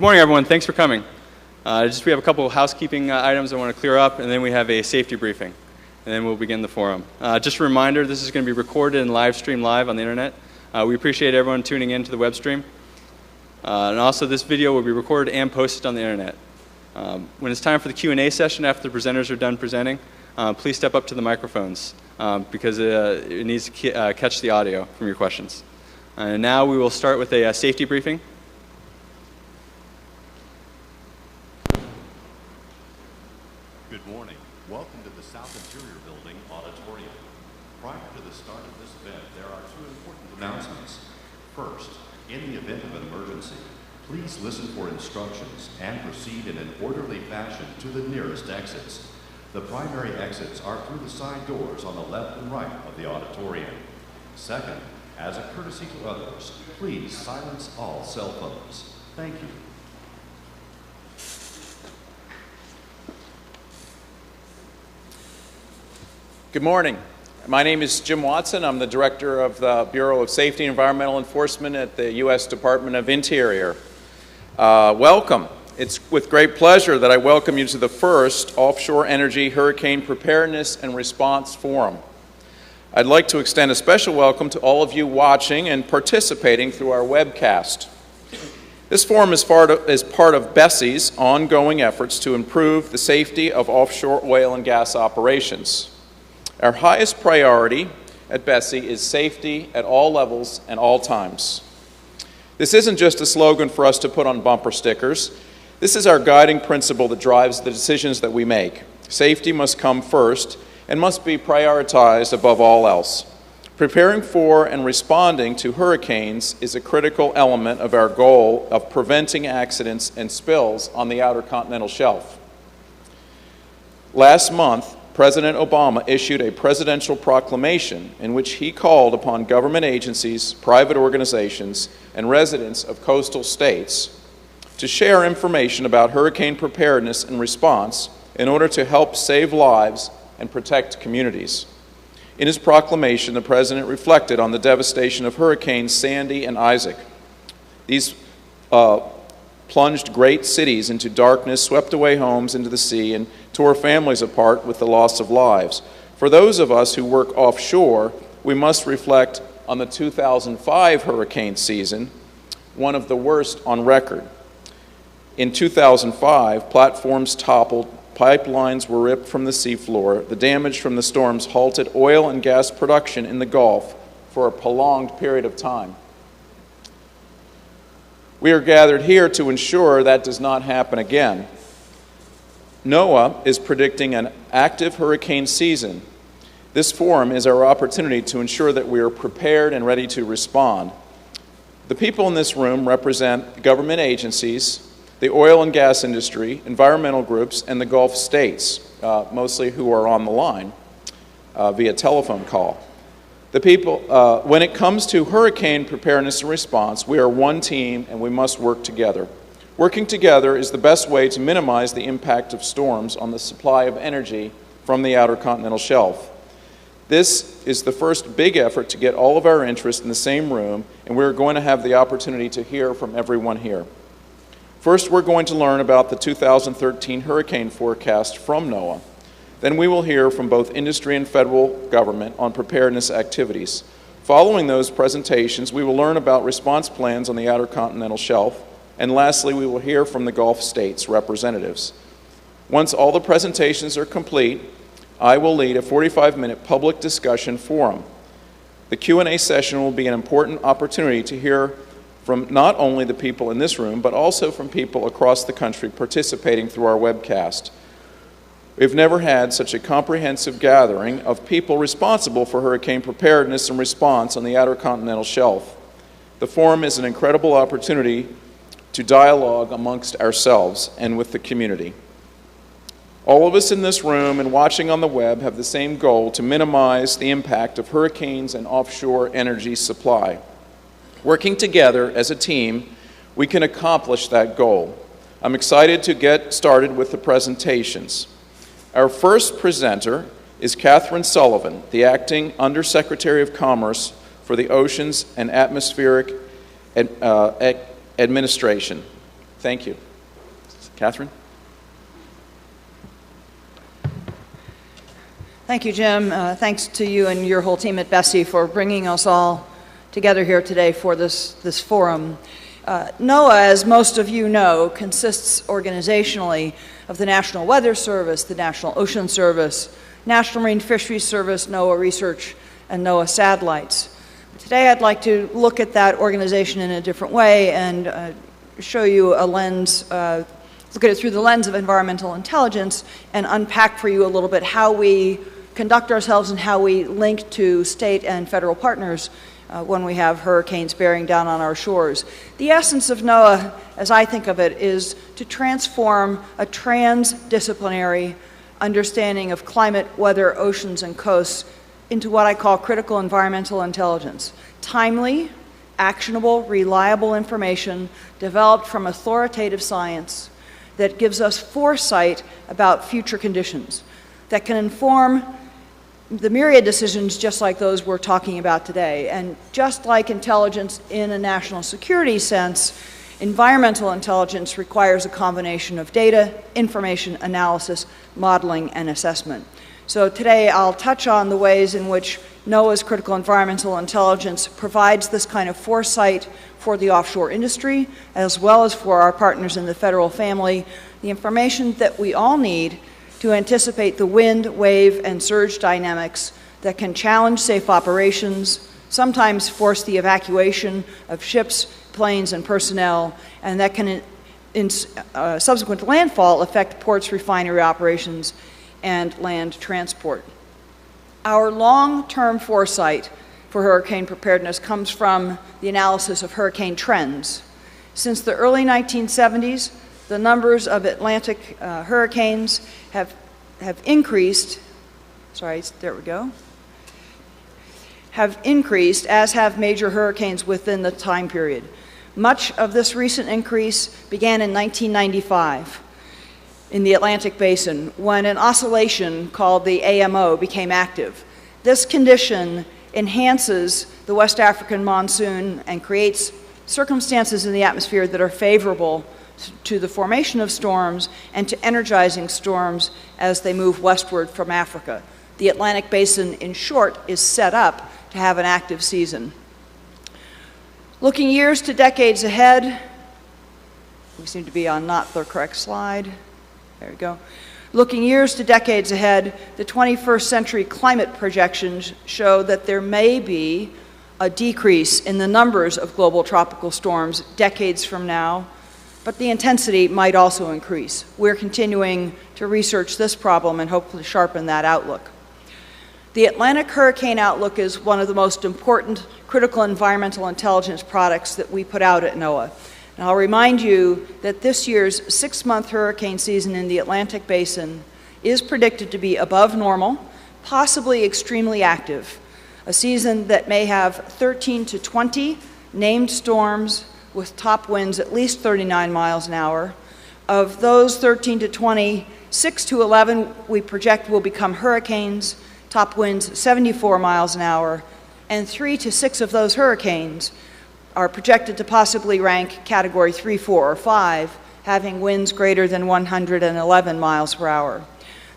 Good morning, everyone. Thanks for coming. We have a couple of housekeeping items I want to clear up, and then we have a safety briefing, and then we'll begin the forum. Just a reminder, this is going to be recorded and live streamed live on the internet. We appreciate everyone tuning in to the web stream. And also, this video will be recorded and posted on the internet. When it's time for the Q&A session after the presenters are done presenting, please step up to the microphones because it needs to catch the audio from your questions. And now we will start with a safety briefing. Good morning. Welcome to the South Interior Building Auditorium. Prior to the start of this event, there are two important announcements. First, in the event of an emergency, please listen for instructions and proceed in an orderly fashion to the nearest exits. The primary exits are through the side doors on the left and right of the auditorium. Second, as a courtesy to others, please silence all cell phones. Thank you. Good morning. My name is Jim Watson. I'm the Director of the Bureau of Safety and Environmental Enforcement at the U.S. Department of Interior. Welcome. It's with great pleasure that I welcome you to the first Offshore Energy Hurricane Preparedness and Response Forum. I'd like to extend a special welcome to all of you watching and participating through our webcast. This forum is part of BSEE's ongoing efforts to improve the safety of offshore oil and gas operations. Our highest priority at BSEE is safety at all levels and all times. This isn't just a slogan for us to put on bumper stickers. This is our guiding principle that drives the decisions that we make. Safety must come first and must be prioritized above all else. Preparing for and responding to hurricanes is a critical element of our goal of preventing accidents and spills on the outer continental shelf. Last month, President Obama issued a presidential proclamation in which he called upon government agencies, private organizations, and residents of coastal states to share information about hurricane preparedness and response in order to help save lives and protect communities. In his proclamation, the President reflected on the devastation of Hurricanes Sandy and Isaac. These plunged great cities into darkness, swept away homes into the sea, and tore families apart with the loss of lives. For those of us who work offshore, we must reflect on the 2005 hurricane season, one of the worst on record. In 2005, platforms toppled, pipelines were ripped from the seafloor, the damage from the storms halted oil and gas production in the Gulf for a prolonged period of time. We are gathered here to ensure that does not happen again. NOAA is predicting an active hurricane season. This forum is our opportunity to ensure that we are prepared and ready to respond. The people in this room represent government agencies, the oil and gas industry, environmental groups, and the Gulf states, mostly who are on the line via telephone call. The people, when it comes to hurricane preparedness and response, we are one team and we must work together. Working together is the best way to minimize the impact of storms on the supply of energy from the outer continental shelf. This is the first big effort to get all of our interests in the same room, and we're going to have the opportunity to hear from everyone here. First, we're going to learn about the 2013 hurricane forecast from NOAA. Then we will hear from both industry and federal government on preparedness activities. Following those presentations, we will learn about response plans on the outer continental shelf. And lastly, we will hear from the Gulf states' representatives. Once all the presentations are complete, I will lead a 45-minute public discussion forum. The Q&A session will be an important opportunity to hear from not only the people in this room, but also from people across the country participating through our webcast. We've never had such a comprehensive gathering of people responsible for hurricane preparedness and response on the outer continental shelf. The forum is an incredible opportunity to dialogue amongst ourselves and with the community. All of us in this room and watching on the web have the same goal: to minimize the impact of hurricanes and offshore energy supply. Working together as a team, we can accomplish that goal. I'm excited to get started with the presentations. Our first presenter is Catherine Sullivan, the Acting Undersecretary of Commerce for the Oceans and Atmospheric Administration. Thank you. Catherine? Thank you, Jim. Thanks to you and your whole team at BSEE for bringing us all together here today for this forum. NOAA, as most of you know, consists organizationally of the National Weather Service, the National Ocean Service, National Marine Fisheries Service, NOAA Research, and NOAA Satellites. Today I'd like to look at that organization in a different way and show you a lens, look at it through the lens of environmental intelligence and unpack for you a little bit how we conduct ourselves and how we link to state and federal partners when we have hurricanes bearing down on our shores. The essence of NOAA, as I think of it, is to transform a transdisciplinary understanding of climate, weather, oceans, and coasts into what I call critical environmental intelligence. Timely, actionable, reliable information developed from authoritative science that gives us foresight about future conditions, that can inform the myriad decisions just like those we're talking about today. And just like intelligence in a national security sense, environmental intelligence requires a combination of data, information, analysis, modeling, and assessment. So today I'll touch on the ways in which NOAA's critical environmental intelligence provides this kind of foresight for the offshore industry, as well as for our partners in the federal family, the information that we all need to anticipate the wind, wave, and surge dynamics that can challenge safe operations, sometimes force the evacuation of ships, planes, and personnel, and that can, in subsequent landfall, affect ports, refinery operations, and land transport. Our long-term foresight for hurricane preparedness comes from the analysis of hurricane trends. Since the early 1970s, the numbers of Atlantic hurricanes have increased, have increased, as have major hurricanes within the time period. Much of this recent increase began in 1995 in the Atlantic Basin when an oscillation called the AMO became active. This condition enhances the West African monsoon and creates circumstances in the atmosphere that are favorable to the formation of storms and to energizing storms as they move westward from Africa. The Atlantic Basin, in short, is set up to have an active season. Looking years to decades ahead, we seem to be on not the correct slide. There we go. Looking years to decades ahead, the 21st century climate projections show that there may be a decrease in the numbers of global tropical storms decades from now, but the intensity might also increase. We're continuing to research this problem and hopefully sharpen that outlook. The Atlantic Hurricane Outlook is one of the most important critical environmental intelligence products that we put out at NOAA. And I'll remind you that this year's 6-month hurricane season in the Atlantic Basin is predicted to be above normal, possibly extremely active, a season that may have 13 to 20 named storms with top winds at least 39 miles an hour. Of those 13 to 20, 6 to 11 we project will become hurricanes, top winds 74 miles an hour, and 3 to 6 of those hurricanes are projected to possibly rank category 3, 4, or 5, having winds greater than 111 miles per hour.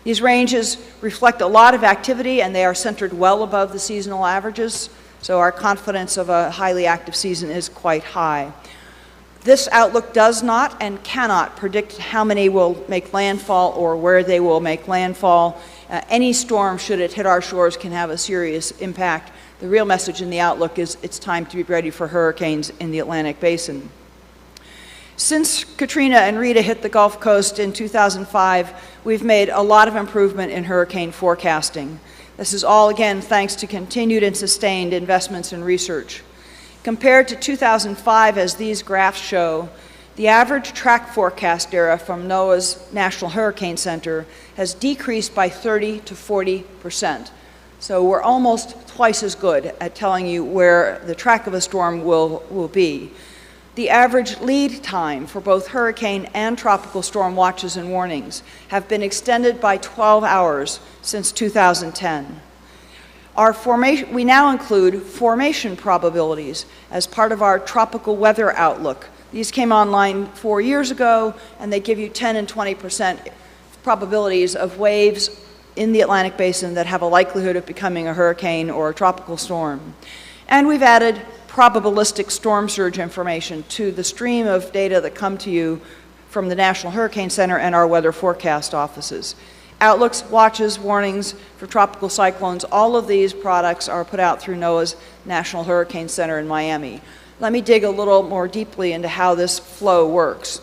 These ranges reflect a lot of activity and they are centered well above the seasonal averages, so our confidence of a highly active season is quite high. This outlook does not and cannot predict how many will make landfall or where they will make landfall. Any storm, should it hit our shores, can have a serious impact. The real message in the outlook is it's time to be ready for hurricanes in the Atlantic Basin. Since Katrina and Rita hit the Gulf Coast in 2005, we've made a lot of improvement in hurricane forecasting. This is all, again, thanks to continued and sustained investments in research. Compared to 2005, as these graphs show, the average track forecast error from NOAA's National Hurricane Center has decreased by 30 to 40%. So we're almost twice as good at telling you where the track of a storm will be. The average lead time for both hurricane and tropical storm watches and warnings have been extended by 12 hours since 2010. We now include formation probabilities as part of our tropical weather outlook These came online 4 years ago, and they give you 10 and 20% probabilities of waves in the Atlantic Basin that have a likelihood of becoming a hurricane or a tropical storm. And we've added probabilistic storm surge information to the stream of data that come to you from the National Hurricane Center and our weather forecast offices. Outlooks, watches, warnings for tropical cyclones, all of these products are put out through NOAA's National Hurricane Center in Miami. Let me dig a little more deeply into how this flow works.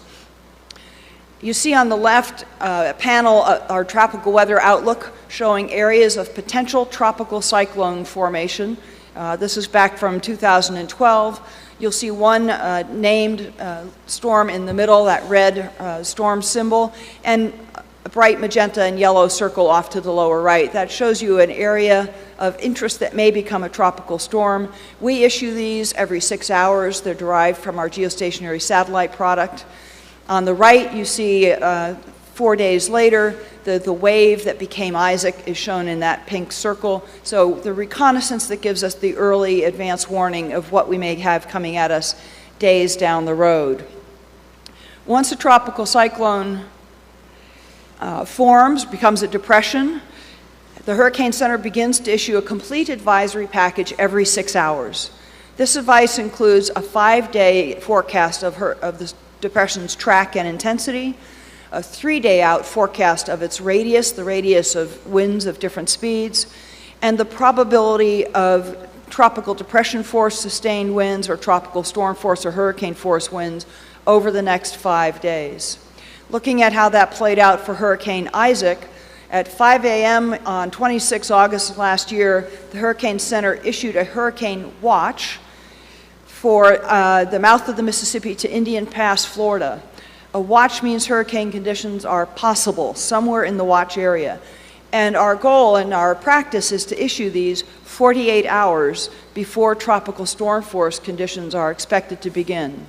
You see on the left panel our tropical weather outlook showing areas of potential tropical cyclone formation. This is back from 2012. You'll see one named storm in the middle, that red storm symbol, and a bright magenta and yellow circle off to the lower right. That shows you an area of interest that may become a tropical storm. We issue these every 6 hours. They're derived from our geostationary satellite product. On the right, you see 4 days later, the wave that became Isaac is shown in that pink circle. So the reconnaissance that gives us the early advance warning of what we may have coming at us days down the road. Once a tropical cyclone forms, becomes a depression, the Hurricane Center begins to issue a complete advisory package every 6 hours. This advice includes a 5-day forecast of the depression's track and intensity, a 3-day out forecast of its radius, the radius of winds of different speeds, and the probability of tropical depression force sustained winds or tropical storm force or hurricane force winds over the next 5 days. Looking at how that played out for Hurricane Isaac, at 5 a.m. on 26 August last year, the Hurricane Center issued a hurricane watch for the mouth of the Mississippi to Indian Pass, Florida. A watch means hurricane conditions are possible somewhere in the watch area. And our goal and our practice is to issue these 48 hours before tropical storm force conditions are expected to begin.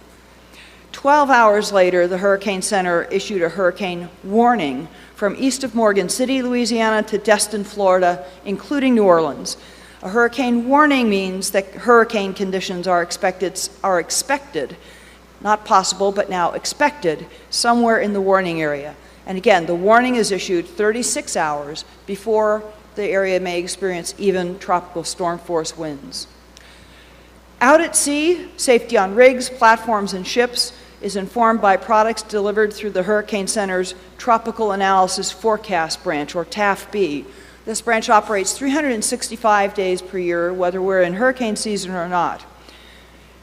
12 hours later, the Hurricane Center issued a hurricane warning from east of Morgan City, Louisiana to Destin, Florida, including New Orleans. A hurricane warning means that hurricane conditions are expected, not possible, but now expected, somewhere in the warning area. And again, the warning is issued 36 hours before the area may experience even tropical storm force winds. Out at sea, safety on rigs, platforms, and ships is informed by products delivered through the Hurricane Center's Tropical Analysis Forecast Branch, or TAFB. This branch operates 365 days per year, whether we're in hurricane season or not.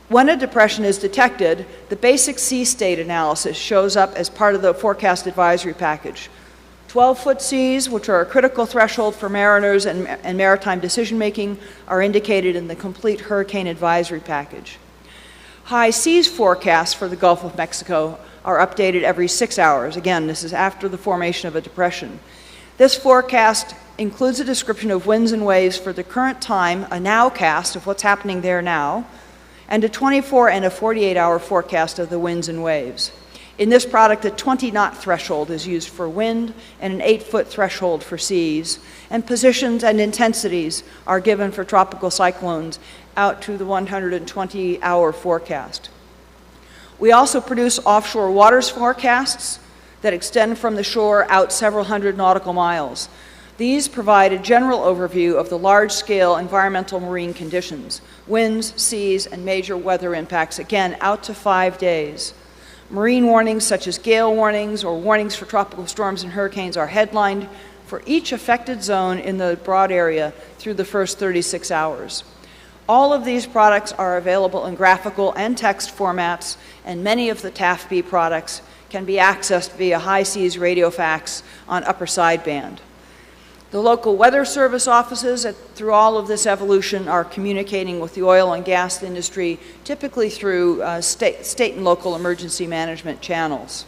When a depression is detected, the basic sea state analysis shows up as part of the forecast advisory package. 12-foot seas, which are a critical threshold for mariners and maritime decision-making, are indicated in the complete hurricane advisory package. High seas forecasts for the Gulf of Mexico are updated every 6 hours. Again, this is after the formation of a depression. This forecast includes a description of winds and waves for the current time, a nowcast of what's happening there now, and a 24 and a 48-hour forecast of the winds and waves. In this product, a 20-knot threshold is used for wind and an 8-foot threshold for seas, and positions and intensities are given for tropical cyclones out to the 120-hour forecast. We also produce offshore waters forecasts that extend from the shore out several hundred nautical miles. These provide a general overview of the large-scale environmental marine conditions, winds, seas, and major weather impacts, again, out to 5 days. Marine warnings such as gale warnings or warnings for tropical storms and hurricanes are headlined for each affected zone in the broad area through the first 36 hours. All of these products are available in graphical and text formats, and many of the TAFB products can be accessed via high seas radio fax on upper sideband. The local weather service offices through all of this evolution are communicating with the oil and gas industry, typically through state and local emergency management channels.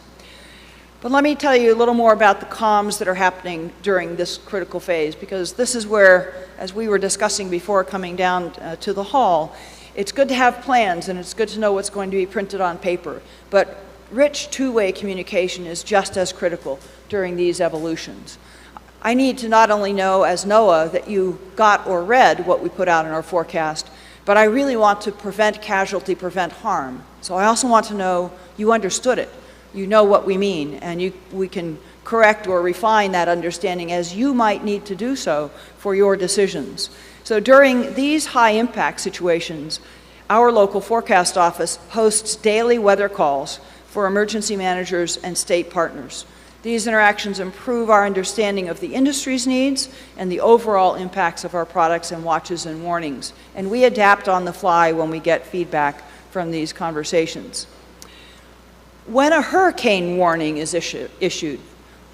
But let me tell you a little more about the comms that are happening during this critical phase, because this is where, as we were discussing before coming down to the hall, it's good to have plans and it's good to know what's going to be printed on paper, but rich two-way communication is just as critical during these evolutions. I need to not only know as NOAA that you got or read what we put out in our forecast, But I really want to prevent casualty, prevent harm. So I also want to know you understood it. You know what we mean, and we can correct or refine that understanding as you might need to do so for your decisions. So during these high-impact situations, our local forecast office hosts daily weather calls for emergency managers and state partners. These interactions improve our understanding of the industry's needs and the overall impacts of our products and watches and warnings. And we adapt on the fly when we get feedback from these conversations. When a hurricane warning is issued,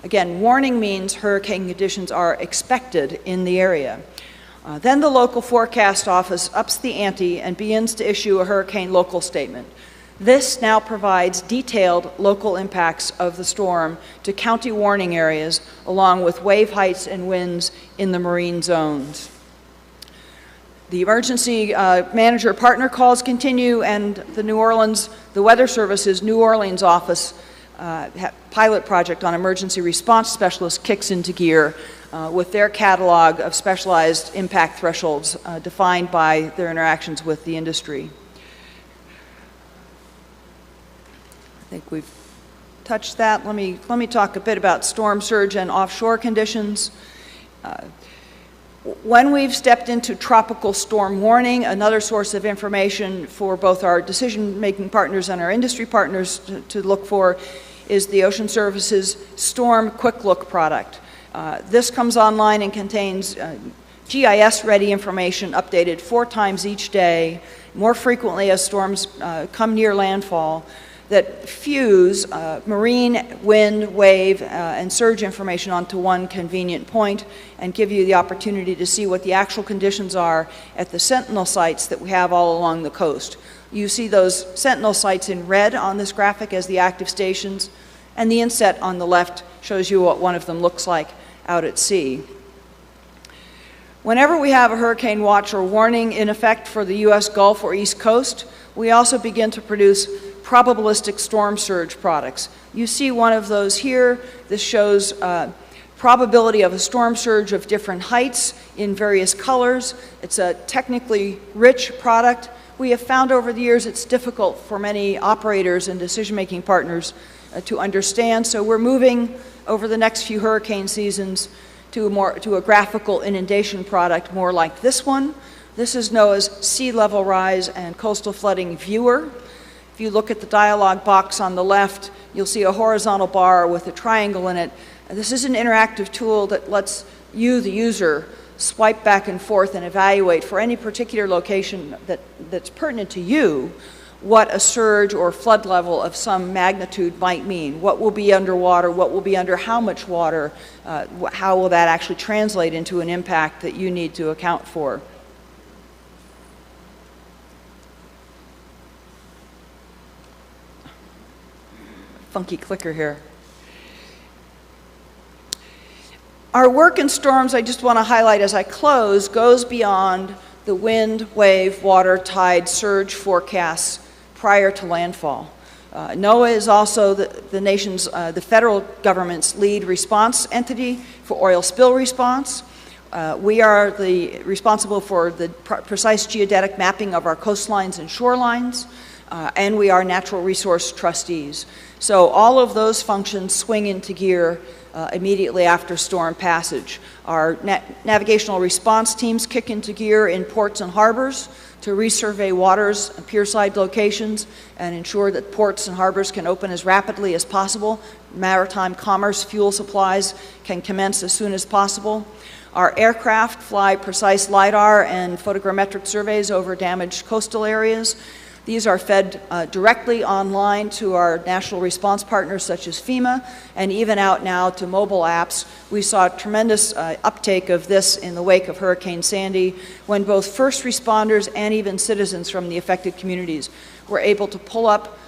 again, warning means hurricane conditions are expected in the area. Then the local forecast office ups the ante and begins to issue a hurricane local statement. This now provides detailed local impacts of the storm to county warning areas, along with wave heights and winds in the marine zones. The emergency manager partner calls continue, and the Weather Service's New Orleans office pilot project on emergency response specialists kicks into gear with their catalog of specialized impact thresholds defined by their interactions with the industry. I think we've touched that. Let me talk a bit about storm surge and offshore conditions. When we've stepped into tropical storm warning, another source of information for both our decision-making partners and our industry partners to look for is the Ocean Service's Storm Quick Look product. This comes online and contains GIS-ready information updated 4 times each day, more frequently as storms come near landfall, that fuse marine, wind, wave, and surge information onto one convenient point and give you the opportunity to see what the actual conditions are at the sentinel sites that we have all along the coast. You see those sentinel sites in red on this graphic as the active stations, and the inset on the left shows you what one of them looks like out at sea. Whenever we have a hurricane watch or warning in effect for the U.S. Gulf or East Coast, we also begin to produce probabilistic storm surge products. You see one of those here. This shows probability of a storm surge of different heights in various colors. It's a technically rich product. We have found over the years it's difficult for many operators and decision-making partners to understand, so we're moving over the next few hurricane seasons to a graphical inundation product more like this one. This is NOAA's Sea Level Rise and Coastal Flooding Viewer. If you look at the dialog box on the left, you'll see a horizontal bar with a triangle in it. This is an interactive tool that lets you, the user, swipe back and forth and evaluate for any particular location that's pertinent to you what a surge or flood level of some magnitude might mean. What will be underwater, what will be under how much water, how will that actually translate into an impact that you need to account for. Funky clicker here. Our work in storms, I just want to highlight as I close, goes beyond the wind, wave, water, tide, surge forecasts prior to landfall. NOAA is also the nation's, the federal government's lead response entity for oil spill response. We are responsible for the precise geodetic mapping of our coastlines and shorelines, and we are natural resource trustees. So all of those functions swing into gear immediately after storm passage. Our navigational response teams kick into gear in ports and harbors to resurvey waters and pierside locations and ensure that ports and harbors can open as rapidly as possible. Maritime commerce fuel supplies can commence as soon as possible. Our aircraft fly precise LiDAR and photogrammetric surveys over damaged coastal areas. These are fed directly online to our national response partners such as FEMA, and even out now to mobile apps. We saw tremendous uptake of this in the wake of Hurricane Sandy, when both first responders and even citizens from the affected communities were able to pull up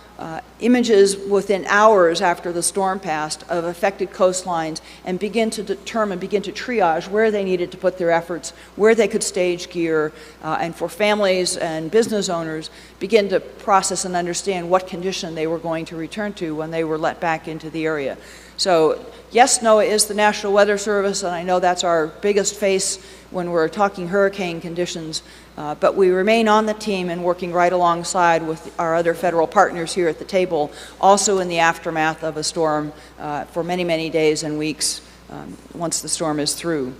images within hours after the storm passed of affected coastlines and begin to triage where they needed to put their efforts, where they could stage gear, and for families and business owners begin to process and understand what condition they were going to return to when they were let back into the area. So yes, NOAA is the National Weather Service, and I know that's our biggest face when we're talking hurricane conditions, but we remain on the team and working right alongside with our other federal partners here at the table, also in the aftermath of a storm for many, many days and weeks once the storm is through.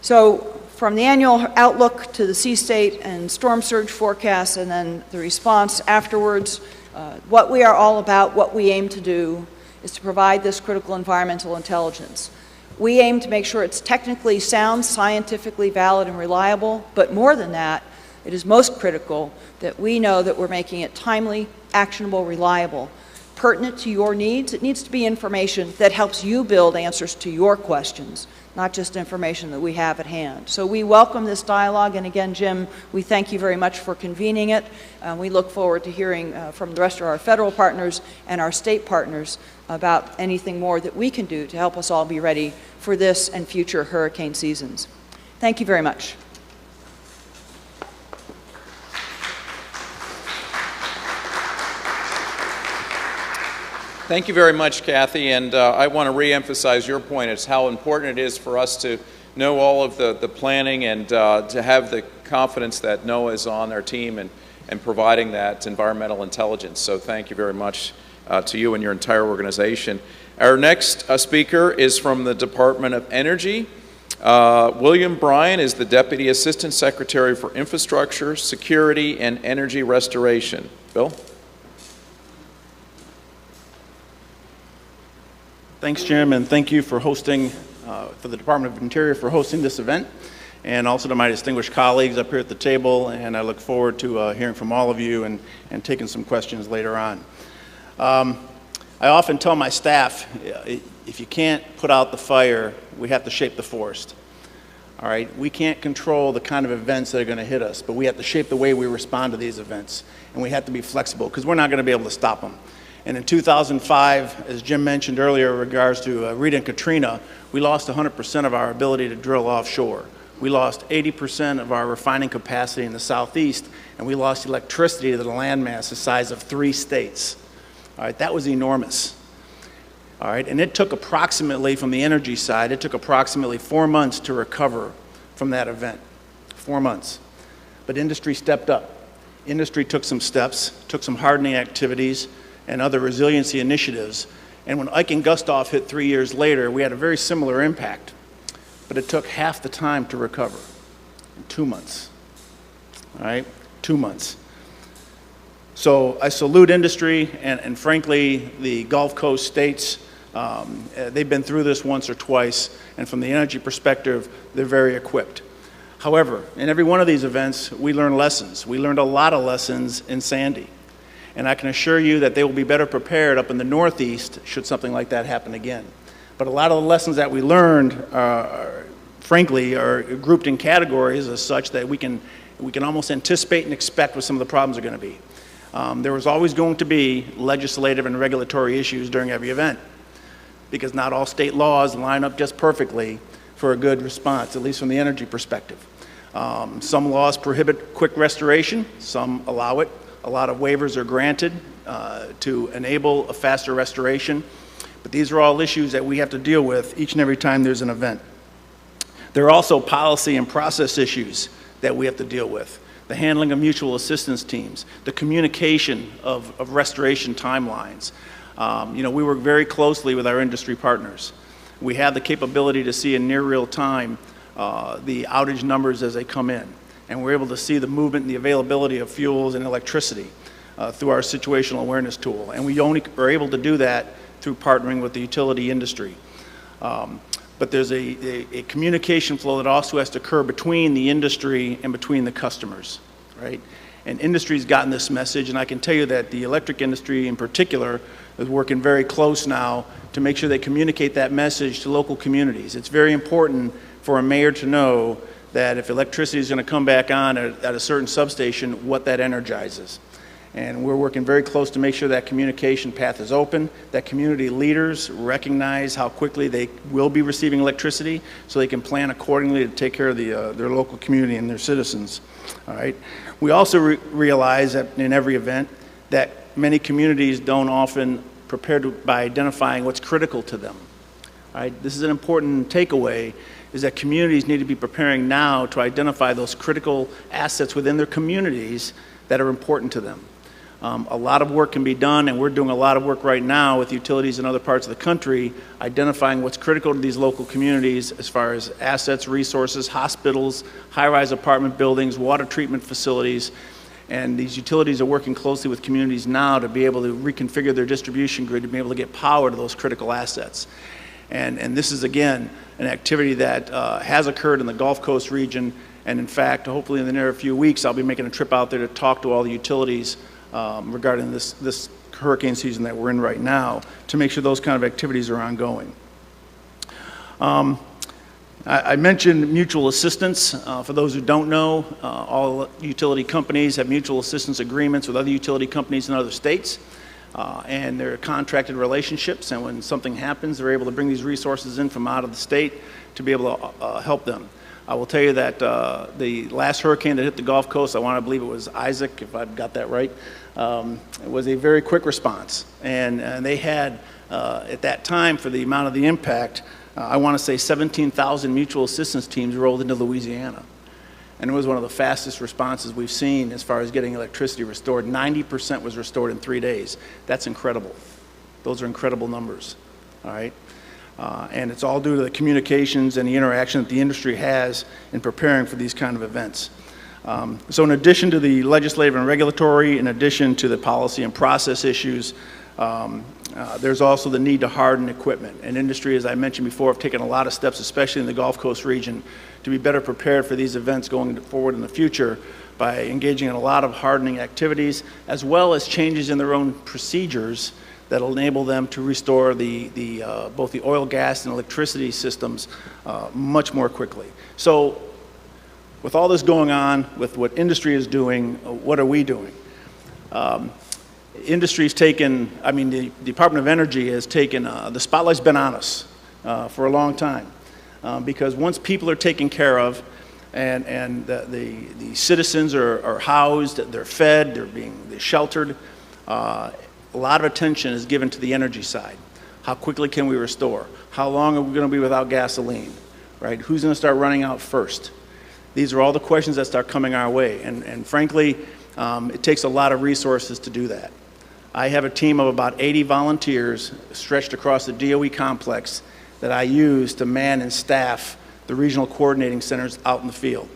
So from the annual outlook to the sea state and storm surge forecasts and then the response afterwards, what we are all about, what we aim to do, is to provide this critical environmental intelligence. We aim to make sure it's technically sound, scientifically valid, and reliable, but more than that, it is most critical that we know that we're making it timely, actionable, reliable, pertinent to your needs. It needs to be information that helps you build answers to your questions, not just information that we have at hand. So we welcome this dialogue, and again, Jim, we thank you very much for convening it. We look forward to hearing from the rest of our federal partners and our state partners about anything more that we can do to help us all be ready for this and future hurricane seasons. Thank you very much. Thank you very much, Kathy, and I want to re-emphasize your point. It's how important it is for us to know all of the planning and to have the confidence that NOAA is on our team and providing that environmental intelligence. So thank you very much to you and your entire organization. Our next speaker is from the Department of Energy. William Bryan is the Deputy Assistant Secretary for Infrastructure, Security, and Energy Restoration. Bill? Thanks, Jim, and thank you for hosting, for the Department of Interior for hosting this event, and also to my distinguished colleagues up here at the table, and I look forward to hearing from all of you and taking some questions later on. I often tell my staff, if you can't put out the fire, we have to shape the forest. All right, we can't control the kind of events that are going to hit us, but we have to shape the way we respond to these events, and we have to be flexible because we're not going to be able to stop them. And in 2005, as Jim mentioned earlier in regards to Rita and Katrina, we lost 100% of our ability to drill offshore. We lost 80% of our refining capacity in the southeast, and we lost electricity to the landmass the size of 3 states. All right, that was enormous. All right, and it took approximately, from the energy side, it took approximately 4 months to recover from that event. 4 months. But industry stepped up. Industry took some steps, took some hardening activities, and other resiliency initiatives. And when Ike and Gustav hit 3 years later, we had a very similar impact. But it took half the time to recover, 2 months. All right, 2 months. So I salute industry and frankly, the Gulf Coast states. They've been through this once or twice, and from the energy perspective, they're very equipped. However, in every one of these events, we learn lessons. We learned a lot of lessons in Sandy. And I can assure you that they will be better prepared up in the Northeast should something like that happen again. But a lot of the lessons that we learned, frankly, are grouped in categories as such that we can almost anticipate and expect what some of the problems are going to be. There was always going to be legislative and regulatory issues during every event because not all state laws line up just perfectly for a good response, at least from the energy perspective. Some laws prohibit quick restoration, some allow it. A lot of waivers are granted to enable a faster restoration, but these are all issues that we have to deal with each and every time there's an event. There are also policy and process issues that we have to deal with. The handling of mutual assistance teams, the communication of restoration timelines. We work very closely with our industry partners. We have the capability to see in near real time the outage numbers as they come in. And we're able to see the movement and the availability of fuels and electricity through our situational awareness tool. And we only are able to do that through partnering with the utility industry. But there's a communication flow that also has to occur between the industry and between the customers, right? And industry's gotten this message, and I can tell you that the electric industry in particular is working very close now to make sure they communicate that message to local communities. It's very important for a mayor to know that if electricity is going to come back on at a certain substation, what that energizes. And we're working very close to make sure that communication path is open, that community leaders recognize how quickly they will be receiving electricity so they can plan accordingly to take care of their local community and their citizens. All right. We also realize that in every event that many communities don't often prepare by identifying what's critical to them. All right. This is an important takeaway, is that communities need to be preparing now to identify those critical assets within their communities that are important to them. A lot of work can be done, and we're doing a lot of work right now with utilities in other parts of the country, identifying what's critical to these local communities as far as assets, resources, hospitals, high-rise apartment buildings, water treatment facilities. And these utilities are working closely with communities now to be able to reconfigure their distribution grid to be able to get power to those critical assets. And this is, again, an activity that has occurred in the Gulf Coast region. And in fact, hopefully in the near few weeks, I'll be making a trip out there to talk to all the utilities regarding this hurricane season that we're in right now, to make sure those kind of activities are ongoing. I mentioned mutual assistance. For those who don't know, all utility companies have mutual assistance agreements with other utility companies in other states, and they're contracted relationships, and when something happens, they're able to bring these resources in from out of the state to be able to help them. I will tell you that the last hurricane that hit the Gulf Coast, I want to believe it was Isaac, if I've got that right, it was a very quick response. And they had, at that time, for the amount of the impact, I want to say 17,000 mutual assistance teams rolled into Louisiana. And it was one of the fastest responses we've seen as far as getting electricity restored. 90% was restored in 3 days. That's incredible. Those are incredible numbers, all right? And it's all due to the communications and the interaction that the industry has in preparing for these kind of events. So in addition to the legislative and regulatory, in addition to the policy and process issues, there's also the need to harden equipment. And industry, as I mentioned before, have taken a lot of steps, especially in the Gulf Coast region, to be better prepared for these events going forward in the future by engaging in a lot of hardening activities, as well as changes in their own procedures that will enable them to restore both the oil, gas, and electricity systems much more quickly. So with all this going on, with what industry is doing, what are we doing? Industry's taken, I mean, the Department of Energy has taken, the spotlight's been on us for a long time. Because once people are taken care of and the citizens are housed, they're fed, they're sheltered, a lot of attention is given to the energy side. How quickly can we restore? How long are we going to be without gasoline? Right? Who's going to start running out first? These are all the questions that start coming our way. And frankly, it takes a lot of resources to do that. I have a team of about 80 volunteers stretched across the DOE complex that I use to man and staff the regional coordinating centers out in the field.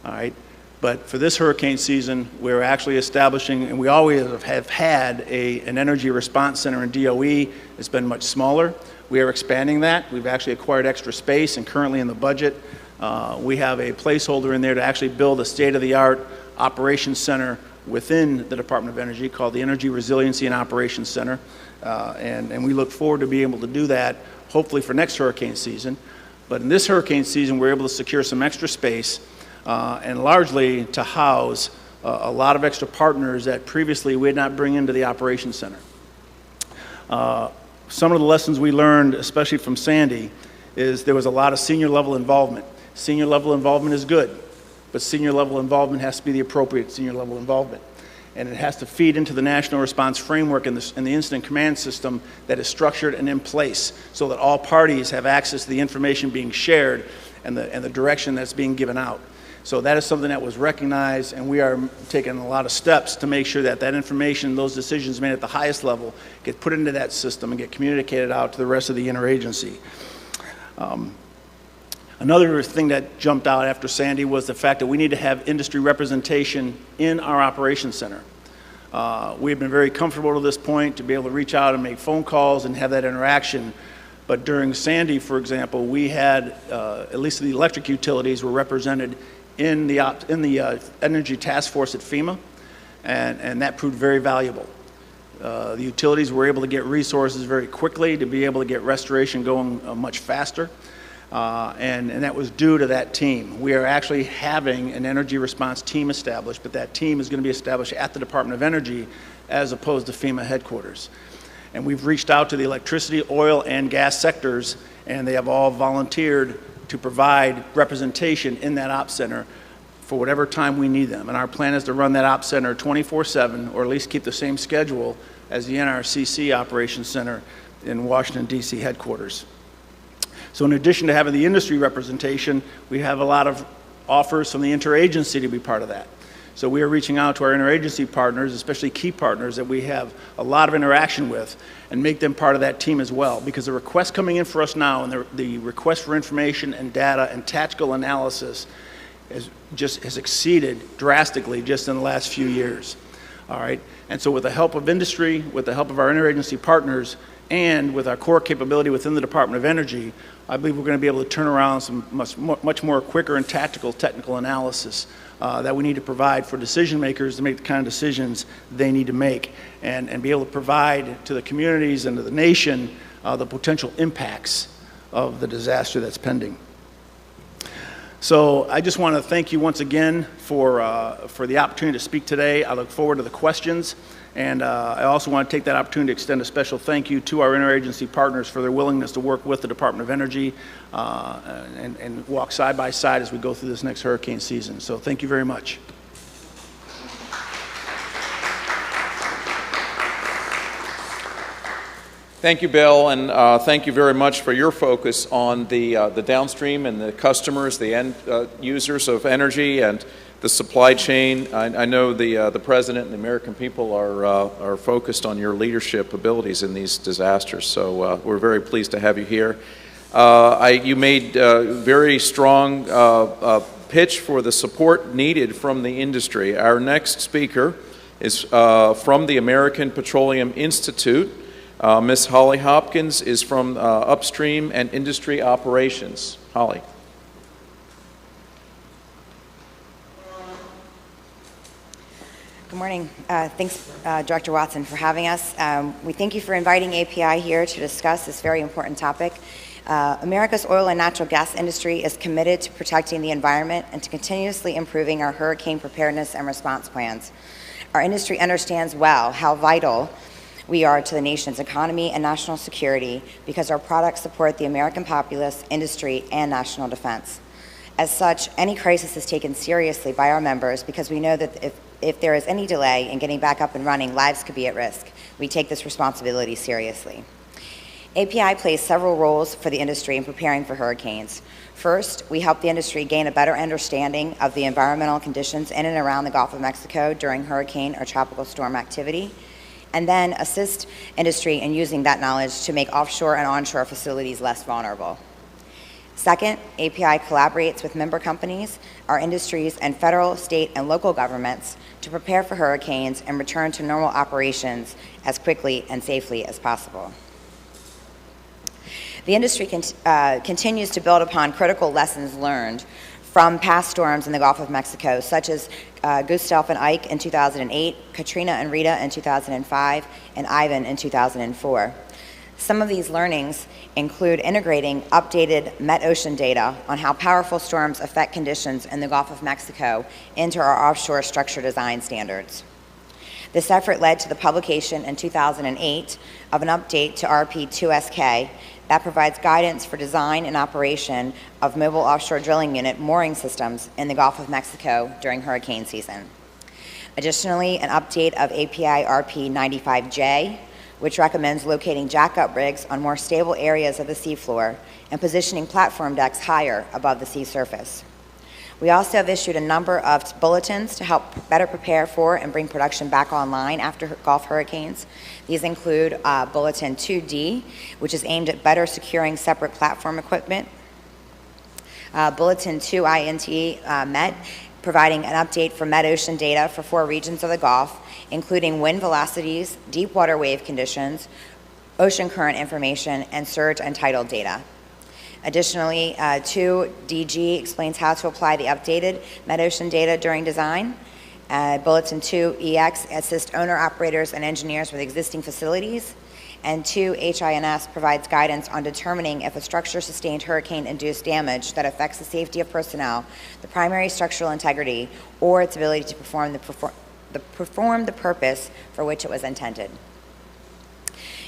All right? But for this hurricane season, we're actually establishing, and we always have had an energy response center in DOE. It's been much smaller. We are expanding that. We've actually acquired extra space, and currently in the budget, we have a placeholder in there to actually build a state-of-the-art operations center within the Department of Energy called the Energy Resiliency and Operations Center. And we look forward to being able to do that, hopefully for next hurricane season. But in this hurricane season, we're able to secure some extra space and largely to house a lot of extra partners that previously we did not bring into the operations center. Some of the lessons we learned, especially from Sandy, is there was a lot of senior level involvement. Senior level involvement is good, but senior level involvement has to be the appropriate senior level involvement. And it has to feed into the national response framework and the incident command system that is structured and in place so that all parties have access to the information being shared and the direction that's being given out. So that is something that was recognized, and we are taking a lot of steps to make sure that that information, those decisions made at the highest level, get put into that system and get communicated out to the rest of the interagency. Another thing that jumped out after Sandy was the fact that we need to have industry representation in our operations center. We've been very comfortable to this point to be able to reach out and make phone calls and have that interaction. But during Sandy, for example, we had, at least the electric utilities were represented in the energy task force at FEMA, and that proved very valuable. The utilities were able to get resources very quickly to be able to get restoration going much faster. and that was due to that team. We are actually having an energy response team established, but that team is going to be established at the Department of Energy as opposed to FEMA headquarters. And we've reached out to the electricity, oil, and gas sectors, and they have all volunteered to provide representation in that ops center for whatever time we need them. And our plan is to run that ops center 24/7, or at least keep the same schedule as the NRCC Operations Center in Washington, D.C. headquarters. So in addition to having the industry representation, we have a lot of offers from the interagency to be part of that. So we are reaching out to our interagency partners, especially key partners that we have a lot of interaction with, and make them part of that team as well. Because the requests coming in for us now, and the request for information and data and tactical analysis has exceeded drastically just in the last few years. All right, and so with the help of industry, with the help of our interagency partners, and with our core capability within the Department of Energy, I believe we're going to be able to turn around some much more quicker and tactical technical analysis that we need to provide for decision makers to make the kind of decisions they need to make, and be able to provide to the communities and to the nation the potential impacts of the disaster that's pending. So I just want to thank you once again for the opportunity to speak today. I look forward to the questions, and I also want to take that opportunity to extend a special thank you to our interagency partners for their willingness to work with the Department of Energy and walk side by side as we go through this next hurricane season. So thank you very much. Thank you, Bill, and thank you very much for your focus on the downstream and the customers, the end users of energy and the supply chain. I know the President and the American people are focused on your leadership abilities in these disasters, so we're very pleased to have you here. You made very strong pitch for the support needed from the industry. Our next speaker is from the American Petroleum Institute. Ms. Holly Hopkins is from Upstream and Industry Operations. Holly. Good morning. Thanks, Director Watson, for having us. We thank you for inviting API here to discuss this very important topic. America's oil and natural gas industry is committed to protecting the environment and to continuously improving our hurricane preparedness and response plans. Our industry understands well how vital we are to the nation's economy and national security because our products support the American populace, industry, and national defense. As such, any crisis is taken seriously by our members because we know that if there is any delay in getting back up and running, lives could be at risk. We take this responsibility seriously. API plays several roles for the industry in preparing for hurricanes. First, we help the industry gain a better understanding of the environmental conditions in and around the Gulf of Mexico during hurricane or tropical storm activity, and then assist industry in using that knowledge to make offshore and onshore facilities less vulnerable. Second, API collaborates with member companies, our industries, and federal, state, and local governments to prepare for hurricanes and return to normal operations as quickly and safely as possible. The industry continues to build upon critical lessons learned from past storms in the Gulf of Mexico, such as Gustav and Ike in 2008, Katrina and Rita in 2005, and Ivan in 2004. Some of these learnings include integrating updated Met-Ocean data on how powerful storms affect conditions in the Gulf of Mexico into our offshore structure design standards. This effort led to the publication in 2008 of an update to RP2SK that provides guidance for design and operation of mobile offshore drilling unit mooring systems in the Gulf of Mexico during hurricane season. Additionally, an update of API RP95J, which recommends locating jackup rigs on more stable areas of the seafloor and positioning platform decks higher above the sea surface. We also have issued a number of bulletins to help better prepare for and bring production back online after Gulf hurricanes. These include Bulletin 2D, which is aimed at better securing separate platform equipment. Bulletin 2INT MET, providing an update for Met-Ocean data for 4 regions of the Gulf, including wind velocities, deep water wave conditions, ocean current information, and surge and tidal data. Additionally, 2DG explains how to apply the updated Met-Ocean data during design. Bulletin 2EX assists owner-operators and engineers with existing facilities. And 2 HINS provides guidance on determining if a structure sustained hurricane-induced damage that affects the safety of personnel, the primary structural integrity, or its ability to perform the purpose for which it was intended.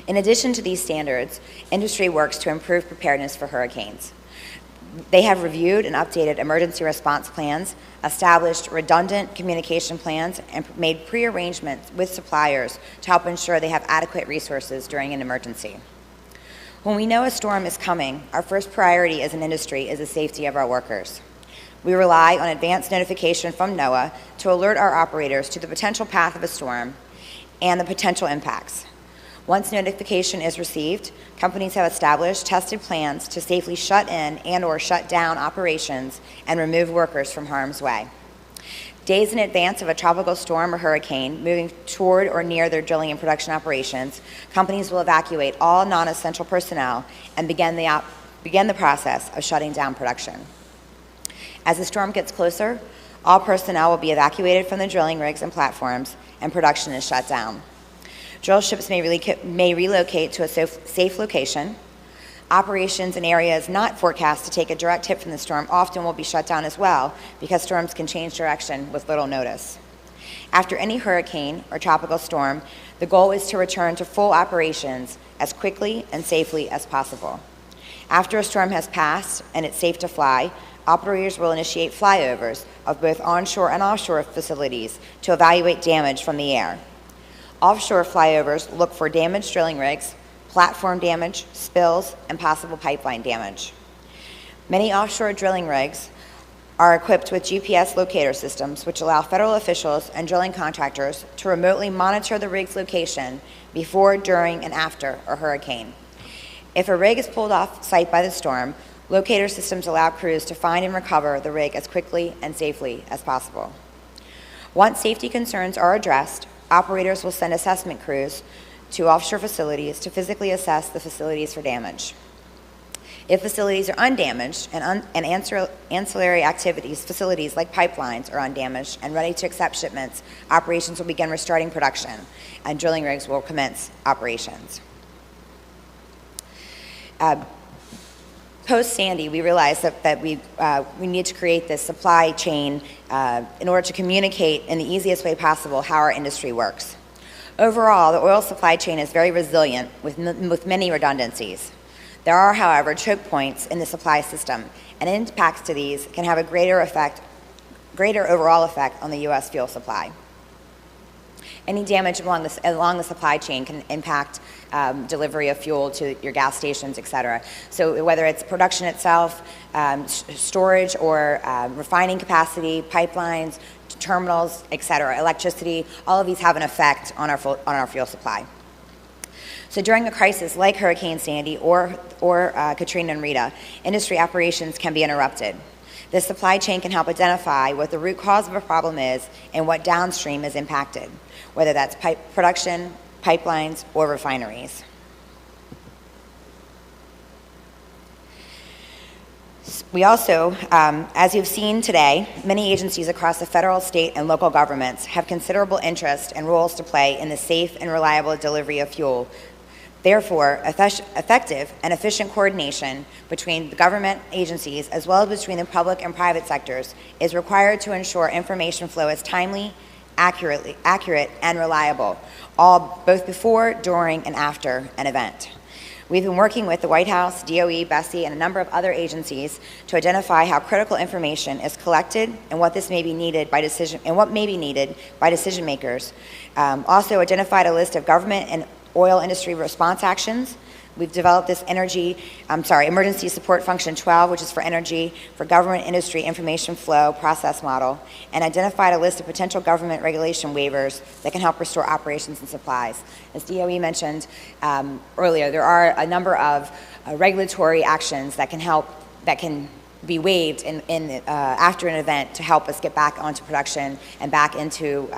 In addition to these standards, industry works to improve preparedness for hurricanes. They have reviewed and updated emergency response plans, established redundant communication plans, and made pre-arrangements with suppliers to help ensure they have adequate resources during an emergency. When we know a storm is coming, our first priority as an industry is the safety of our workers. We rely on advanced notification from NOAA to alert our operators to the potential path of a storm and the potential impacts. Once notification is received, companies have established tested plans to safely shut in and/or shut down operations and remove workers from harm's way. Days in advance of a tropical storm or hurricane moving toward or near their drilling and production operations, companies will evacuate all non-essential personnel and begin the process of shutting down production. As the storm gets closer, all personnel will be evacuated from the drilling rigs and platforms, and production is shut down. Drill ships may relocate to a safe location. Operations in areas not forecast to take a direct hit from the storm often will be shut down as well, because storms can change direction with little notice. After any hurricane or tropical storm, the goal is to return to full operations as quickly and safely as possible. After a storm has passed and it's safe to fly, operators will initiate flyovers of both onshore and offshore facilities to evaluate damage from the air. Offshore flyovers look for damaged drilling rigs, platform damage, spills, and possible pipeline damage. Many offshore drilling rigs are equipped with GPS locator systems, which allow federal officials and drilling contractors to remotely monitor the rig's location before, during, and after a hurricane. If a rig is pulled off site by the storm, locator systems allow crews to find and recover the rig as quickly and safely as possible. Once safety concerns are addressed, operators will send assessment crews to offshore facilities to physically assess the facilities for damage. If facilities are undamaged and ancillary facilities like pipelines are undamaged and ready to accept shipments, operations will begin restarting production, and drilling rigs will commence operations. Post-Sandy, we realized that we need to create this supply chain in order to communicate in the easiest way possible how our industry works. Overall, the oil supply chain is very resilient with many redundancies. There are, however, choke points in the supply system, and impacts to these can have a greater overall effect on the U.S. fuel supply. Any damage along the supply chain can impact delivery of fuel to your gas stations, et cetera. So whether it's production itself, storage or refining capacity, pipelines, terminals, et cetera, electricity, all of these have an effect on our fuel supply. So during a crisis like Hurricane Sandy or Katrina and Rita, industry operations can be interrupted. This supply chain can help identify what the root cause of a problem is and what downstream is impacted, whether that's production, pipelines, or refineries. We also, as you've seen today, many agencies across the federal, state, and local governments have considerable interest and roles to play in the safe and reliable delivery of fuel. Therefore, effective and efficient coordination between the government agencies as well as between the public and private sectors is required to ensure information flow is timely, accurate, and reliable, all both before, during, and after an event. We've been working with the White House, DOE, BSEE, and a number of other agencies to identify how critical information is collected and what may be needed by decision makers. Also identified a list of government and oil industry response actions. We've developed this Emergency Support Function 12, which is for energy, for government industry information flow process model, and identified a list of potential government regulation waivers that can help restore operations and supplies. As DOE mentioned earlier, there are a number of regulatory actions that can be waived after an event to help us get back onto production and back into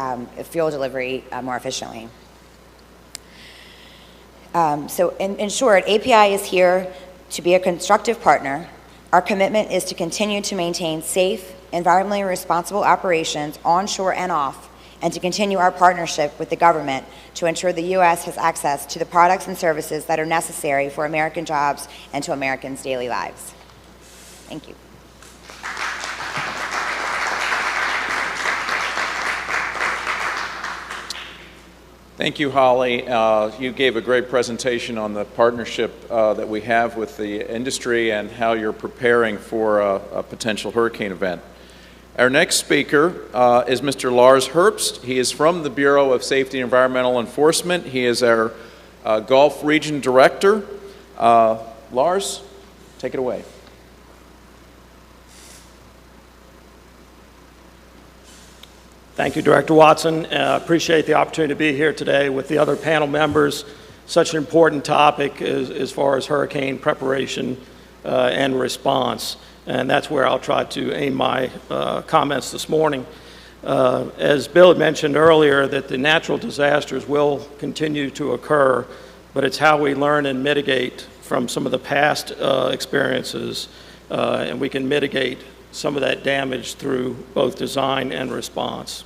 fuel delivery more efficiently. So in short, API is here to be a constructive partner. Our commitment is to continue to maintain safe, environmentally responsible operations onshore and off and to continue our partnership with the government to ensure the U.S. has access to the products and services that are necessary for American jobs and to Americans' daily lives. Thank you. Thank you, Holly. You gave a great presentation on the partnership that we have with the industry and how you're preparing for a potential hurricane event. Our next speaker is Mr. Lars Herbst. He is from the Bureau of Safety and Environmental Enforcement. He is our Gulf Region Director. Lars, take it away. Thank you, Director Watson. Appreciate the opportunity to be here today with the other panel members. Such an important topic as far as hurricane preparation and response. And that's where I'll try to aim my comments this morning. As Bill had mentioned earlier, that the natural disasters will continue to occur, but it's how we learn and mitigate from some of the past experiences, and we can mitigate some of that damage through both design and response.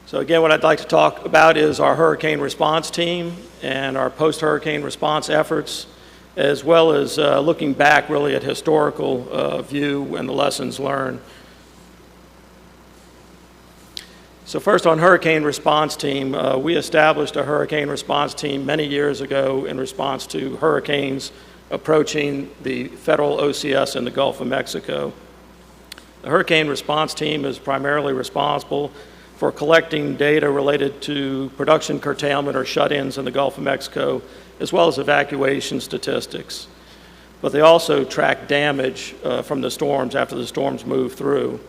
So again, what I'd like to talk about is our hurricane response team and our post-hurricane response efforts, as well as looking back really at historical view and the lessons learned. So first on hurricane response team, we established a hurricane response team many years ago in response to hurricanes approaching the federal OCS in the Gulf of Mexico. The hurricane response team is primarily responsible for collecting data related to production curtailment or shut-ins in the Gulf of Mexico, as well as evacuation statistics. But they also track damage from the storms after the storms move through.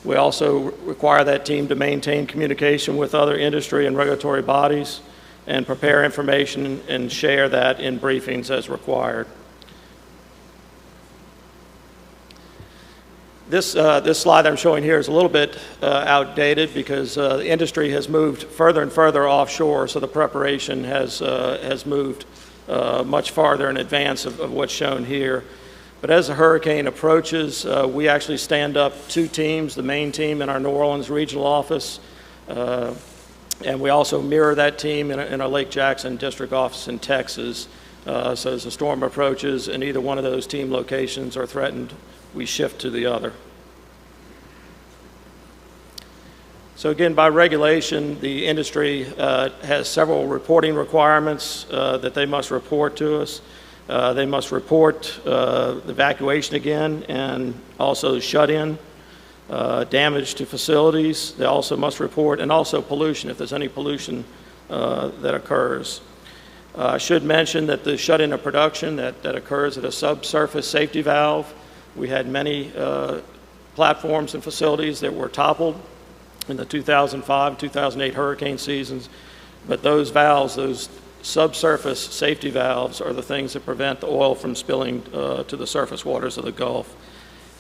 We also require that team to maintain communication with other industry and regulatory bodies and prepare information and share that in briefings as required. This slide I'm showing here is a little bit outdated because the industry has moved further and further offshore, so the preparation has moved much farther in advance of what's shown here. But as the hurricane approaches, we actually stand up two teams, the main team in our New Orleans regional office, and we also mirror that team in our Lake Jackson district office in Texas. So as the storm approaches and either one of those team locations are threatened, we shift to the other. So again, by regulation, the industry has several reporting requirements that they must report to us. They must report the evacuation again and also shut-in, damage to facilities. They also must report, and also pollution, if there's any pollution that occurs. I should mention that the shut-in of production that occurs at a subsurface safety valve. We had many platforms and facilities that were toppled in the 2005-2008 hurricane seasons, but those valves, those subsurface safety valves, are the things that prevent the oil from spilling to the surface waters of the Gulf.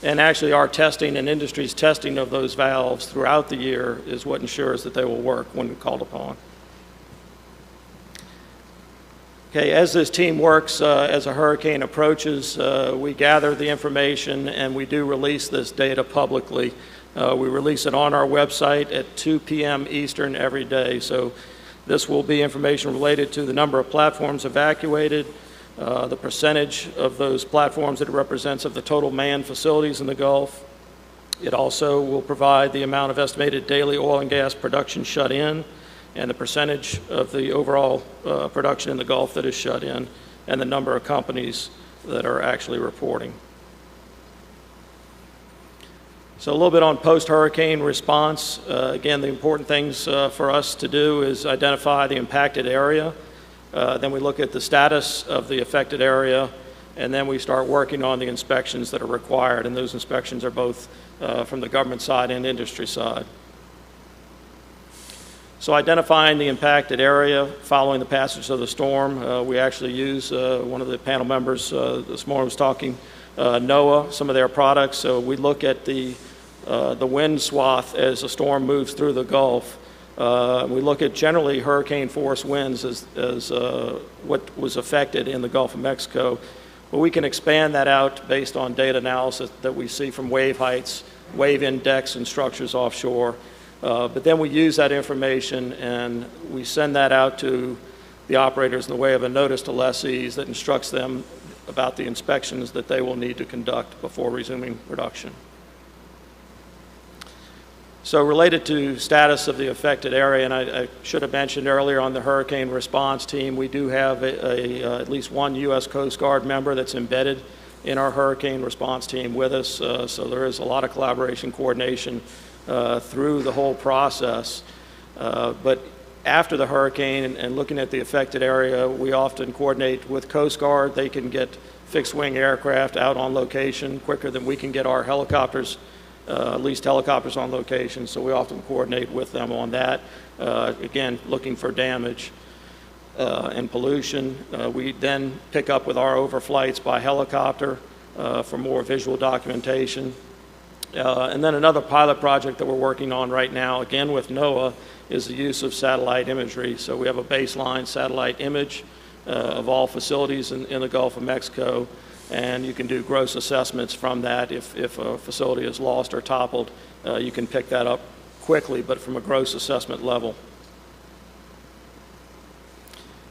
And actually our testing and industry's testing of those valves throughout the year is what ensures that they will work when called upon. Okay, as this team works, as a hurricane approaches, we gather the information and we do release this data publicly. We release it on our website at 2 p.m. Eastern every day. So this will be information related to the number of platforms evacuated, the percentage of those platforms that it represents of the total manned facilities in the Gulf. It also will provide the amount of estimated daily oil and gas production shut in, and the percentage of the overall production in the Gulf that is shut in, and the number of companies that are actually reporting. So a little bit on post-hurricane response. Again, the important things for us to do is identify the impacted area. Then we look at the status of the affected area, and then we start working on the inspections that are required, and those inspections are both from the government side and industry side. So identifying the impacted area following the passage of the storm, we actually use, one of the panel members this morning was talking, NOAA, some of their products. So we look at the wind swath as the storm moves through the Gulf. We look at generally hurricane force winds as what was affected in the Gulf of Mexico. But we can expand that out based on data analysis that we see from wave heights, wave index, and structures offshore. But then we use that information and we send that out to the operators in the way of a notice to lessees that instructs them about the inspections that they will need to conduct before resuming production. So related to status of the affected area, and I should have mentioned earlier on the hurricane response team, we do have at least one U.S. Coast Guard member that's embedded in our hurricane response team with us. So there is a lot of collaboration, coordination through the whole process. But after the hurricane and looking at the affected area, we often coordinate with Coast Guard. They can get fixed-wing aircraft out on location quicker than we can get our helicopters, leased helicopters on location, so we often coordinate with them on that. Again, looking for damage and pollution. We then pick up with our overflights by helicopter for more visual documentation. And then another pilot project that we're working on right now, again with NOAA, is the use of satellite imagery. So we have a baseline satellite image of all facilities in the Gulf of Mexico, and you can do gross assessments from that. If a facility is lost or toppled, you can pick that up quickly, but from a gross assessment level.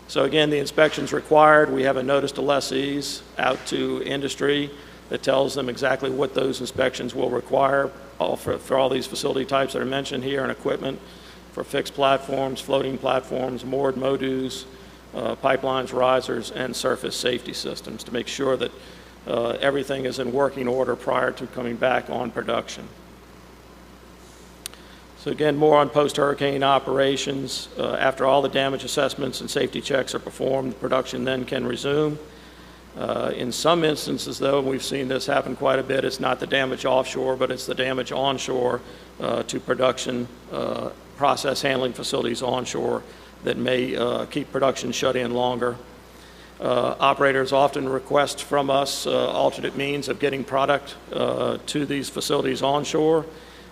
So again, the inspections required. We have a notice to lessees out to industry that tells them exactly what those inspections will require for all these facility types that are mentioned here, and equipment for fixed platforms, floating platforms, moored MODUs, pipelines, risers, and surface safety systems to make sure that everything is in working order prior to coming back on production. So again, more on post-hurricane operations. After all the damage assessments and safety checks are performed, production then can resume. In some instances, though, and we've seen this happen quite a bit, it's not the damage offshore, but it's the damage onshore to production process handling facilities onshore that may keep production shut in longer. Operators often request from us alternate means of getting product to these facilities onshore.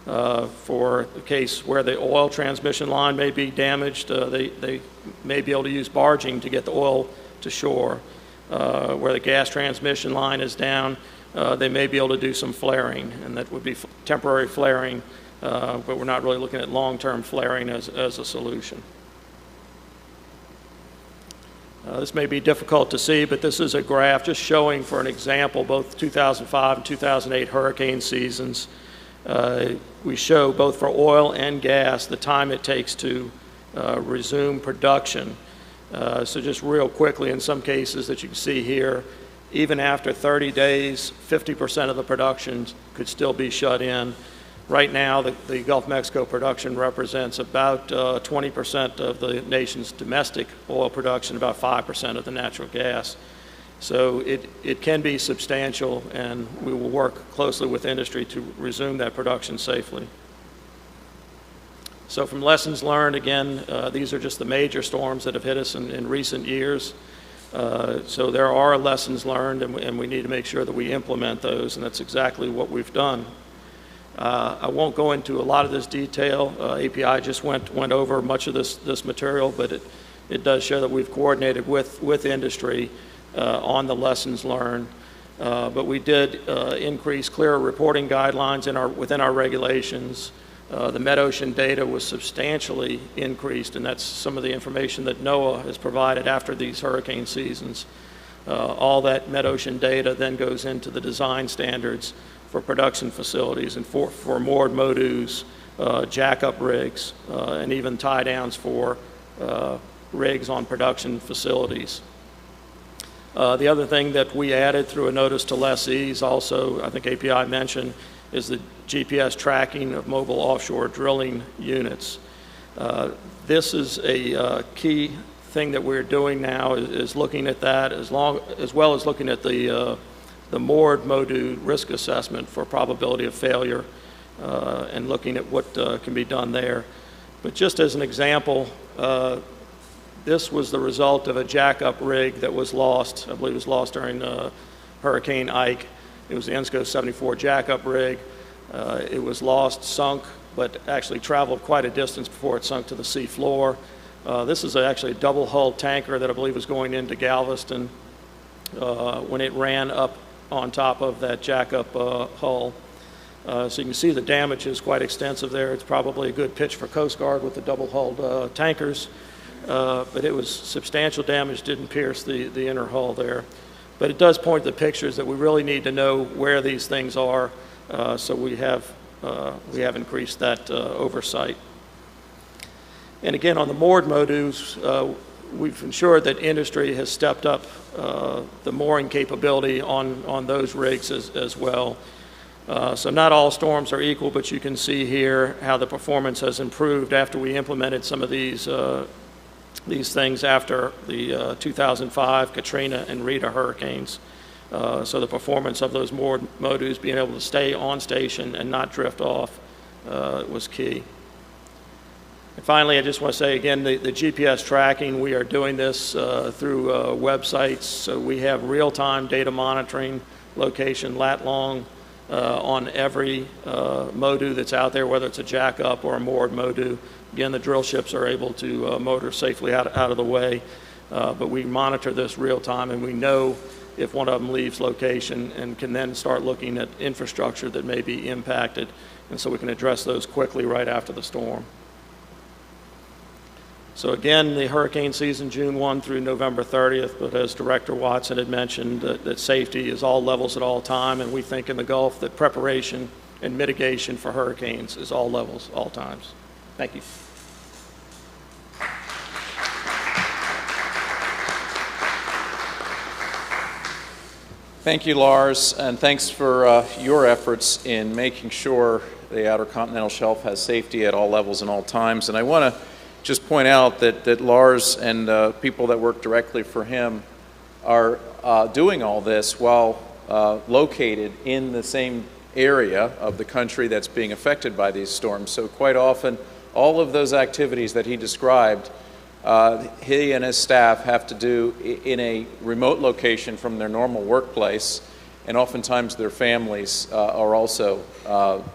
For the case where the oil transmission line may be damaged, they may be able to use barging to get the oil to shore. Where the gas transmission line is down, they may be able to do some flaring, and that would be temporary flaring, but we're not really looking at long-term flaring as a solution. This may be difficult to see, but this is a graph just showing, for an example, both 2005 and 2008 hurricane seasons. We show both for oil and gas the time it takes to resume production. So just real quickly, in some cases that you can see here, even after 30 days, 50% of the production could still be shut in. Right now, the Gulf of Mexico production represents about 20% of the nation's domestic oil production, about 5% of the natural gas. So it can be substantial, and we will work closely with industry to resume that production safely. So from lessons learned, again, these are just the major storms that have hit us in recent years. So there are lessons learned, and we need to make sure that we implement those, and that's exactly what we've done. I won't go into a lot of this detail. API just went over much of this material, but it does show that we've coordinated with industry on the lessons learned. But we did increase clearer reporting guidelines within our regulations. The mid-ocean data was substantially increased, and that's some of the information that NOAA has provided after these hurricane seasons. All that mid-ocean data then goes into the design standards for production facilities and for moored MODUs, jack-up rigs, and even tie-downs for rigs on production facilities. The other thing that we added through a notice to lessees also, I think API mentioned, is the GPS tracking of mobile offshore drilling units. This is a key thing that we're doing now is looking at that as well as looking at the moored MODU risk assessment for probability of failure and looking at what can be done there. But just as an example, this was the result of a jack-up rig that was lost. I believe it was lost during Hurricane Ike. It was the ENSCO 74 jack-up rig. It was lost, sunk, but actually traveled quite a distance before it sunk to the sea floor. This is actually a double-hulled tanker that I believe was going into Galveston. when it ran up on top of that jack-up hull. So you can see the damage is quite extensive there. It's probably a good pitch for Coast Guard with the double-hulled tankers, but it was substantial damage, didn't pierce the inner hull there. But it does point to the pictures that we really need to know where these things are, so we have increased that oversight. And again, on the moored MODUs, we've ensured that industry has stepped up the mooring capability on those rigs as well. So not all storms are equal, but you can see here how the performance has improved after we implemented some of these things after the 2005 Katrina and Rita hurricanes. So the performance of those moored MODUs, being able to stay on station and not drift off, was key. And finally, I just want to say again, the GPS tracking, we are doing this through websites. So we have real-time data monitoring, location, lat-long, on every MODU that's out there, whether it's a jack-up or a moored MODU. Again, the drill ships are able to motor safely out of the way, but we monitor this real-time, and we know if one of them leaves location and can then start looking at infrastructure that may be impacted, and so we can address those quickly right after the storm. So again, the hurricane season, June 1 through November 30th, but as Director Watson had mentioned, that safety is all levels at all time, and we think in the Gulf that preparation and mitigation for hurricanes is all levels, all times. Thank you. Thank you, Lars, and thanks for your efforts in making sure the Outer Continental Shelf has safety at all levels and all times. And I want to just point out that Lars and people that work directly for him are doing all this while located in the same area of the country that's being affected by these storms. So quite often, all of those activities that he described, he and his staff have to do in a remote location from their normal workplace, and oftentimes their families are also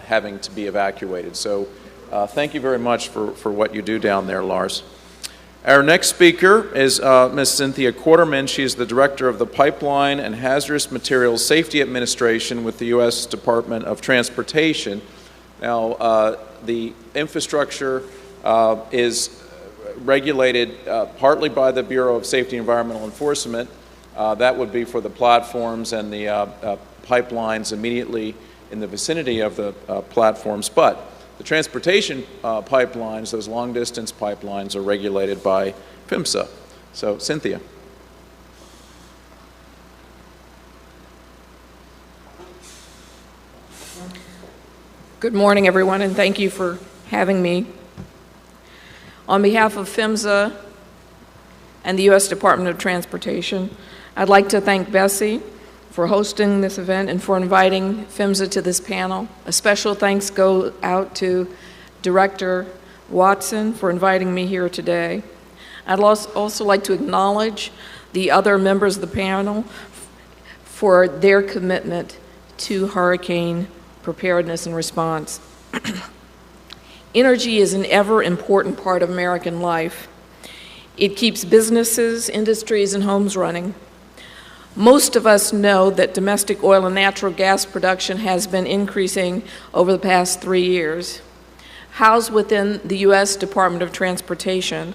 having to be evacuated. So thank you very much for what you do down there, Lars. Our next speaker is Ms. Cynthia Quarterman. She is the Director of the Pipeline and Hazardous Materials Safety Administration with the U.S. Department of Transportation. Now, the infrastructure is regulated partly by the Bureau of Safety and Environmental Enforcement. That would be for the platforms and the pipelines immediately in the vicinity of the platforms. But the transportation pipelines, those long-distance pipelines, are regulated by PHMSA. So, Cynthia. Good morning, everyone, and thank you for having me. On behalf of PHMSA and the U.S. Department of Transportation, I'd like to thank BSEE for hosting this event and for inviting PHMSA to this panel. A special thanks go out to Director Watson for inviting me here today. I'd also like to acknowledge the other members of the panel for their commitment to hurricane preparedness and response. Energy is an ever important part of American life. It keeps businesses, industries, and homes running. Most of us know that domestic oil and natural gas production has been increasing over the past 3 years. Housed within the U.S. Department of Transportation,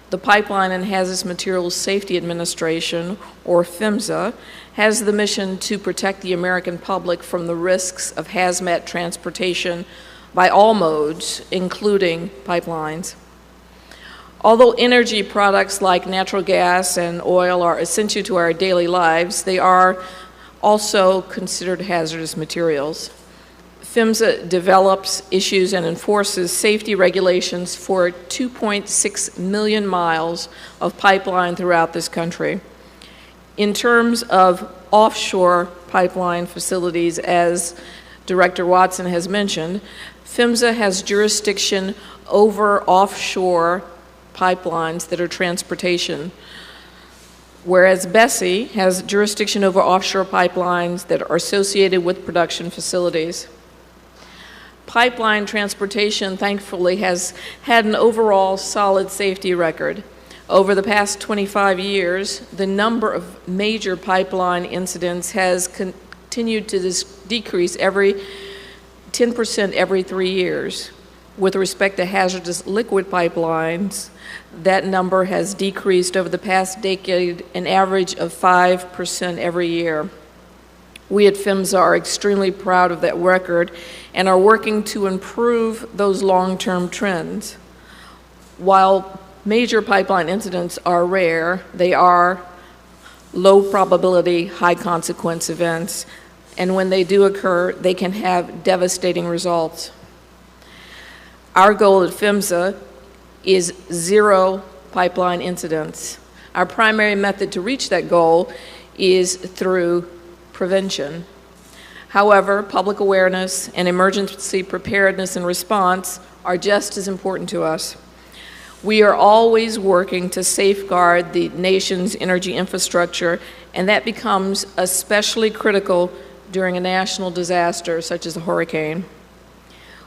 the Pipeline and Hazardous Materials Safety Administration, or PHMSA, has the mission to protect the American public from the risks of hazmat transportation by all modes, including pipelines. Although energy products like natural gas and oil are essential to our daily lives, they are also considered hazardous materials. PHMSA develops, issues, and enforces safety regulations for 2.6 million miles of pipeline throughout this country. In terms of offshore pipeline facilities, as Director Watson has mentioned, PHMSA has jurisdiction over offshore pipelines that are transportation, whereas BSEE has jurisdiction over offshore pipelines that are associated with production facilities. Pipeline transportation, thankfully, has had an overall solid safety record. Over the past 25 years, the number of major pipeline incidents has continued to decrease 10% every 3 years. With respect to hazardous liquid pipelines, that number has decreased over the past decade an average of 5% every year. We at PHMSA are extremely proud of that record and are working to improve those long-term trends. While major pipeline incidents are rare, they are low probability, high consequence events, and when they do occur, they can have devastating results. Our goal at PHMSA is 0 pipeline incidents. Our primary method to reach that goal is through prevention. However, public awareness and emergency preparedness and response are just as important to us. We are always working to safeguard the nation's energy infrastructure, and that becomes especially critical during a national disaster such as a hurricane.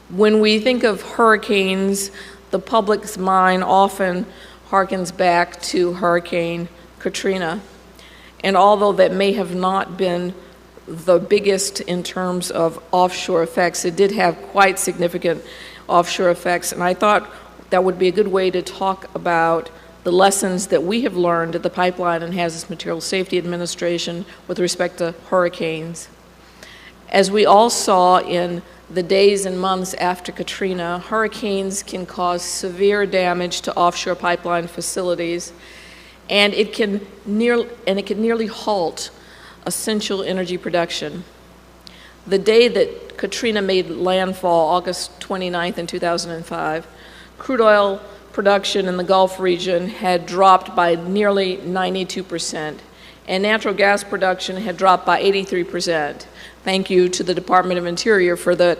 When we think of hurricanes, the public's mind often harkens back to Hurricane Katrina. And although that may have not been the biggest in terms of offshore effects, it did have quite significant offshore effects. And I thought that would be a good way to talk about the lessons that we have learned at the Pipeline and Hazardous Materials Safety Administration with respect to hurricanes. As we all saw in the days and months after Katrina, hurricanes can cause severe damage to offshore pipeline facilities, and it can nearly halt essential energy production. The day that Katrina made landfall, August 29th in 2005, crude oil production in the Gulf region had dropped by nearly 92%, and natural gas production had dropped by 83%. Thank you to the Department of Interior for that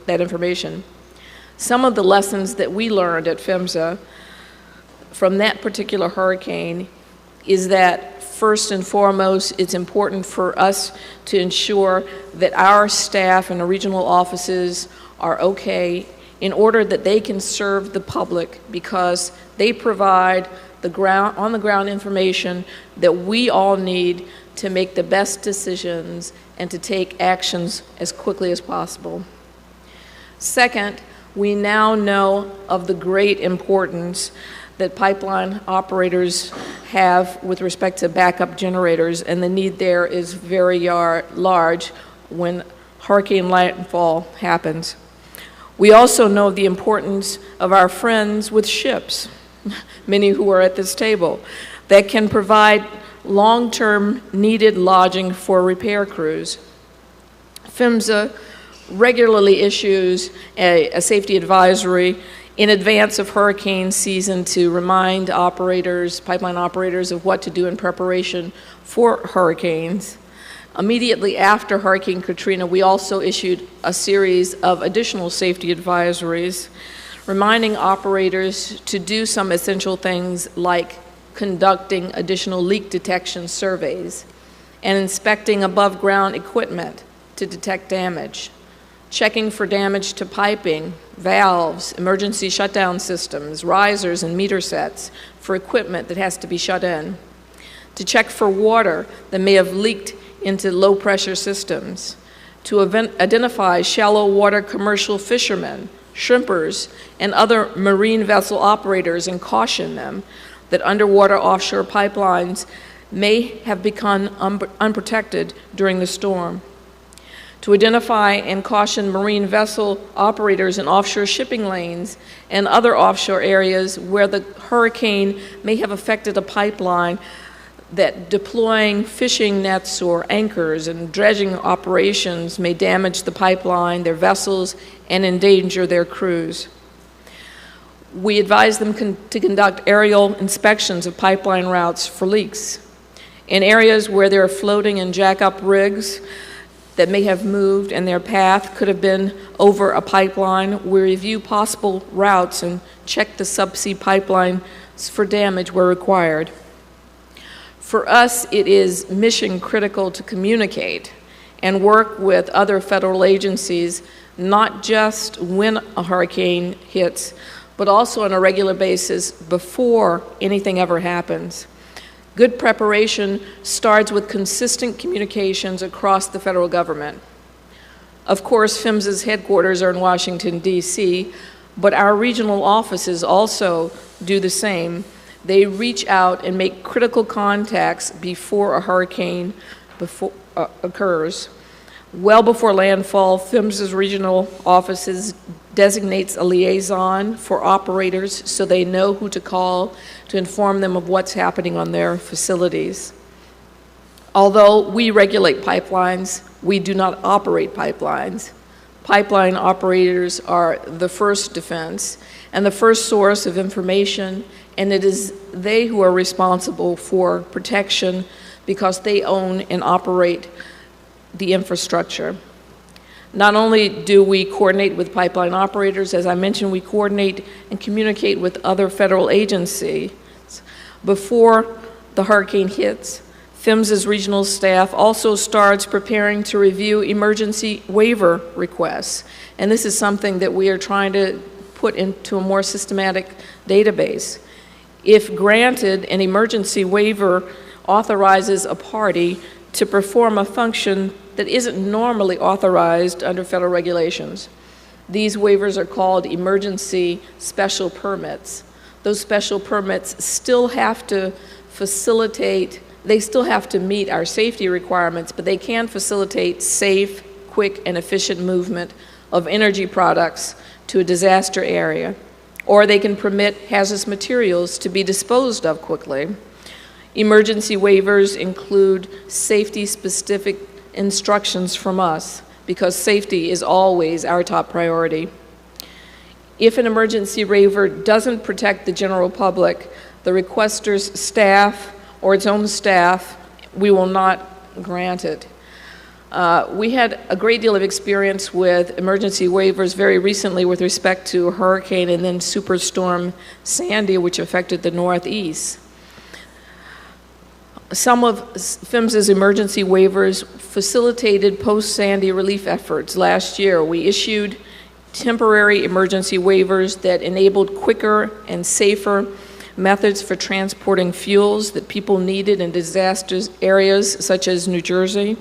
information. Some of the lessons that we learned at PHMSA from that particular hurricane is that first and foremost, it's important for us to ensure that our staff and the regional offices are okay in order that they can serve the public, because they provide the on-the-ground information that we all need to make the best decisions and to take actions as quickly as possible. Second, we now know of the great importance that pipeline operators have with respect to backup generators, and the need there is very large when hurricane landfall happens. We also know the importance of our friends with ships, many who are at this table, that can provide long-term needed lodging for repair crews. PHMSA regularly issues a safety advisory in advance of hurricane season to remind operators, pipeline operators, of what to do in preparation for hurricanes. Immediately after Hurricane Katrina, we also issued a series of additional safety advisories, reminding operators to do some essential things like conducting additional leak detection surveys and inspecting above-ground equipment to detect damage, checking for damage to piping, valves, emergency shutdown systems, risers, and meter sets for equipment that has to be shut in, to check for water that may have leaked into low-pressure systems, to identify shallow water commercial fishermen, shrimpers, and other marine vessel operators and caution them that underwater offshore pipelines may have become unprotected during the storm, to identify and caution marine vessel operators in offshore shipping lanes and other offshore areas where the hurricane may have affected a pipeline, that deploying fishing nets or anchors and dredging operations may damage the pipeline, their vessels, and endanger their crews. We advise them to conduct aerial inspections of pipeline routes for leaks. In areas where there are floating and jack-up rigs that may have moved and their path could have been over a pipeline, we review possible routes and check the subsea pipelines for damage where required. For us, it is mission critical to communicate and work with other federal agencies, not just when a hurricane hits, but also on a regular basis before anything ever happens. Good preparation starts with consistent communications across the federal government. Of course, PHMSA's headquarters are in Washington, D.C., but our regional offices also do the same. They reach out and make critical contacts before a hurricane occurs. Well before landfall, PHMSA's regional offices designates a liaison for operators so they know who to call to inform them of what's happening on their facilities. Although we regulate pipelines, we do not operate pipelines. Pipeline operators are the first defense and the first source of information, and it is they who are responsible for protection because they own and operate the infrastructure. Not only do we coordinate with pipeline operators, as I mentioned, we coordinate and communicate with other federal agencies. Before the hurricane hits, PHMSA's regional staff also starts preparing to review emergency waiver requests. And this is something that we are trying to put into a more systematic database. If granted, an emergency waiver authorizes a party to perform a function that isn't normally authorized under federal regulations. These waivers are called emergency special permits. Those special permits still have to facilitate, they still have to meet our safety requirements, but they can facilitate safe, quick, and efficient movement of energy products to a disaster area, or they can permit hazardous materials to be disposed of quickly. Emergency waivers include safety-specific instructions from us because safety is always our top priority. If an emergency waiver doesn't protect the general public, the requester's staff or its own staff, we will not grant it. We had a great deal of experience with emergency waivers very recently with respect to Hurricane and then Superstorm Sandy, which affected the Northeast. Some of PHMSA's emergency waivers facilitated post-Sandy relief efforts. Last year, we issued temporary emergency waivers that enabled quicker and safer methods for transporting fuels that people needed in disaster areas such as New Jersey.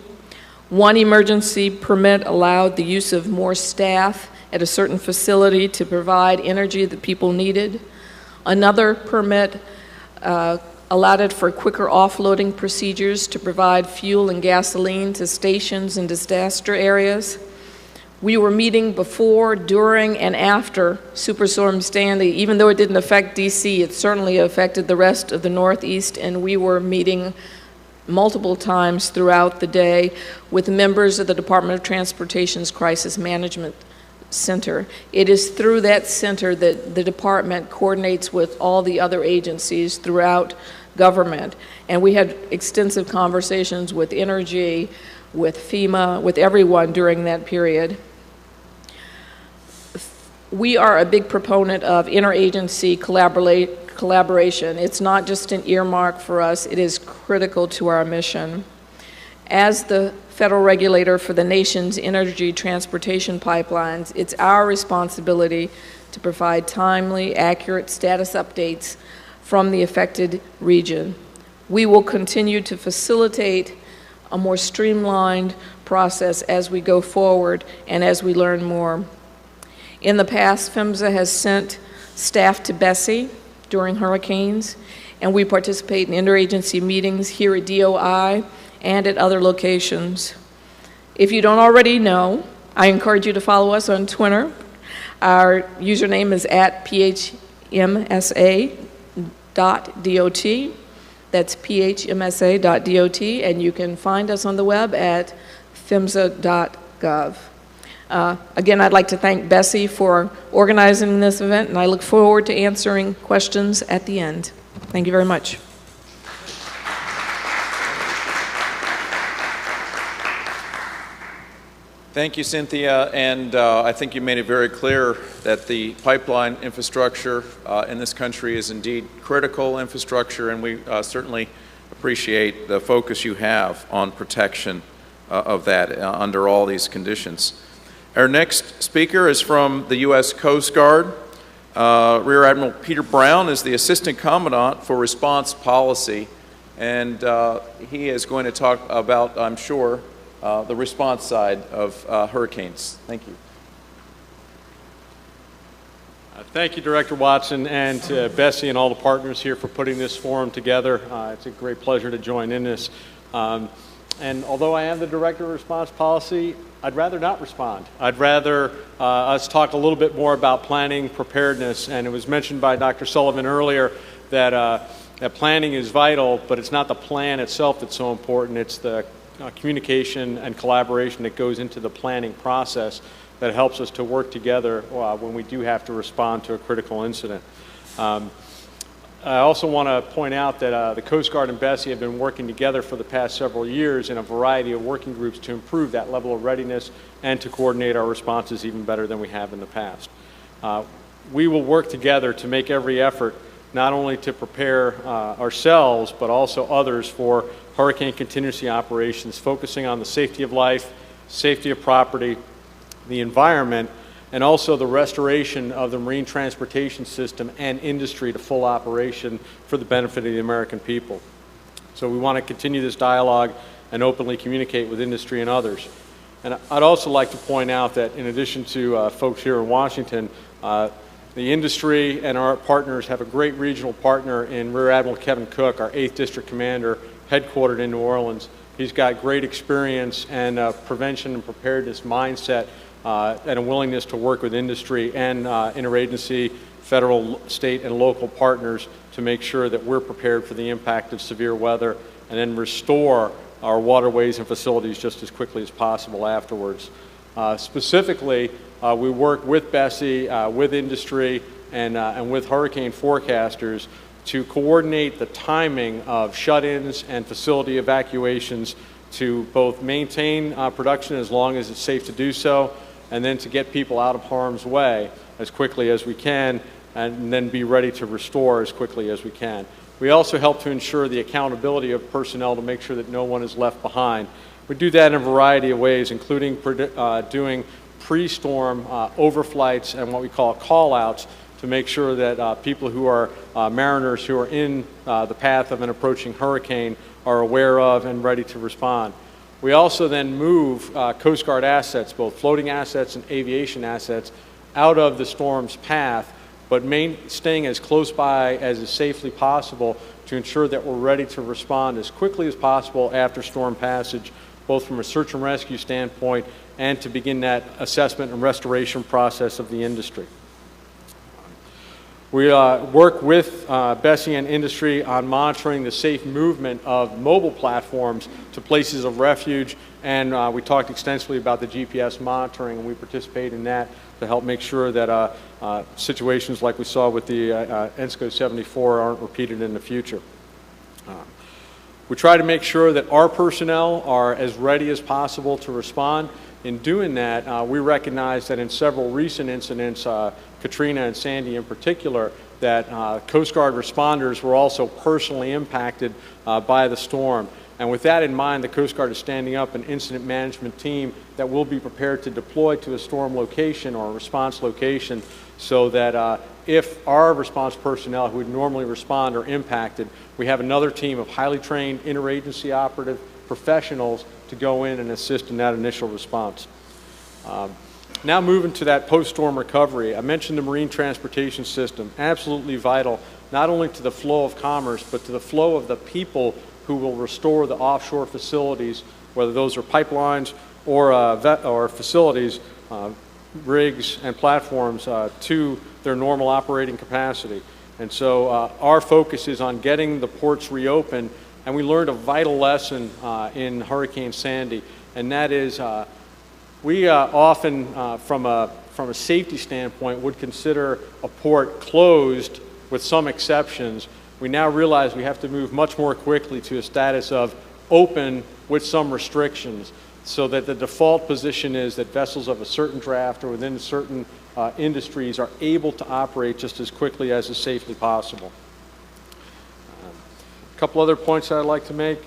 One emergency permit allowed the use of more staff at a certain facility to provide energy that people needed. Another permit allowed it for quicker offloading procedures to provide fuel and gasoline to stations in disaster areas. We were meeting before, during, and after Superstorm Sandy. Even though it didn't affect D.C., it certainly affected the rest of the Northeast, and we were meeting multiple times throughout the day with members of the Department of Transportation's Crisis Management Center. It is through that center that the department coordinates with all the other agencies throughout government. And we had extensive conversations with Energy, with FEMA, with everyone during that period. We are a big proponent of interagency collaboration. It's not just an earmark for us, it is critical to our mission. As the federal regulator for the nation's energy transportation pipelines, it's our responsibility to provide timely, accurate status updates from the affected region. We will continue to facilitate a more streamlined process as we go forward and as we learn more. In the past, PHMSA has sent staff to BSEE during hurricanes, and we participate in interagency meetings here at DOI and at other locations. If you don't already know, I encourage you to follow us on Twitter. Our username is @phmsa.dot. That's phmsa.dot, and you can find us on the web at phmsa.gov. Again, I'd like to thank BSEE for organizing this event, and I look forward to answering questions at the end. Thank you very much. Thank you, Cynthia, and I think you made it very clear that the pipeline infrastructure in this country is indeed critical infrastructure, and we certainly appreciate the focus you have on protection of that under all these conditions. Our next speaker is from the U.S. Coast Guard. Rear Admiral Peter Brown is the Assistant Commandant for Response Policy, and he is going to talk about, I'm sure, the response side of hurricanes. Thank you. Thank you, Director Watson, and to BSEE and all the partners here for putting this forum together. It's a great pleasure to join in this. And although I am the Director of Response Policy, I'd rather not respond. I'd rather us talk a little bit more about planning preparedness. And it was mentioned by Dr. Sullivan earlier that, that planning is vital, but it's not the plan itself that's so important. It's the communication and collaboration that goes into the planning process that helps us to work together when we do have to respond to a critical incident. I also want to point out that the Coast Guard and BSEE have been working together for the past several years in a variety of working groups to improve that level of readiness and to coordinate our responses even better than we have in the past. We will work together to make every effort not only to prepare ourselves but also others for hurricane contingency operations, focusing on the safety of life, safety of property, the environment, and also the restoration of the marine transportation system and industry to full operation for the benefit of the American people. So we want to continue this dialogue and openly communicate with industry and others. And I'd also like to point out that in addition to folks here in Washington, the industry and our partners have a great regional partner in Rear Admiral Kevin Cook, our 8th District Commander, headquartered in New Orleans. He's got great experience and prevention and preparedness mindset and a willingness to work with industry and interagency, federal, state, and local partners to make sure that we're prepared for the impact of severe weather and then restore our waterways and facilities just as quickly as possible afterwards. Specifically, we work with BSEE, with industry, and with hurricane forecasters to coordinate the timing of shut-ins and facility evacuations to both maintain production as long as it's safe to do so, and then to get people out of harm's way as quickly as we can, and then be ready to restore as quickly as we can. We also help to ensure the accountability of personnel to make sure that no one is left behind. We do that in a variety of ways, including doing pre-storm overflights and what we call call-outs to make sure that people who are mariners who are in the path of an approaching hurricane are aware of and ready to respond. We also then move Coast Guard assets, both floating assets and aviation assets, out of the storm's path, but staying as close by as is safely possible to ensure that we're ready to respond as quickly as possible after storm passage, both from a search and rescue standpoint and to begin that assessment and restoration process of the industry. We work with BSEE and industry on monitoring the safe movement of mobile platforms to places of refuge, and we talked extensively about the GPS monitoring, and we participate in that to help make sure that situations like we saw with the ENSCO 74 aren't repeated in the future. We try to make sure that our personnel are as ready as possible to respond. In doing that, we recognize that in several recent incidents, Katrina and Sandy in particular, that Coast Guard responders were also personally impacted by the storm. And with that in mind, the Coast Guard is standing up an incident management team that will be prepared to deploy to a storm location or a response location so that if our response personnel who would normally respond are impacted, we have another team of highly trained interagency operative professionals to go in and assist in that initial response. Now moving to that post-storm recovery, I mentioned the marine transportation system, absolutely vital, not only to the flow of commerce, but to the flow of the people who will restore the offshore facilities, whether those are pipelines or facilities, rigs and platforms to their normal operating capacity. And so our focus is on getting the ports reopened, and we learned a vital lesson in Hurricane Sandy, and that is we often, from a safety standpoint, would consider a port closed with some exceptions. We now realize we have to move much more quickly to a status of open with some restrictions, so that the default position is that vessels of a certain draft or within certain industries are able to operate just as quickly as is safely possible. A couple other points that I'd like to make.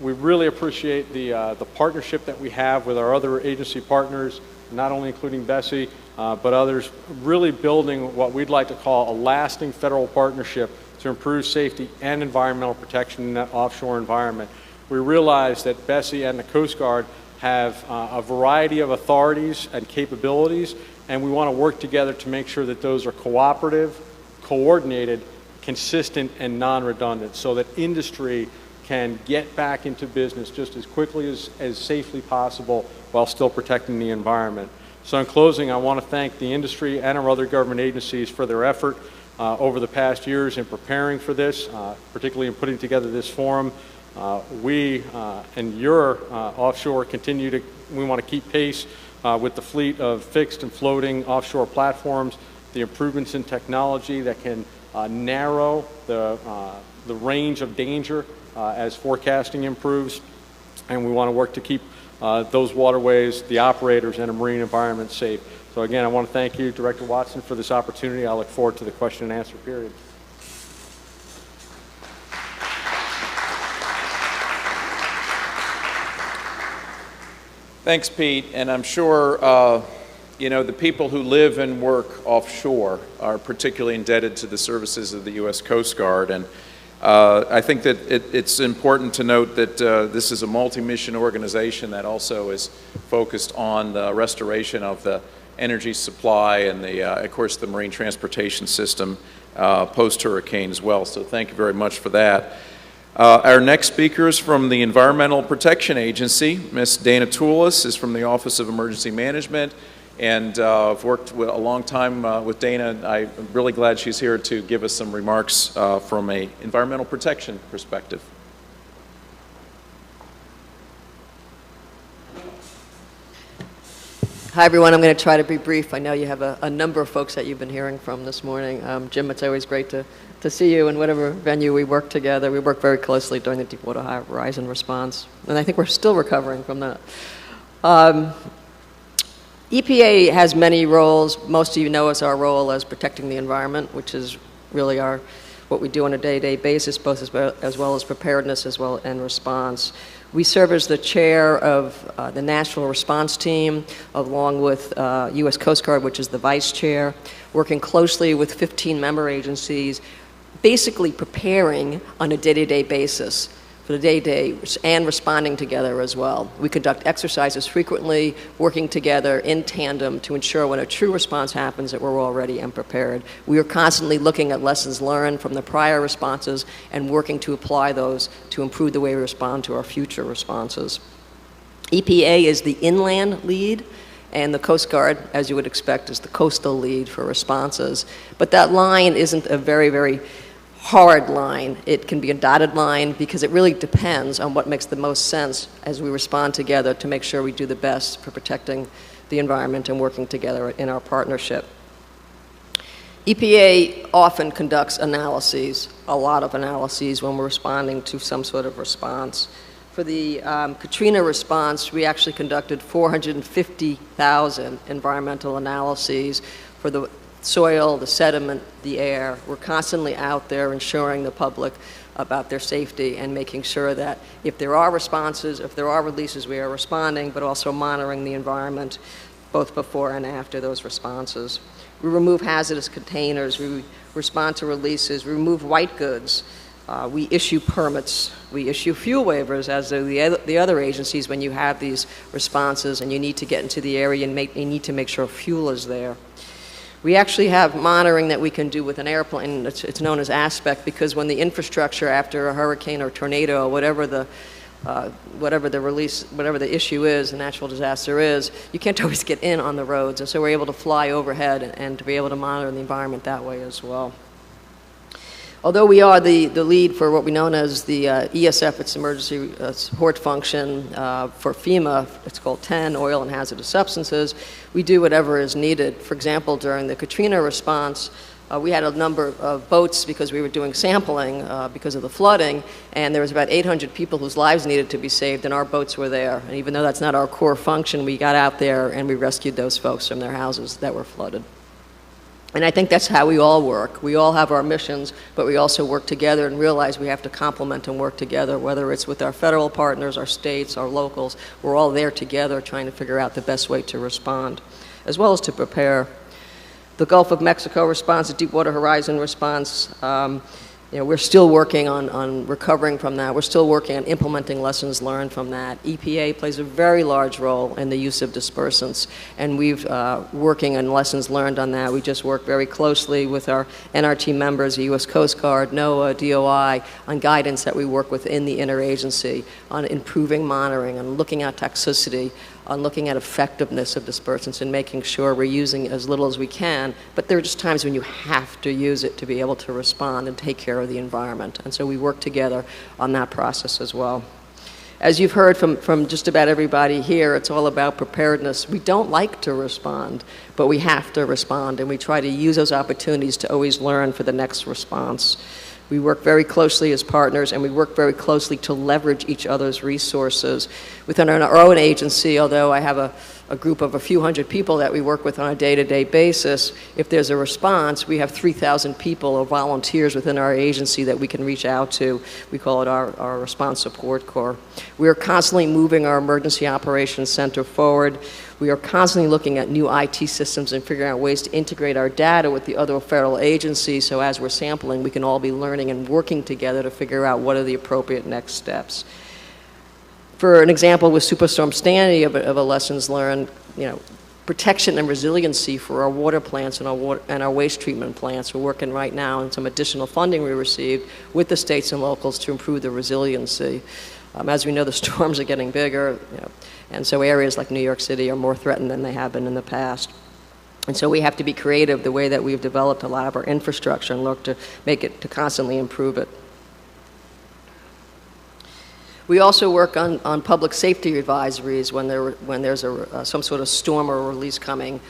We really appreciate the partnership that we have with our other agency partners, not only including BSEE, but others really building what we'd like to call a lasting federal partnership to improve safety and environmental protection in that offshore environment. We realize that BSEE and the Coast Guard have a variety of authorities and capabilities, and we want to work together to make sure that those are cooperative, coordinated, consistent, and non-redundant, so that industry can get back into business just as quickly as safely possible while still protecting the environment. So in closing, I want to thank the industry and our other government agencies for their effort over the past years in preparing for this, particularly in putting together this forum. We and your offshore we want to keep pace with the fleet of fixed and floating offshore platforms, the improvements in technology that can narrow the range of danger as forecasting improves, and we want to work to keep those waterways, the operators, and a marine environment safe. So again, I want to thank you, Director Watson, for this opportunity. I look forward to the question and answer period. Thanks, Pete. And I'm sure the people who live and work offshore are particularly indebted to the services of the U.S. Coast Guard. And I think that it's important to note that this is a multi-mission organization that also is focused on the restoration of the energy supply and, of course, the marine transportation system post-hurricane as well. So thank you very much for that. Our next speaker is from the Environmental Protection Agency. Ms. Dana Toulis is from the Office of Emergency Management. And I've worked a long time with Dana. I'm really glad she's here to give us some remarks from an environmental protection perspective. Hi, everyone. I'm going to try to be brief. I know you have a number of folks that you've been hearing from this morning. Jim, it's always great to see you in whatever venue we work together. We worked very closely during the Deepwater Horizon response, and I think we're still recovering from that. EPA has many roles. Most of you know us our role as protecting the environment, which is really what we do on a day-to-day basis, both as well as preparedness and response. We serve as the chair of the National Response Team, along with U.S. Coast Guard, which is the vice chair, working closely with 15 member agencies, basically preparing on a day-to-day basis for the day-to-day and responding together as well. We conduct exercises frequently, working together in tandem to ensure when a true response happens that we're all ready and prepared. We are constantly looking at lessons learned from the prior responses and working to apply those to improve the way we respond to our future responses. EPA is the inland lead, and the Coast Guard, as you would expect, is the coastal lead for responses. But that line isn't a very, very hard line. It can be a dotted line because it really depends on what makes the most sense as we respond together to make sure we do the best for protecting the environment and working together in our partnership. EPA often conducts analyses, a lot of analyses, when we're responding to some sort of response. For the Katrina response, we actually conducted 450,000 environmental analyses for the soil, the sediment, the air. We're constantly out there ensuring the public about their safety and making sure that if there are responses, if there are releases, we are responding, but also monitoring the environment both before and after those responses. We remove hazardous containers, we respond to releases, we remove white goods, we issue permits, we issue fuel waivers, as do the other agencies when you have these responses and you need to get into the area and you need to make sure fuel is there. We actually have monitoring that we can do with an airplane. It's known as aspect, because when the infrastructure after a hurricane or tornado, whatever the issue is, the natural disaster is, you can't always get in on the roads, and so we're able to fly overhead and to be able to monitor the environment that way as well. Although we are the lead for what we know as the ESF, it's emergency support function for FEMA, it's called 10, oil and hazardous substances, we do whatever is needed. For example, during the Katrina response, we had a number of boats because we were doing sampling because of the flooding, and there was about 800 people whose lives needed to be saved, and our boats were there. And even though that's not our core function, we got out there and we rescued those folks from their houses that were flooded. And I think that's how we all work. We all have our missions, but we also work together and realize we have to complement and work together, whether it's with our federal partners, our states, our locals. We're all there together trying to figure out the best way to respond. as well as to prepare. The Gulf of Mexico response, the Deepwater Horizon response, we're still working on recovering from that. We're still working on implementing lessons learned from that. EPA plays a very large role in the use of dispersants, and we've working on lessons learned on that. We just work very closely with our NRT members, the U.S. Coast Guard, NOAA, DOI, on guidance that we work within the interagency on improving monitoring, on looking at toxicity, on looking at effectiveness of dispersants and making sure we're using as little as we can, but there are just times when you have to use it to be able to respond and take care of the environment. And so we work together on that process as well. As you've heard from just about everybody here, it's all about preparedness. We don't like to respond, but we have to respond, and we try to use those opportunities to always learn for the next response. We work very closely as partners, and we work very closely to leverage each other's resources. Within our own agency, although I have a group of a few hundred people that we work with on a day-to-day basis, if there's a response, we have 3,000 people or volunteers within our agency that we can reach out to. We call it our Response Support Corps. We are constantly moving our Emergency Operations Center forward. We are constantly looking at new IT systems and figuring out ways to integrate our data with the other federal agencies, so as we're sampling, we can all be learning and working together to figure out what are the appropriate next steps. For an example with Superstorm Sandy of a lessons learned, protection and resiliency for our water plants and our waste treatment plants. We're working right now on some additional funding we received with the states and locals to improve the resiliency. As we know, the storms are getting bigger, and so areas like New York City are more threatened than they have been in the past. And so we have to be creative the way that we've developed a lot of our infrastructure and look to make it, to constantly improve it. We also work on public safety advisories when there's some sort of storm or release coming,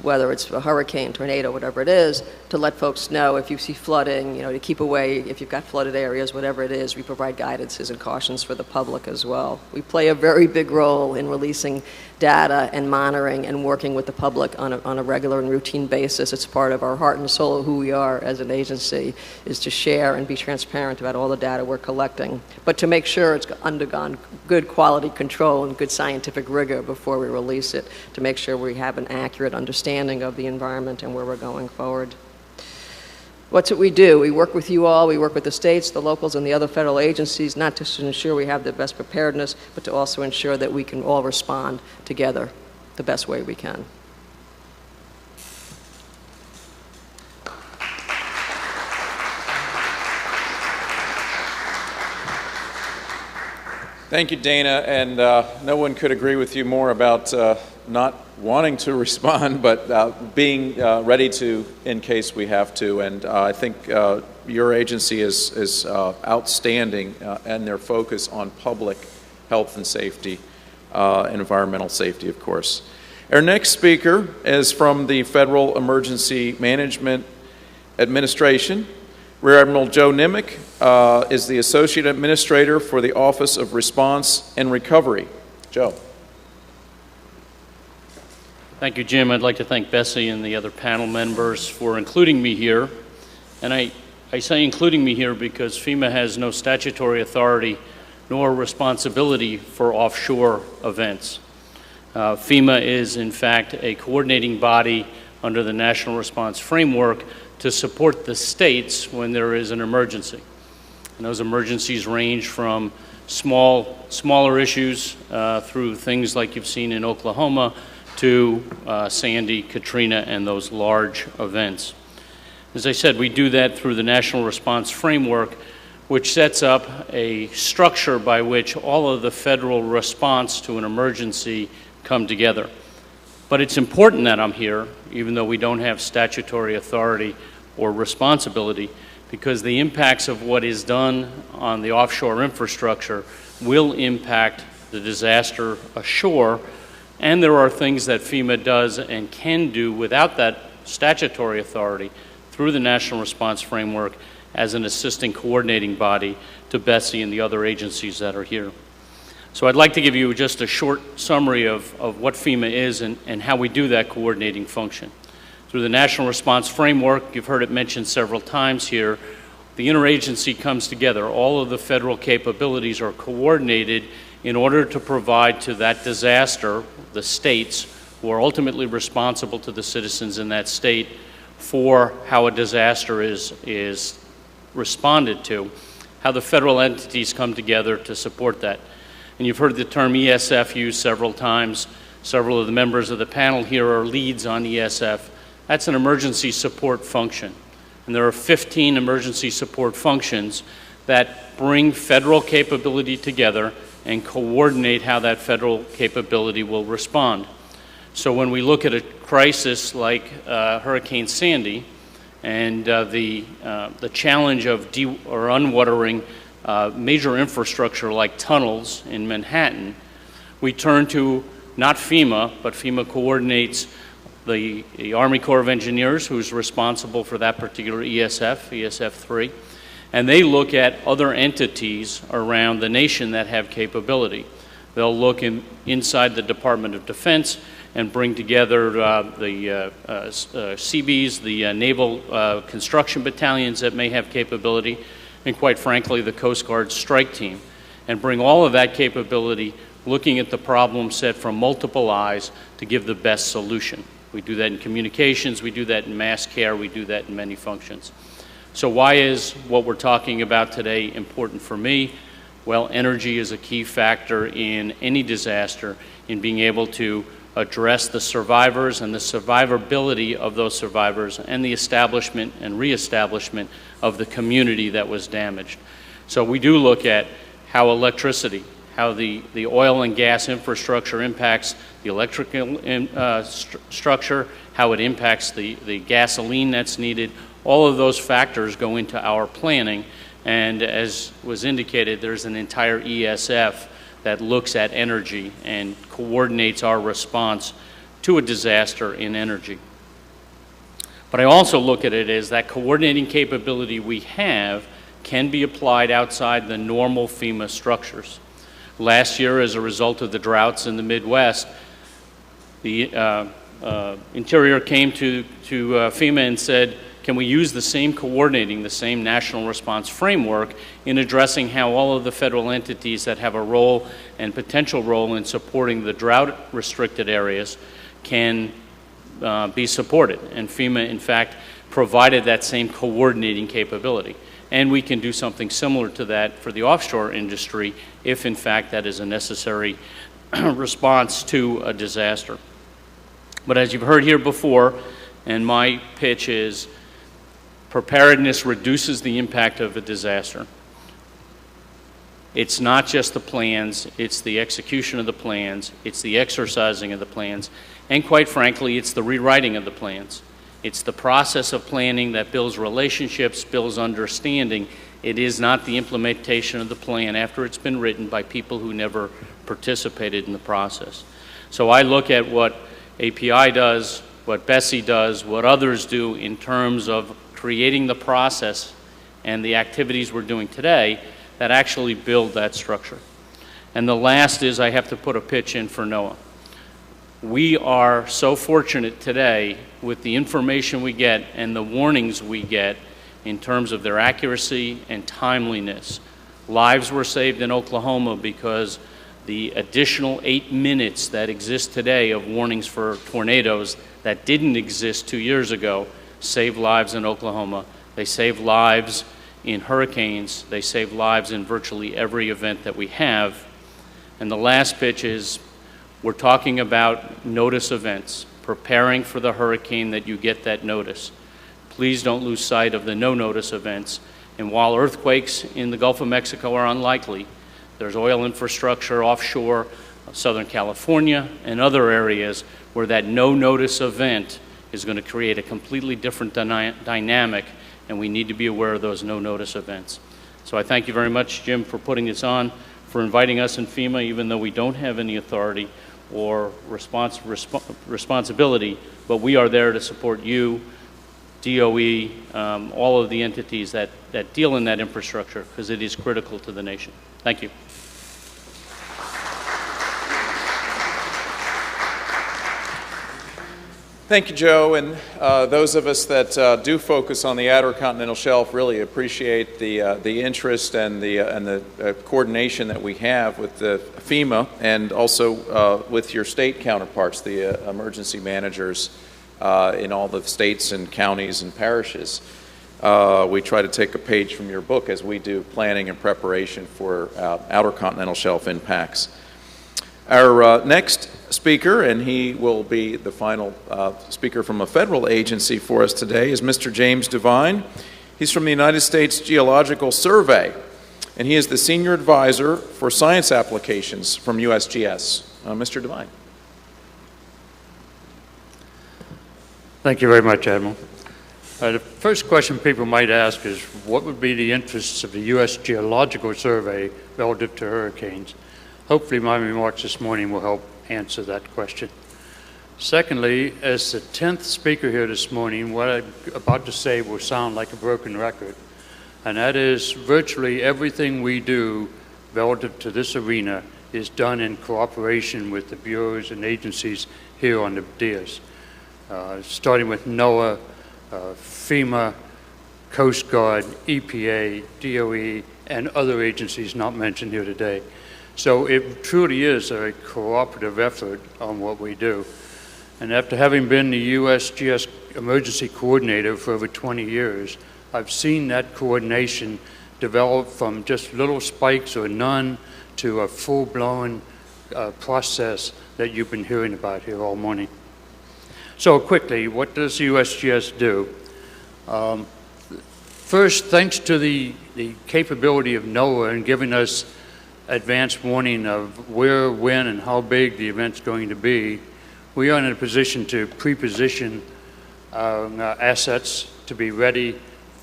whether it's a hurricane, tornado, whatever it is, to let folks know if you see flooding, to keep away, if you've got flooded areas, whatever it is, we provide guidances and cautions for the public as well. We play a very big role in releasing data and monitoring and working with the public on a regular and routine basis. It's part of our heart and soul of who we are as an agency, is to share and be transparent about all the data we're collecting, but to make sure it's undergone good quality control and good scientific rigor before we release it, to make sure we have an accurate understanding of the environment and where we're going forward. What's it we do? We work with you all, we work with the states, the locals, and the other federal agencies, not just to ensure we have the best preparedness, but to also ensure that we can all respond together the best way we can. Thank you, Dana, and no one could agree with you more about not wanting to respond, but being ready to in case we have to. And I think your agency is outstanding in their focus on public health and safety, and environmental safety, of course. Our next speaker is from the Federal Emergency Management Administration. Rear Admiral Joe Nimick is the Associate Administrator for the Office of Response and Recovery. Joe. Thank you, Jim. I'd like to thank BSEE and the other panel members for including me here. And I say including me here because FEMA has no statutory authority nor responsibility for offshore events. FEMA is, in fact, a coordinating body under the National Response Framework to support the states when there is an emergency. And those emergencies range from smaller issues through things like you've seen in Oklahoma to Sandy, Katrina, and those large events. As I said, we do that through the National Response Framework, which sets up a structure by which all of the federal response to an emergency come together. But it's important that I'm here, even though we don't have statutory authority or responsibility, because the impacts of what is done on the offshore infrastructure will impact the disaster ashore, and there are things that FEMA does and can do without that statutory authority through the National Response Framework as an assisting coordinating body to BSEE and the other agencies that are here. So I'd like to give you just a short summary of what FEMA is and how we do that coordinating function. Through the National Response Framework, you've heard it mentioned several times here, the interagency comes together. All of the federal capabilities are coordinated in order to provide to that disaster, the states, who are ultimately responsible to the citizens in that state for how a disaster is responded to, how the federal entities come together to support that. And you've heard the term ESF used several times. Several of the members of the panel here are leads on ESF. That's an emergency support function. And there are 15 emergency support functions that bring federal capability together and coordinate how that federal capability will respond. So when we look at a crisis like Hurricane Sandy and the challenge of unwatering major infrastructure like tunnels in Manhattan, we turn to not FEMA, but FEMA coordinates the Army Corps of Engineers, who's responsible for that particular ESF 3, and they look at other entities around the nation that have capability. They'll look inside the Department of Defense and bring together the Seabees, the naval construction battalions that may have capability, and quite frankly, the Coast Guard strike team, and bring all of that capability looking at the problem set from multiple eyes to give the best solution. We do that in communications, we do that in mass care, we do that in many functions. So why is what we're talking about today important for me? Well, energy is a key factor in any disaster, in being able to address the survivors and the survivability of those survivors and the establishment and reestablishment of the community that was damaged. So we do look at how electricity, how the oil and gas infrastructure impacts the electrical structure, how it impacts the gasoline that's needed. All of those factors go into our planning, and as was indicated, there's an entire ESF that looks at energy and coordinates our response to a disaster in energy. But I also look at it as that coordinating capability we have can be applied outside the normal FEMA structures. Last year, as a result of the droughts in the Midwest, the Interior came to FEMA and said, can we use the same coordinating, the same national response framework in addressing how all of the federal entities that have a role and potential role in supporting the drought-restricted areas can be supported? And FEMA, in fact, provided that same coordinating capability. And we can do something similar to that for the offshore industry if, in fact, that is a necessary response to a disaster. But as you've heard here before, and my pitch is, preparedness reduces the impact of a disaster. It's not just the plans, it's the execution of the plans, it's the exercising of the plans, and quite frankly, it's the rewriting of the plans. It's the process of planning that builds relationships, builds understanding. It is not the implementation of the plan after it's been written by people who never participated in the process. So I look at what API does, what BSEE does, what others do in terms of creating the process and the activities we're doing today that actually build that structure. And the last is I have to put a pitch in for NOAA. We are so fortunate today with the information we get and the warnings we get in terms of their accuracy and timeliness. Lives were saved in Oklahoma because the additional 8 minutes that exist today of warnings for tornadoes that didn't exist 2 years ago save lives in Oklahoma. They save lives in hurricanes. They save lives in virtually every event that we have. And the last pitch is we're talking about notice events, preparing for the hurricane that you get that notice. Please don't lose sight of the no-notice events. And while earthquakes in the Gulf of Mexico are unlikely, there's oil infrastructure offshore, Southern California, and other areas where that no-notice event is going to create a completely different dynamic, and we need to be aware of those no-notice events. So I thank you very much, Jim, for putting this on, for inviting us in FEMA, even though we don't have any authority or responsibility, but we are there to support you, DOE, all of the entities that deal in that infrastructure, because it is critical to the nation. Thank you. Thank you, Joe. And those of us that do focus on the outer continental shelf really appreciate the interest and the coordination that we have with the FEMA and also with your state counterparts, the emergency managers in all the states and counties and parishes. We try to take a page from your book as we do planning and preparation for outer continental shelf impacts. Our next speaker, and he will be the final speaker from a federal agency for us today, is Mr. James Devine. He's from the United States Geological Survey, and he is the Senior Advisor for Science Applications from USGS. Mr. Devine. Thank you very much, Admiral. The first question people might ask is, what would be the interests of the U.S. Geological Survey relative to hurricanes? Hopefully my remarks this morning will help answer that question. Secondly, as the 10th speaker here this morning, what I'm about to say will sound like a broken record, and that is virtually everything we do relative to this arena is done in cooperation with the bureaus and agencies here on the dais, starting with NOAA, FEMA, Coast Guard, EPA, DOE, and other agencies not mentioned here today. So it truly is a cooperative effort on what we do. And after having been the USGS Emergency Coordinator for over 20 years, I've seen that coordination develop from just little spikes or none to a full-blown process that you've been hearing about here all morning. So quickly, what does USGS do? First, thanks to the capability of NOAA in giving us advanced warning of where, when, and how big the event's going to be, we are in a position to pre-position our assets to be ready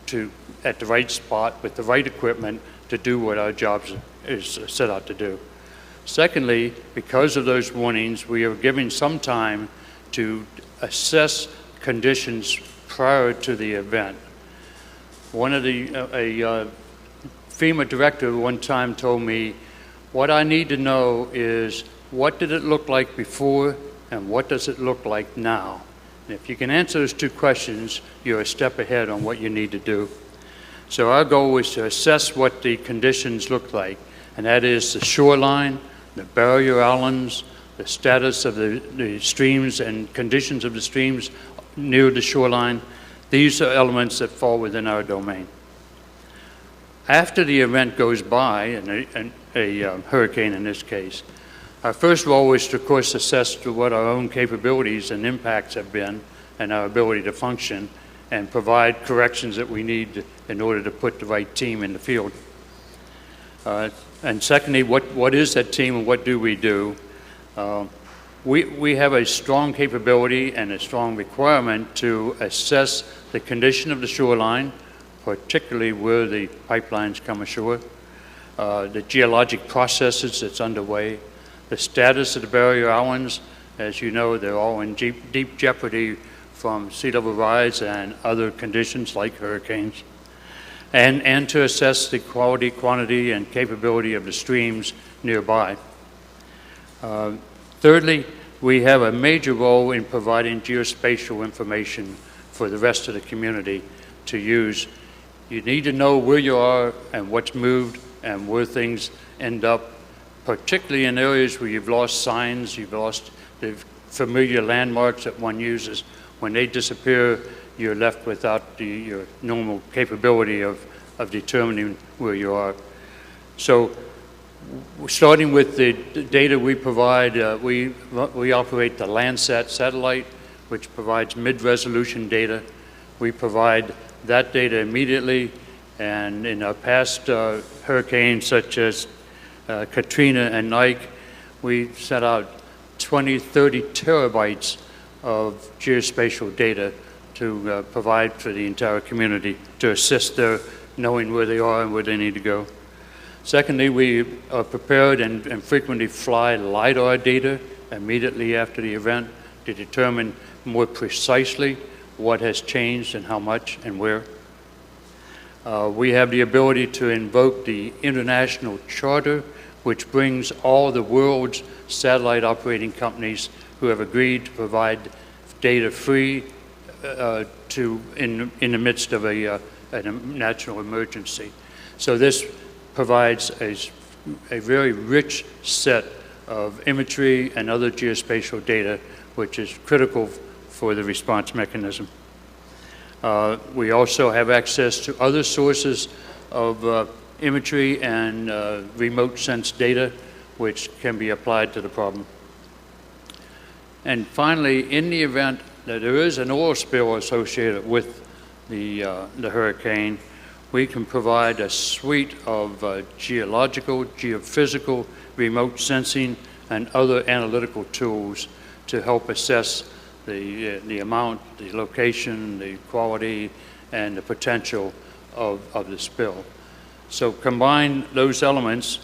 to, at the right spot with the right equipment to do what our jobs is set out to do. Secondly, because of those warnings, we are giving some time to assess conditions prior to the event. One of a FEMA director one time told me, what I need to know is what did it look like before and what does it look like now? And if you can answer those two questions, you're a step ahead on what you need to do. So our goal is to assess what the conditions look like, and that is the shoreline, the barrier islands, the status of the streams and conditions of the streams near the shoreline. These are elements that fall within our domain. After the event goes by, and a hurricane in this case, our first role is to, of course, assess what our own capabilities and impacts have been and our ability to function and provide corrections that we need in order to put the right team in the field. And secondly, what is that team and what do we do? We have a strong capability and a strong requirement to assess the condition of the shoreline, particularly where the pipelines come ashore, the geologic processes that's underway, the status of the barrier islands. As you know, they're all in deep jeopardy from sea level rise and other conditions like hurricanes, and to assess the quality, quantity, and capability of the streams nearby. Thirdly, we have a major role in providing geospatial information for the rest of the community to use. You need to know where you are and what's moved and where things end up, particularly in areas where you've lost signs, you've lost the familiar landmarks that one uses. When they disappear, you're left without your normal capability of determining where you are. So, starting with the data we provide, we operate the Landsat satellite, which provides mid-resolution data. We provide that data immediately, and in our past hurricanes such as Katrina and Ike, we sent out 20, 30 terabytes of geospatial data to provide for the entire community to assist their knowing where they are and where they need to go. Secondly, we are prepared and frequently fly LiDAR data immediately after the event to determine more precisely what has changed and how much and where. We have the ability to invoke the international charter, which brings all the world's satellite operating companies who have agreed to provide data free in the midst of a natural emergency. So this provides a very rich set of imagery and other geospatial data, which is critical for the response mechanism. We also have access to other sources of imagery and remote sense data, which can be applied to the problem. And finally, in the event that there is an oil spill associated with the hurricane, we can provide a suite of geological, geophysical, remote sensing, and other analytical tools to help assess the amount, the location, the quality, and the potential of the spill. So combine those elements,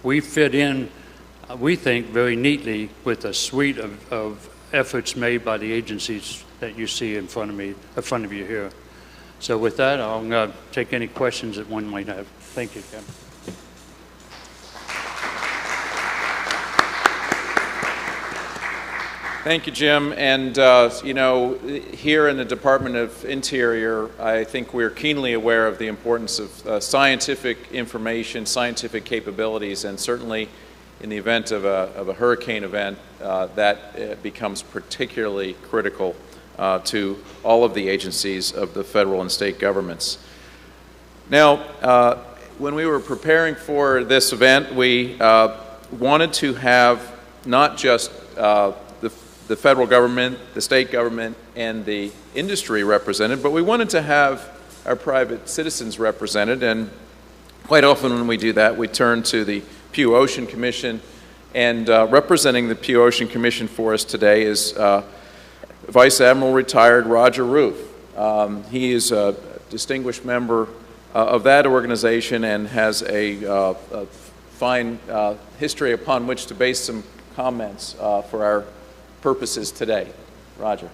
we fit in, we think, very neatly with a suite of efforts made by the agencies that you see in front of you here. So with that, I'll take any questions that one might have. Thank you, Kevin. Thank you, Jim. And, you know, here in the Department of Interior, I think we're keenly aware of the importance of scientific information, scientific capabilities, and certainly in the event of a hurricane event, that becomes particularly critical to all of the agencies of the federal and state governments. Now, when we were preparing for this event, we wanted to have not just the federal government, the state government, and the industry represented, but we wanted to have our private citizens represented, and quite often when we do that, we turn to the Pew Ocean Commission, and representing the Pew Ocean Commission for us today is Vice Admiral retired Roger Ruth. He is a distinguished member of that organization and has a fine history upon which to base some comments for our purposes today. Roger.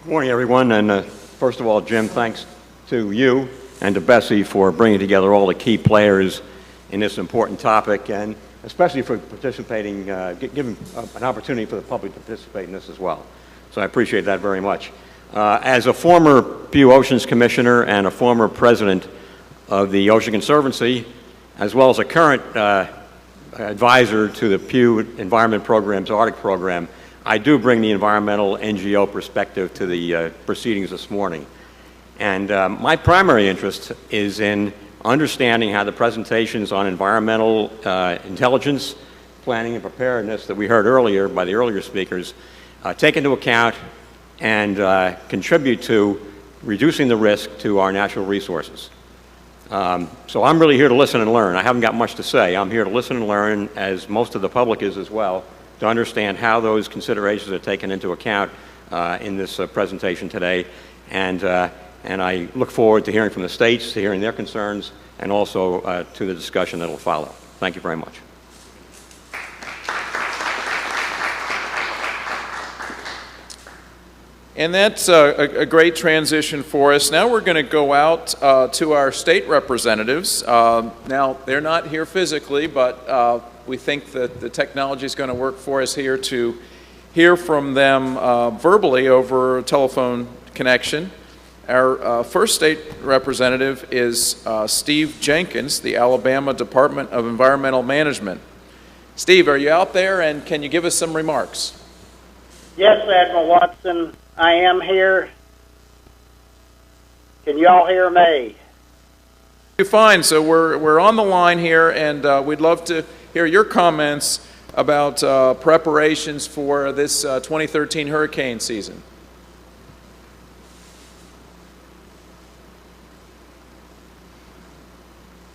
Good morning, everyone. And first of all, Jim, thanks to you and to BSEE for bringing together all the key players in this important topic, and especially for participating, giving an opportunity for the public to participate in this as well. So I appreciate that very much. As a former Pew Oceans Commissioner and a former president of the Ocean Conservancy, as well as a current advisor to the Pew Environment Program's Arctic program, I do bring the environmental NGO perspective to the proceedings this morning. And my primary interest is in understanding how the presentations on environmental intelligence, planning, and preparedness that we heard earlier by the earlier speakers take into account and contribute to reducing the risk to our natural resources. So I'm really here to listen and learn. I haven't got much to say. I'm here to listen and learn, as most of the public is as well, to understand how those considerations are taken into account in this presentation today. And I look forward to hearing from the states, to hearing their concerns, and also to the discussion that will follow. Thank you very much. And that's a great transition for us. Now we're going to go out to our state representatives. Now, they're not here physically, but we think that the technology is going to work for us here to hear from them verbally over a telephone connection. Our first state representative is Steve Jenkins, the Alabama Department of Environmental Management. Steve, are you out there, and can you give us some remarks? Yes, Admiral Watson, I am here. Can you all hear me? Fine. So we're on the line here, and we'd love to hear your comments about preparations for this 2013 hurricane season.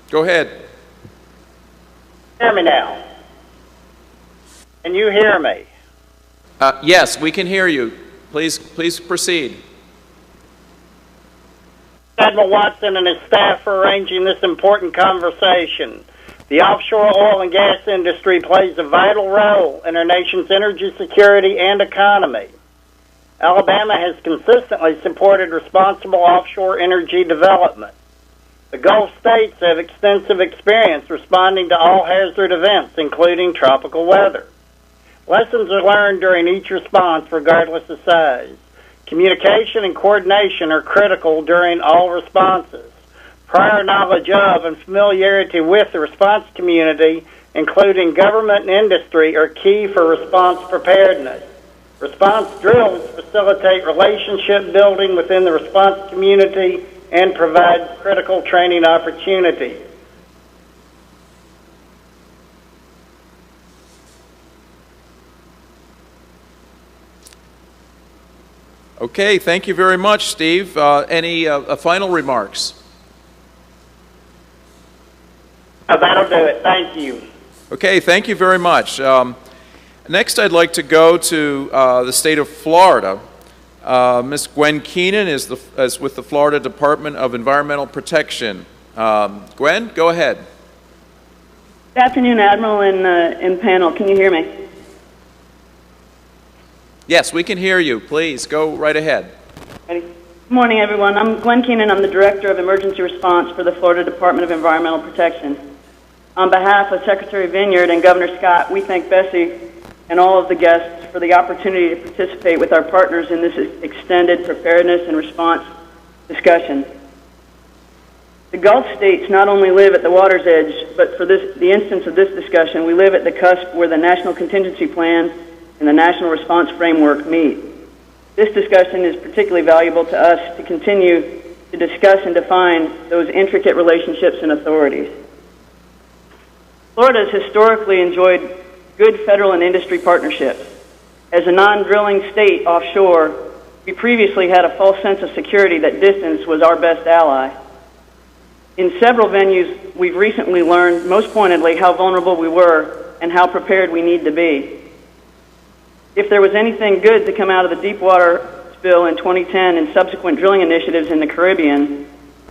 Go ahead. Hear me now. Can you hear me? Yes, we can hear you. Please proceed. Admiral Watson and his staff for arranging this important conversation. The offshore oil and gas industry plays a vital role in our nation's energy security and economy. Alabama has consistently supported responsible offshore energy development. The Gulf states have extensive experience responding to all hazard events, including tropical weather. Lessons are learned during each response, regardless of size. Communication and coordination are critical during all responses. Prior knowledge of and familiarity with the response community, including government and industry, are key for response preparedness. Response drills facilitate relationship building within the response community and provide critical training opportunities. Okay, thank you very much, Steve. Any final remarks? That'll do it. Thank you. Okay, thank you very much. Next, I'd like to go to the state of Florida. Ms. Gwen Keenan is with the Florida Department of Environmental Protection. Gwen, go ahead. Good afternoon, Admiral and panel. Can you hear me? Yes, we can hear you. Please, go right ahead. Ready? Good morning, everyone. I'm Gwen Keenan. I'm the Director of Emergency Response for the Florida Department of Environmental Protection. On behalf of Secretary Vineyard and Governor Scott, we thank BSEE and all of the guests for the opportunity to participate with our partners in this extended preparedness and response discussion. The Gulf states not only live at the water's edge, but for the instance of this discussion, we live at the cusp where the National Contingency Plan and the National Response Framework meet. This discussion is particularly valuable to us to continue to discuss and define those intricate relationships and authorities. Florida has historically enjoyed good federal and industry partnerships. As a non-drilling state offshore, we previously had a false sense of security that distance was our best ally. In several venues, we've recently learned, most pointedly, how vulnerable we were and how prepared we need to be. If there was anything good to come out of the Deepwater spill in 2010 and subsequent drilling initiatives in the Caribbean,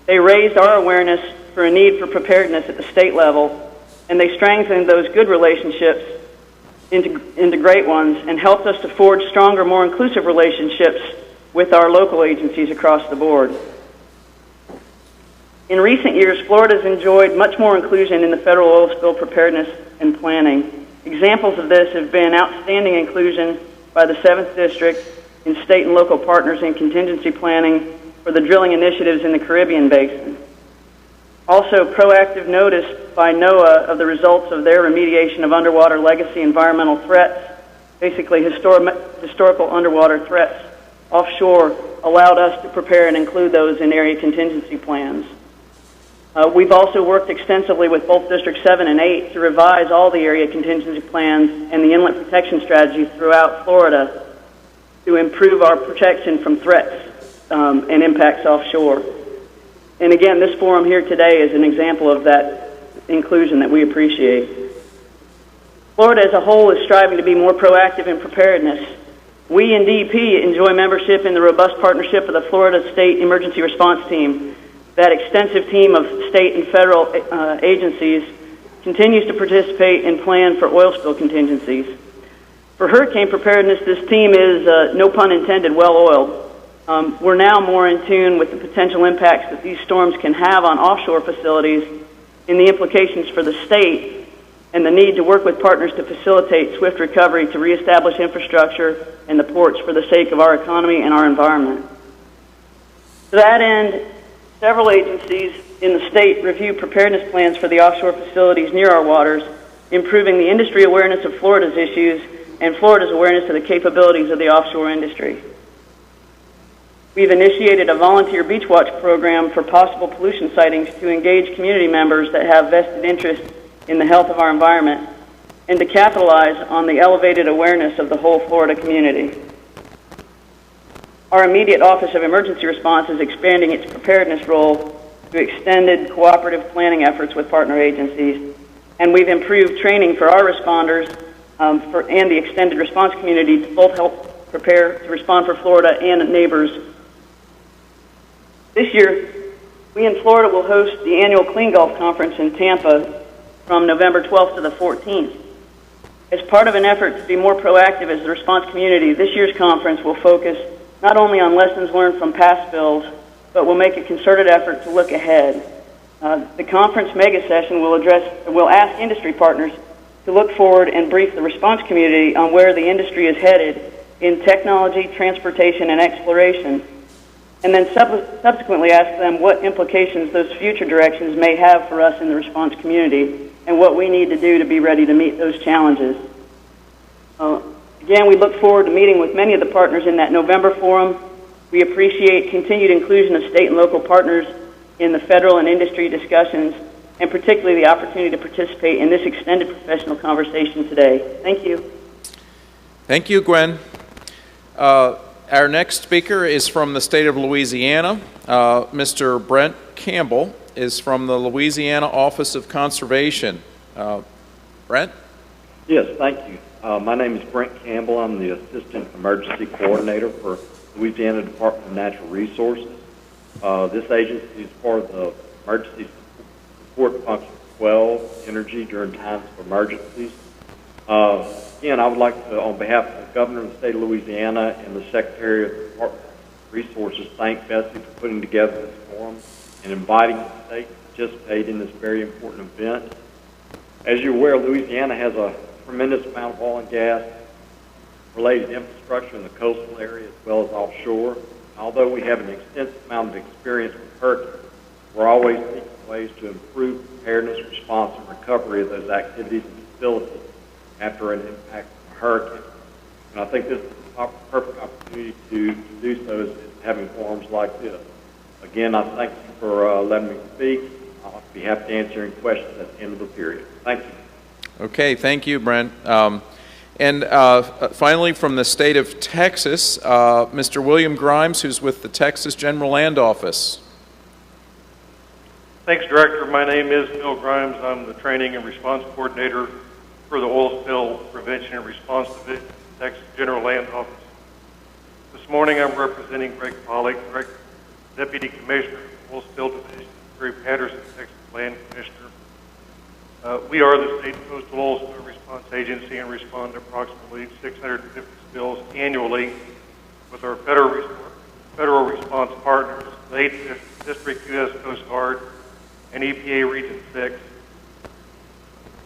they raised our awareness for a need for preparedness at the state level, and they strengthened those good relationships into great ones and helped us to forge stronger, more inclusive relationships with our local agencies across the board. In recent years, Florida has enjoyed much more inclusion in the federal oil spill preparedness and planning. Examples of this have been outstanding inclusion by the 7th District in state and local partners in contingency planning for the drilling initiatives in the Caribbean Basin. Also, proactive notice by NOAA of the results of their remediation of underwater legacy environmental threats, basically historical underwater threats offshore, allowed us to prepare and include those in area contingency plans. We've also worked extensively with both District 7 and 8 to revise all the area contingency plans and the inlet protection strategy throughout Florida to improve our protection from threats and impacts offshore. And again, this forum here today is an example of that inclusion that we appreciate. Florida as a whole is striving to be more proactive in preparedness. We in DEP enjoy membership in the robust partnership of the Florida State Emergency Response Team. That extensive team of state and federal agencies continues to participate and plan for oil spill contingencies. For hurricane preparedness, this team is, no pun intended, well-oiled. We're now more in tune with the potential impacts that these storms can have on offshore facilities and the implications for the state and the need to work with partners to facilitate swift recovery to reestablish infrastructure and the ports for the sake of our economy and our environment. To that end, several agencies in the state review preparedness plans for the offshore facilities near our waters, improving the industry awareness of Florida's issues and Florida's awareness of the capabilities of the offshore industry. We've initiated a volunteer beach watch program for possible pollution sightings to engage community members that have vested interest in the health of our environment and to capitalize on the elevated awareness of the whole Florida community. Our immediate Office of Emergency Response is expanding its preparedness role to extended cooperative planning efforts with partner agencies, and we've improved training for our responders and the extended response community to both help prepare to respond for Florida and neighbors. This year, we in Florida will host the annual Clean Gulf Conference in Tampa from November 12th to the 14th. As part of an effort to be more proactive as the response community, this year's conference will focus not only on lessons learned from past spills, but will make a concerted effort to look ahead. The conference mega session will ask industry partners to look forward and brief the response community on where the industry is headed in technology, transportation, and exploration, and then subsequently ask them what implications those future directions may have for us in the response community and what we need to do to be ready to meet those challenges. Again, we look forward to meeting with many of the partners in that November forum. We appreciate continued inclusion of state and local partners in the federal and industry discussions, and particularly the opportunity to participate in this extended professional conversation today. Thank you. Thank you, Gwen. Our next speaker is from the state of Louisiana. Mr. Brent Campbell is from the Louisiana Office of Conservation. Brent? Yes, thank you. My name is Brent Campbell. I'm the Assistant Emergency Coordinator for Louisiana Department of Natural Resources. This agency is part of the Emergency Support Function 12, Energy during times of emergencies. Again, I would like to, on behalf of the Governor of the State of Louisiana and the Secretary of the Department of Resources, thank BSEE for putting together this forum and inviting the state to participate in this very important event. As you're aware, Louisiana has a tremendous amount of oil and gas related infrastructure in the coastal area as well as offshore. Although we have an extensive amount of experience with hurricanes, we're always seeking ways to improve preparedness, response, and recovery of those activities and facilities after an impact from a hurricane. And I think this is a perfect opportunity to do so is having forums like this. Again, I thank you for letting me speak. I'll be happy to answer any questions at the end of the period. Thank you. Okay, thank you, Brent. And finally, from the state of Texas, Mr. William Grimes, who's with the Texas General Land Office. Thanks, Director. My name is Bill Grimes. I'm the Training and Response Coordinator for the Oil Spill Prevention and Response Division, Texas General Land Office. This morning, I'm representing Greg Pollock, Deputy Commissioner of the Oil Spill Division, Gary Patterson, Texas Land Commissioner. We are the state coastal oil spill response agency and respond to approximately 650 spills annually with our federal response partners, the 8th District U.S. Coast Guard, and EPA Region 6.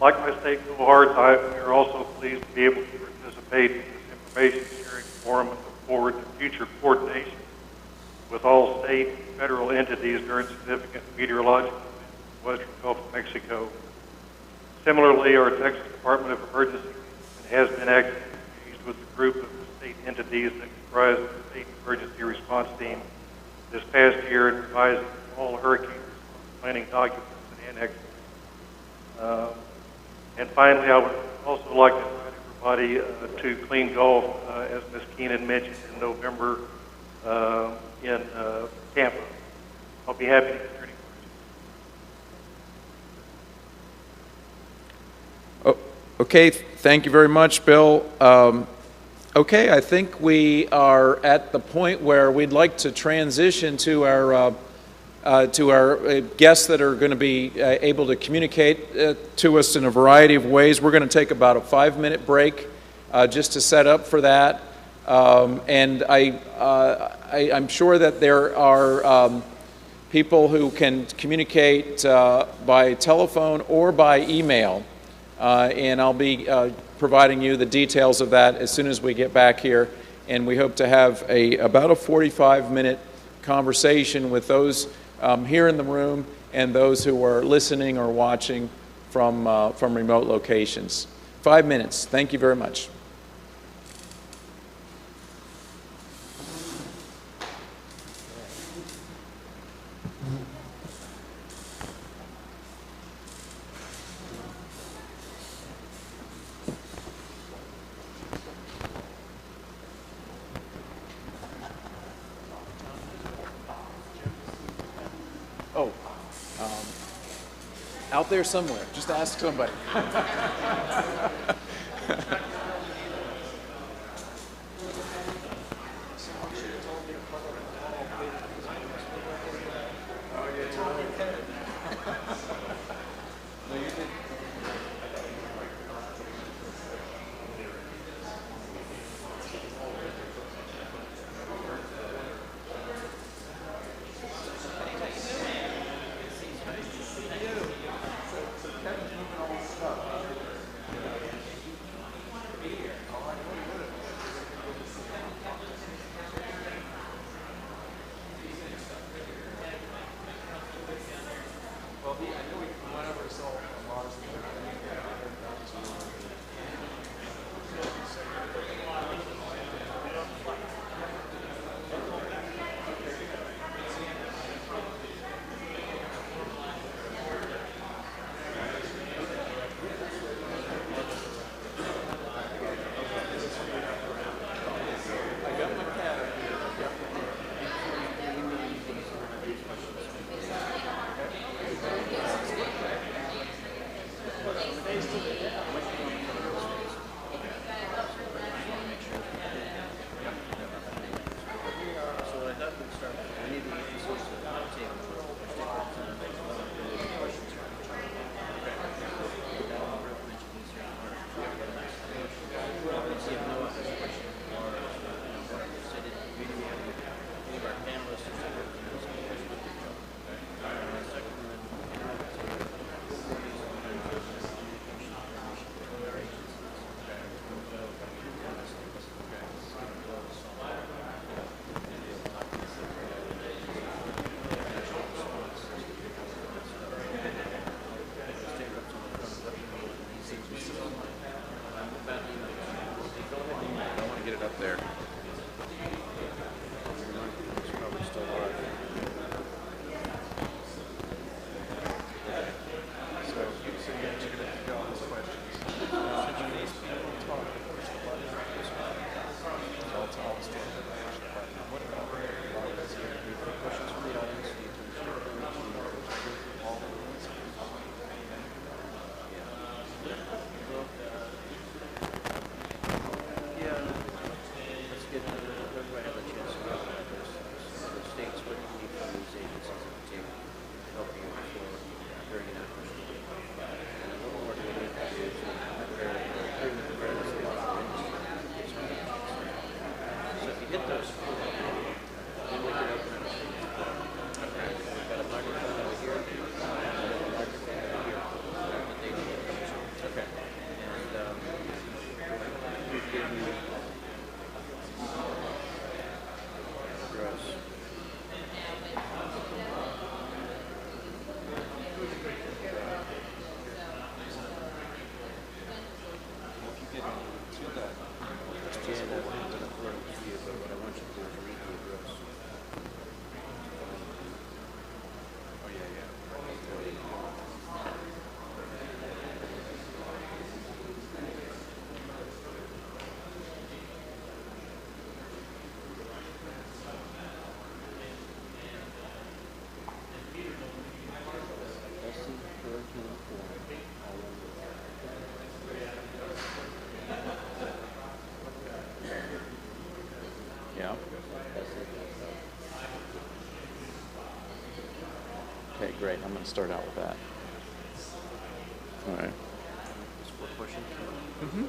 Like my state cohorts, we are also pleased to be able to participate in this information sharing forum and look forward to future coordination with all state and federal entities during significant meteorological events in the western Gulf of Mexico. Similarly, our Texas Department of Emergency has been actively engaged with a group of state entities that comprise the State Emergency Response Team this past year in revising all hurricane planning documents and annexes. And finally, I would also like to invite everybody to Clean Gulf, as Ms. Keenan mentioned, in November in Tampa. I'll be happy to answer any questions. Okay, thank you very much, Bill. Okay, I think we are at the point where we'd like to transition to our guests that are going to be able to communicate to us in a variety of ways. We're going to take about a 5-minute break just to set up for that. And I'm sure that there are people who can communicate by telephone or by email. And I'll be providing you the details of that as soon as we get back here. And we hope to have about a 45-minute conversation with those here in the room and those who are listening or watching from remote locations. 5 minutes. Thank you very much. Out there somewhere. Just ask somebody. Okay, great. I'm going to start out with that. All right. Mm-hmm.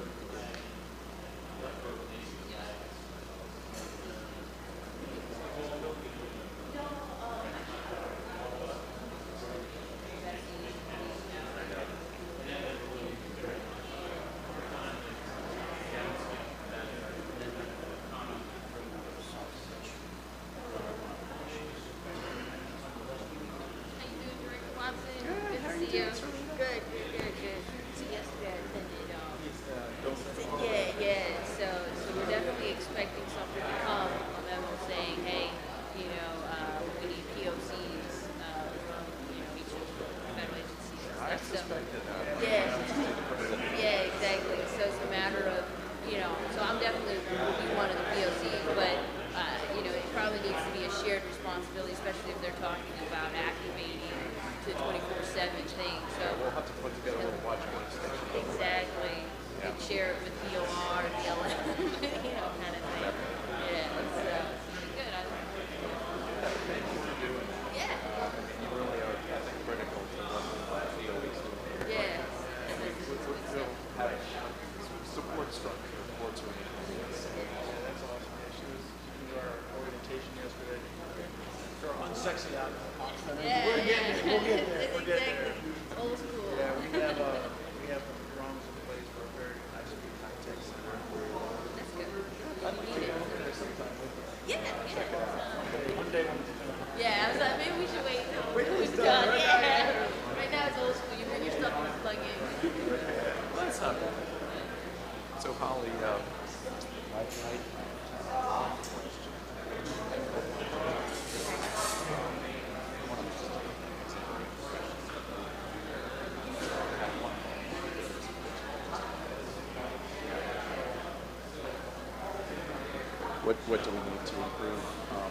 What do we need to improve for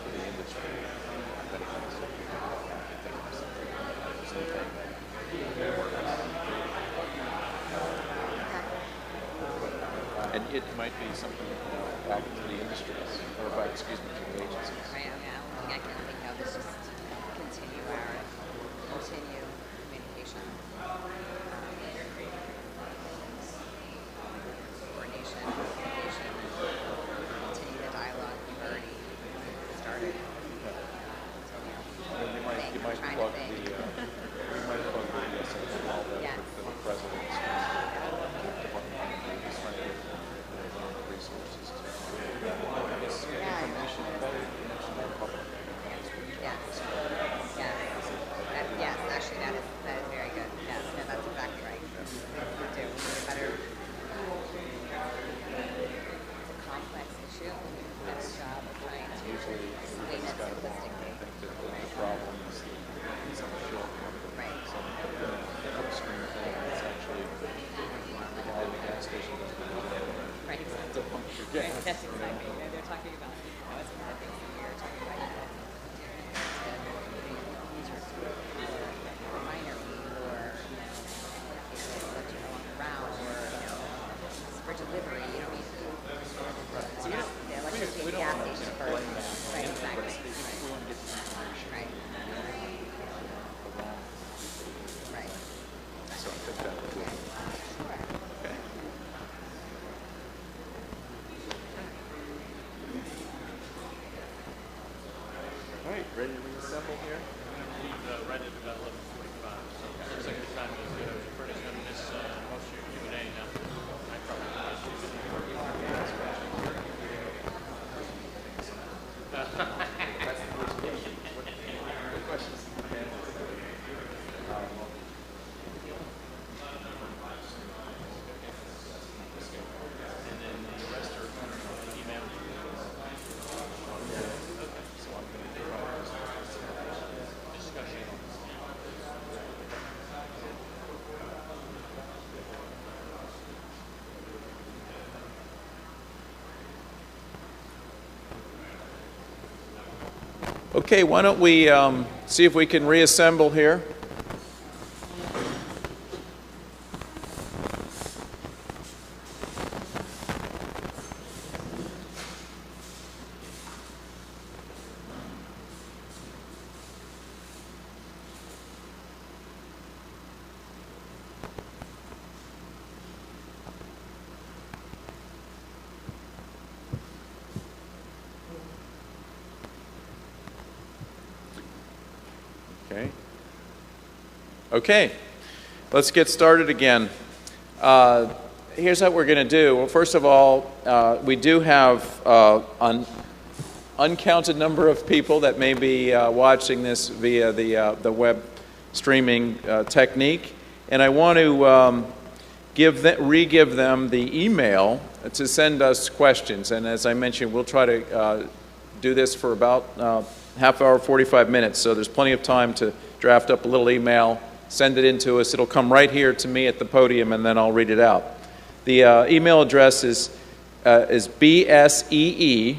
the industry? Many things that we can look at. I think there's anything that we're working on. And it might be something back to the industries, or back, excuse me, to the agencies. Right, I can think of is just continue communication. Coordination, communication, continue the dialogue we've already started. You might plug the BSEE and all that for the president's department. He's trying to get resources to this information better connection to the public. Yes, actually that is very good. Yes, no, that's exactly right. We do. We need a better. It's a complex issue. We need a better job of trying to explain it simplistically. I think that the problem is some shortcoming. Right. Some upstream thing that's actually the guy at the gas station doesn't do it. Right. It's a pump for gas. Right, that's exactly. They're talking about it's one of the things that we are talking about. For delivery, you don't need the electricity at the gas station first. Right, exactly. We want to get the information. Right. Right. So I think that would be okay. All right, ready to reassemble here? Right at about 11:45. So looks like the time is good. Bertie's going to miss most of your Q&A now. I probably What questions? And then the rest are email. Okay, so I'm going to try Discussion. Okay, why don't we see if we can reassemble here. Okay. Okay, let's get started again. Here's what we're going to do. Well, first of all, we do have an uncounted number of people that may be watching this via the web streaming technique, and I want to re-give them the email to send us questions. And as I mentioned, we'll try to do this for about half hour, 45 minutes, so there's plenty of time to draft up a little email, send it in to us. It'll come right here to me at the podium, and then I'll read it out. The email address is BSEE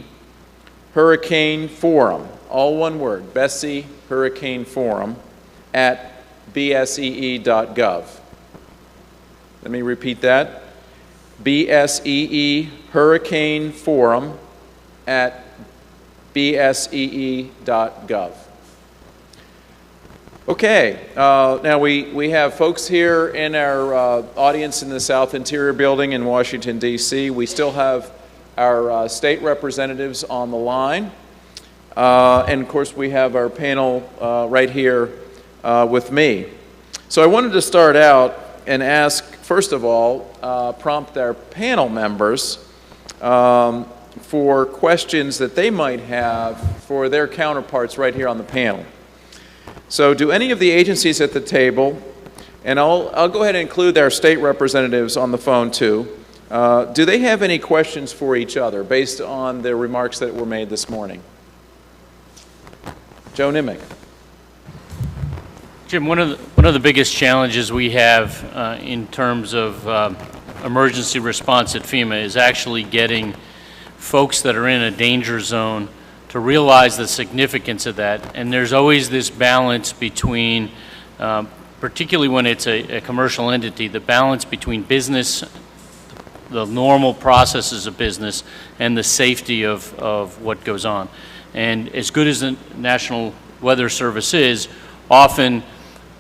Hurricane Forum, all one word, BSEE Hurricane Forum at bsee.gov. Let me repeat that. BSEE Hurricane Forum at bsee.gov. Okay, now we have folks here in our audience in the South Interior Building in Washington, D.C. We still have our state representatives on the line. And of course, we have our panel right here with me. So I wanted to start out and ask, first of all, prompt our panel members for questions that they might have for their counterparts right here on the panel. So do any of the agencies at the table, and I'll go ahead and include our state representatives on the phone too, do they have any questions for each other based on the remarks that were made this morning? Joe Nimick. Jim, one of the biggest challenges we have in terms of emergency response at FEMA is actually getting folks that are in a danger zone to realize the significance of that. And there's always this balance between, particularly when it's a commercial entity, the balance between business, the normal processes of business, and the safety of what goes on. And as good as the National Weather Service is, often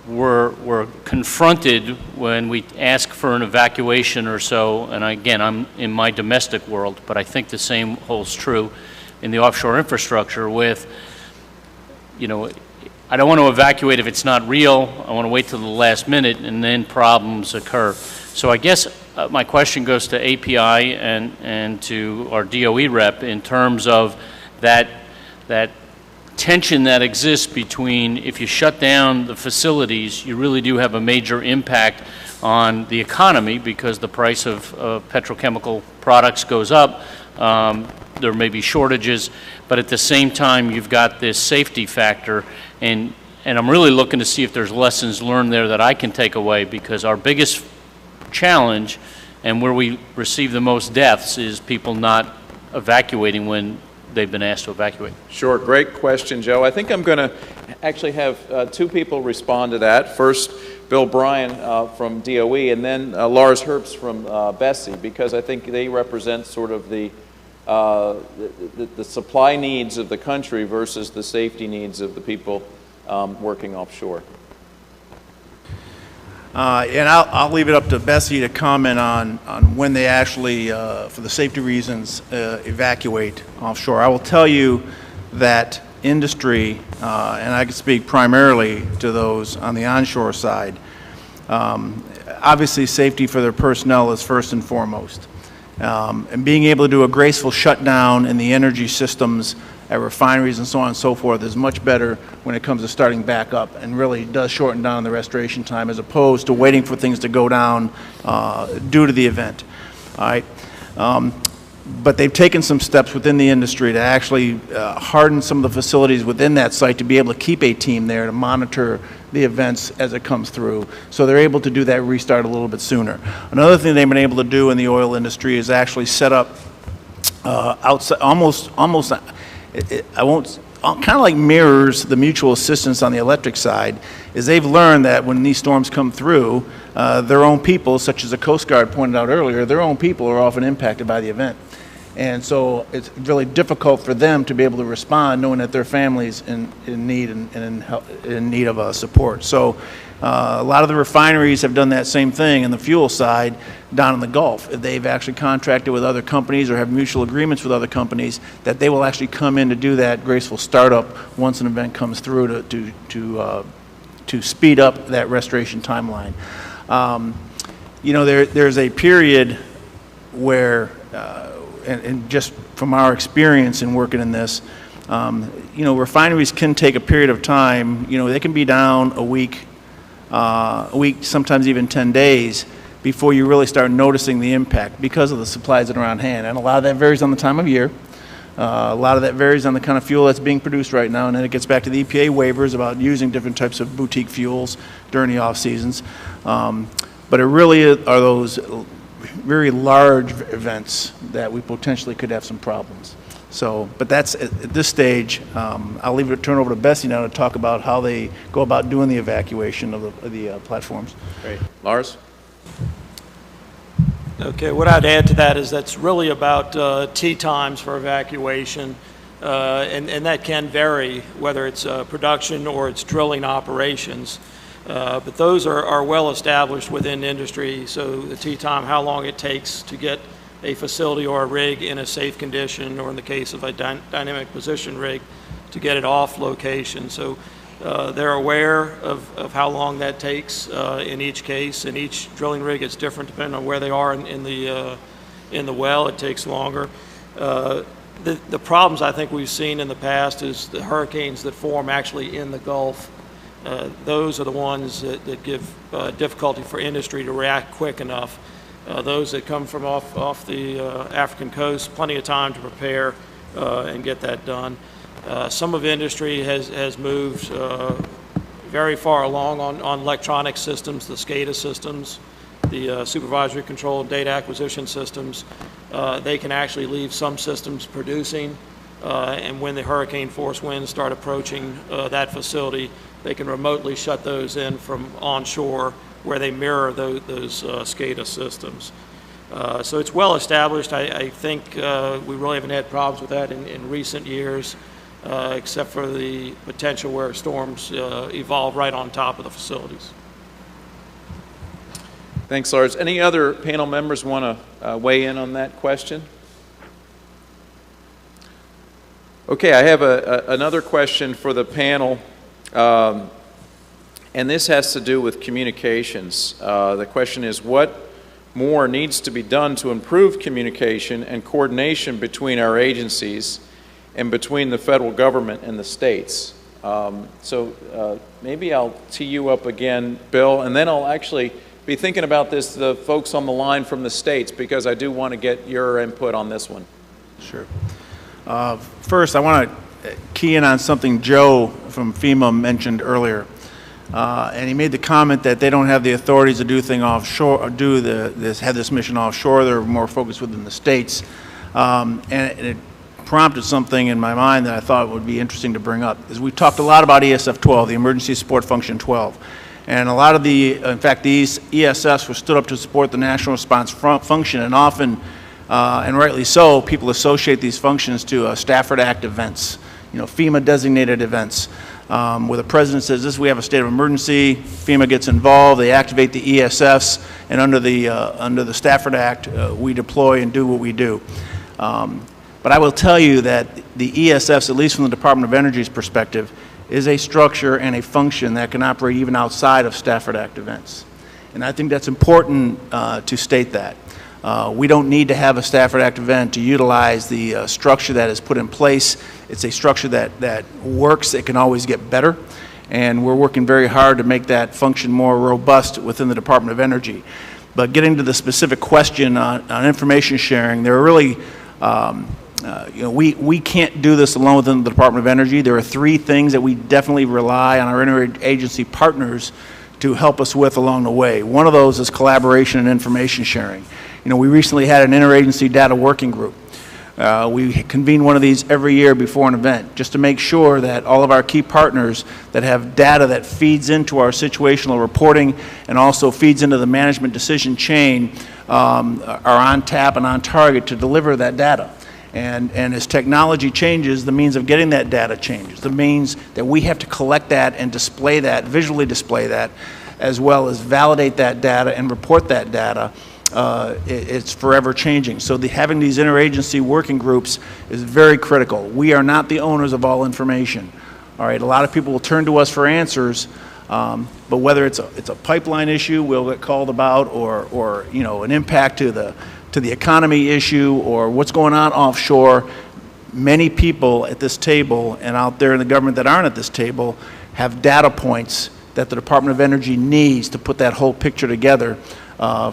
we're confronted when we ask for an evacuation or so, and again, I'm in my domestic world, but I think the same holds true in the offshore infrastructure with, I don't want to evacuate if it's not real. I want to wait till the last minute, and then problems occur. So I guess my question goes to API and to our DOE rep in terms of that tension that exists between, if you shut down the facilities, you really do have a major impact on the economy because the price of petrochemical products goes up. There may be shortages, but at the same time, you've got this safety factor, and I'm really looking to see if there's lessons learned there that I can take away, because our biggest challenge and where we receive the most deaths is people not evacuating when they've been asked to evacuate. Sure, great question, Joe. I think I'm going to actually have two people respond to that. First, Bill Bryan from DOE, and then Lars Herbst from BSEE, because I think they represent sort of the supply needs of the country versus the safety needs of the people working offshore. And I'll leave it up to BSEE to comment on when they actually, for the safety reasons, evacuate offshore. I will tell you that industry, and I can speak primarily to those on the onshore side, obviously safety for their personnel is first and foremost. And being able to do a graceful shutdown in the energy systems at refineries and so on and so forth is much better when it comes to starting back up, and really does shorten down the restoration time as opposed to waiting for things to go down due to the event. All right. But they've taken some steps within the industry to actually harden some of the facilities within that site to be able to keep a team there to monitor the events as it comes through. So they're able to do that restart a little bit sooner. Another thing they've been able to do in the oil industry is actually set up outside, almost kind of like mirrors the mutual assistance on the electric side, is they've learned that when these storms come through, their own people, such as the Coast Guard pointed out earlier, their own people are often impacted by the event. And so it's really difficult for them to be able to respond knowing that their family's in need and in need of support. So a lot of the refineries have done that same thing in the fuel side down in the Gulf. They've actually contracted with other companies or have mutual agreements with other companies that they will actually come in to do that graceful startup once an event comes through to to speed up that restoration timeline. You know, there's a period where, and just from our experience in working in this, you know, refineries can take a period of time. You know, they can be down a week, sometimes even 10 days before you really start noticing the impact because of the supplies that are on hand. And a lot of that varies on the time of year. A lot of that varies on the kind of fuel that's being produced right now, and then it gets back to the EPA waivers about using different types of boutique fuels during the off seasons. But it really are those very large events that we potentially could have some problems. So, but that's at this stage. I'll turn over to Bessie now to talk about how they go about doing the evacuation of the platforms. Great, Lars. Okay, what I'd add to that is that's really about T times for evacuation, and that can vary whether it's production or it's drilling operations. But those are well established within industry, so the T time, how long it takes to get a facility or a rig in a safe condition, or in the case of a dynamic position rig, to get it off location. So they're aware of how long that takes in each case, and each drilling rig is different depending on where they are in the well. It takes longer. The problems I think we've seen in the past is the hurricanes that form actually in the Gulf. Those are the ones that give difficulty for industry to react quick enough. Those that come from off the African coast, plenty of time to prepare and get that done. Some of industry has moved very far along on electronic systems, the SCADA systems, the supervisory control data acquisition systems. They can actually leave some systems producing, and when the hurricane force winds start approaching that facility, they can remotely shut those in from onshore where they mirror those SCADA systems. So it's well established. I think we really haven't had problems with that in recent years, except for the potential where storms evolve right on top of the facilities. Thanks, Lars. Any other panel members want to weigh in on that question? Okay, I have another question for the panel. And this has to do with communications. The question is, what more needs to be done to improve communication and coordination between our agencies and between the federal government and the states? So maybe I'll tee you up again, Bill, and then I'll actually be thinking about this, the folks on the line from the states, because I do want to get your input on this one. Sure. First, I want to key in on something Joe from FEMA mentioned earlier. And he made the comment that they don't have the authorities to do things offshore, or have this mission offshore. They're more focused within the states. And it prompted something in my mind that I thought would be interesting to bring up. Is we talked a lot about ESF 12, the Emergency Support Function 12. And a lot of in fact, these ESFs were stood up to support the national response function, and often, and rightly so, people associate these functions to Stafford Act events, you know, FEMA designated events. Where the president says, we have a state of emergency, FEMA gets involved, they activate the ESFs, and under the Stafford Act, we deploy and do what we do. But I will tell you that the ESFs, at least from the Department of Energy's perspective, is a structure and a function that can operate even outside of Stafford Act events. And I think that's important to state that. We don't need to have a Stafford Act event to utilize the structure that is put in place. It's a structure that works. It can always get better. And we're working very hard to make that function more robust within the Department of Energy. But getting to the specific question on information sharing, there are really, you know, we can't do this alone within the Department of Energy. There are three things that we definitely rely on our interagency partners to help us with along the way. One of those is collaboration and information sharing. You know, we recently had an interagency data working group. We convene one of these every year before an event just to make sure that all of our key partners that have data that feeds into our situational reporting and also feeds into the management decision chain are on tap and on target to deliver that data. And as technology changes, the means of getting that data changes. The means that we have to collect that and display that, visually display that, as well as validate that data and report that data. It's forever changing. So having these interagency working groups is very critical. We are not the owners of all information. All right, a lot of people will turn to us for answers, But whether it's a pipeline issue we'll get called about, or you know, an impact to the economy issue, or what's going on offshore, many people at this table and out there in the government that aren't at this table have data points that the Department of Energy needs to put that whole picture together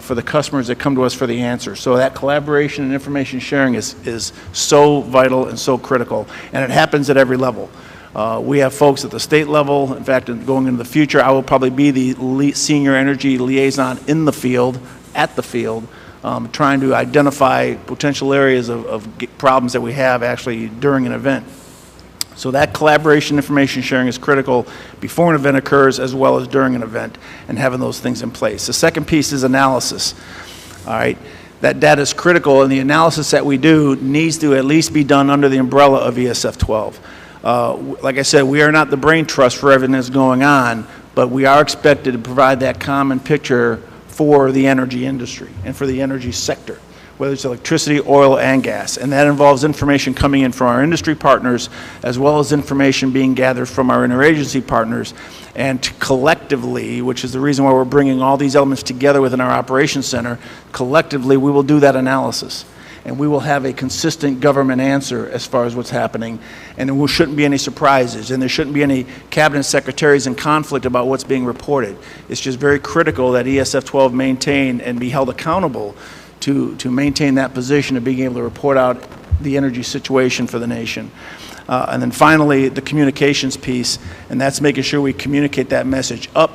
for the customers that come to us for the answer. So that collaboration and information sharing is so vital and so critical, and it happens at every level. We have folks at the state level. In fact, going into the future, I will probably be the senior energy liaison in the field, at the field, trying to identify potential areas of problems that we have actually during an event. So that collaboration, information sharing is critical before an event occurs as well as during an event, and having those things in place. The second piece is analysis. All right, that data is critical, and the analysis that we do needs to at least be done under the umbrella of ESF 12. Like I said, we are not the brain trust for everything that's going on, but we are expected to provide that common picture for the energy industry and for the energy sector, whether it's electricity, oil, and gas. And that involves information coming in from our industry partners, as well as information being gathered from our interagency partners. And collectively, which is the reason why we're bringing all these elements together within our operations center, collectively we will do that analysis. And we will have a consistent government answer as far as what's happening. And there shouldn't be any surprises, and there shouldn't be any cabinet secretaries in conflict about what's being reported. It's just very critical that ESF 12 maintain and be held accountable to maintain that position of being able to report out the energy situation for the nation. And then finally, the communications piece, and that's making sure we communicate that message up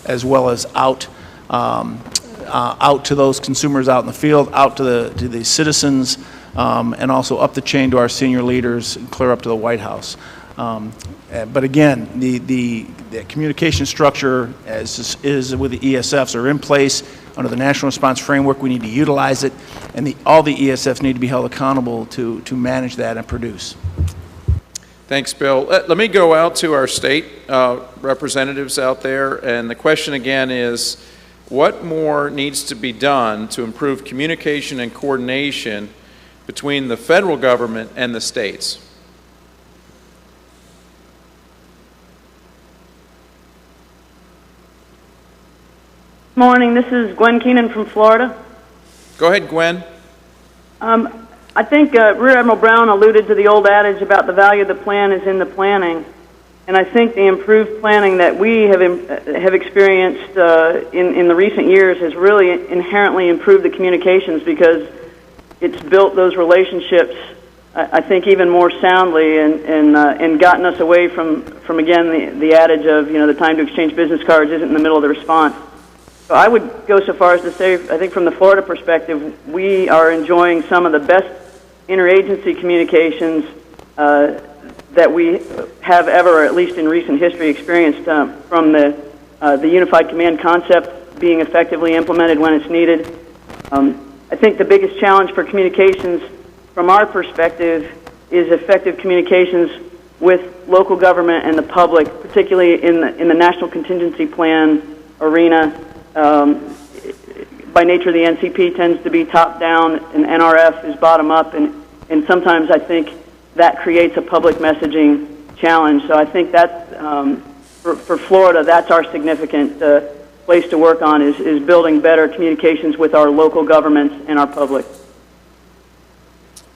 as well as out, out to those consumers out in the field, out to the citizens, and also up the chain to our senior leaders and clear up to the White House. But again, the communication structure as is with the ESFs are in place under the National Response Framework. We need to utilize it, and all the ESFs need to be held accountable to manage that and produce. Thanks, Bill. Let me go out to our state representatives out there, and the question again is, what more needs to be done to improve communication and coordination between the federal government and the states? Morning, this is Gwen Keenan from Florida. Go ahead, Gwen. I think Rear Admiral Brown alluded to the old adage about the value of the plan is in the planning. And I think the improved planning that we have experienced in the recent years has really inherently improved the communications, because it's built those relationships, I think, even more soundly, and gotten us away from again, the adage of, you know, the time to exchange business cards isn't in the middle of the response. So I would go so far as to say, I think from the Florida perspective, we are enjoying some of the best interagency communications that we have ever, at least in recent history, experienced from the unified command concept being effectively implemented when it's needed. I think the biggest challenge for communications from our perspective is effective communications with local government and the public, particularly in the National Contingency Plan arena. By nature, the NCP tends to be top-down, and NRF is bottom-up, and sometimes I think that creates a public messaging challenge. So I think that's, for Florida, that's our significant place to work on, is building better communications with our local governments and our public.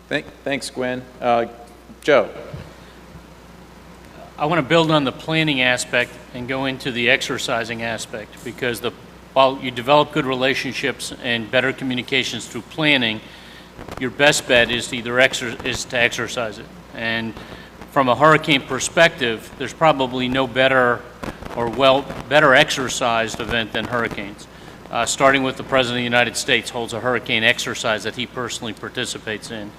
Thanks, Gwen. Joe. I want to build on the planning aspect and go into the exercising aspect, because while you develop good relationships and better communications through planning, your best bet is to either exercise it. And from a hurricane perspective, there's probably no better or better exercised event than hurricanes. Starting with the President of the United States holds a hurricane exercise that he personally participates in.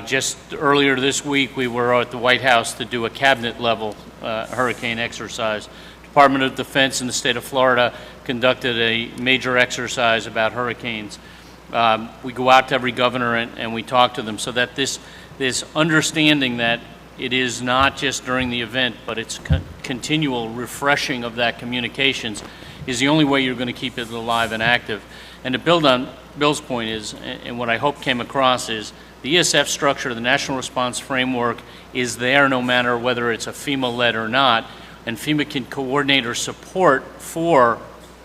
Just earlier this week, we were at the White House to do a cabinet level hurricane exercise. Department of Defense in the state of Florida conducted a major exercise about hurricanes. We go out to every governor and we talk to them, so that this understanding that it is not just during the event, but it's continual refreshing of that communications is the only way you're going to keep it alive and active. And to build on Bill's point is, and what I hope came across is, the ESF structure, the National Response Framework, is there no matter whether it's a FEMA-led or not. and FEMA can coordinate or support for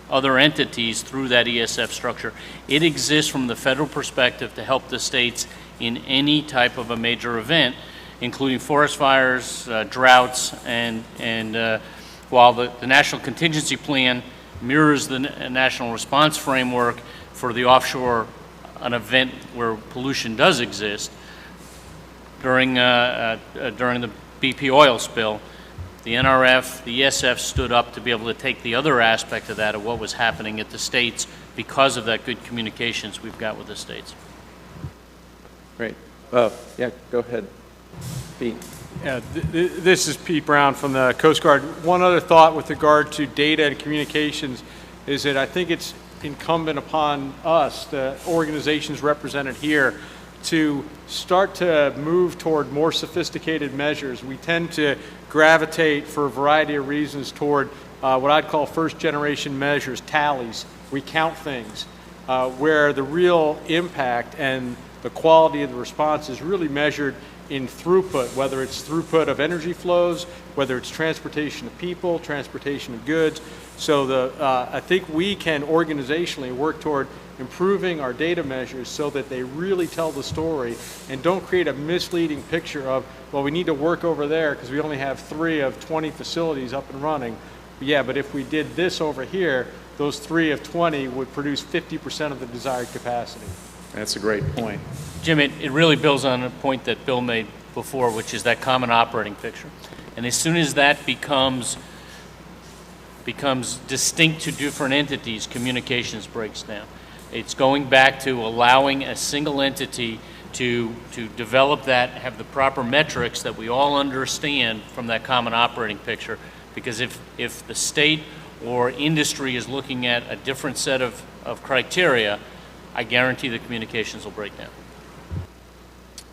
other entities through that ESF structure. It exists from the federal perspective to help the states in any type of a major event, including forest fires, droughts, and while the National Contingency Plan mirrors the National Response Framework for the offshore, an event where pollution does exist, during the BP oil spill, the NRF, the ESF stood up to be able to take the other aspect of that, of what was happening at the states, because of that good communications we've got with the states. Great. Yeah, go ahead, Pete. Yeah, this is Pete Brown from the Coast Guard. One other thought with regard to data and communications is that I think it's incumbent upon us, the organizations represented here, to start to move toward more sophisticated measures. We tend to gravitate, for a variety of reasons, toward what I'd call first-generation measures, tallies. We count things, where the real impact and the quality of the response is really measured in throughput, whether it's throughput of energy flows, whether it's transportation of people, transportation of goods. So I think we can organizationally work toward improving our data measures so that they really tell the story and don't create a misleading picture of, well, we need to work over there because we only have 3 of 20 facilities up and running. Yeah, but if we did this over here, those 3 of 20 would produce 50% of the desired capacity. That's a great point. Jim, it really builds on a point that Bill made before, which is that common operating picture. And as soon as that becomes distinct to different entities, communications breaks down. It's going back to allowing a single entity to develop that, have the proper metrics that we all understand from that common operating picture. Because if the state or industry is looking at a different set of criteria, I guarantee the communications will break down.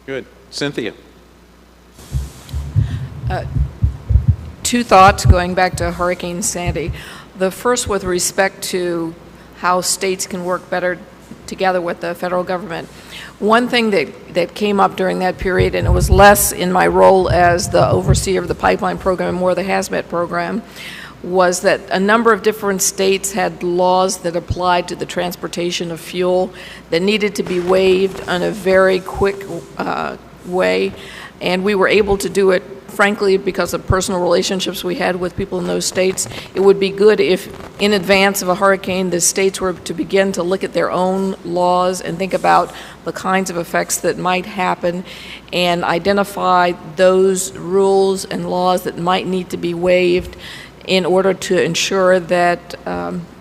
Good. Cynthia. 2 thoughts going back to Hurricane Sandy. The first with respect to how states can work better together with the federal government. One thing that came up during that period, and it was less in my role as the overseer of the pipeline program and more the hazmat program, was that a number of different states had laws that applied to the transportation of fuel that needed to be waived in a very quick way. And we were able to do it, frankly, because of personal relationships we had with people in those states. It would be good if, in advance of a hurricane, the states were to begin to look at their own laws and think about the kinds of effects that might happen and identify those rules and laws that might need to be waived in order to ensure that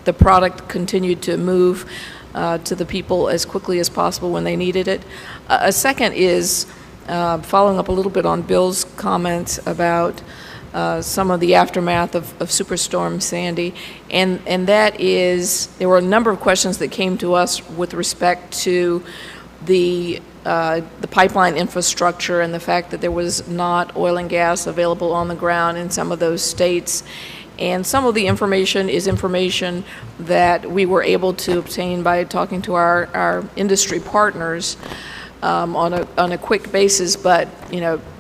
the product continued to move to the people as quickly as possible when they needed it. A second is following up a little bit on Bill's comments about some of the aftermath of Superstorm Sandy, and that is, there were a number of questions that came to us with respect to the pipeline infrastructure and the fact that there was not oil and gas available on the ground in some of those states. And some of the information is information that we were able to obtain by talking to our industry partners on a quick basis. But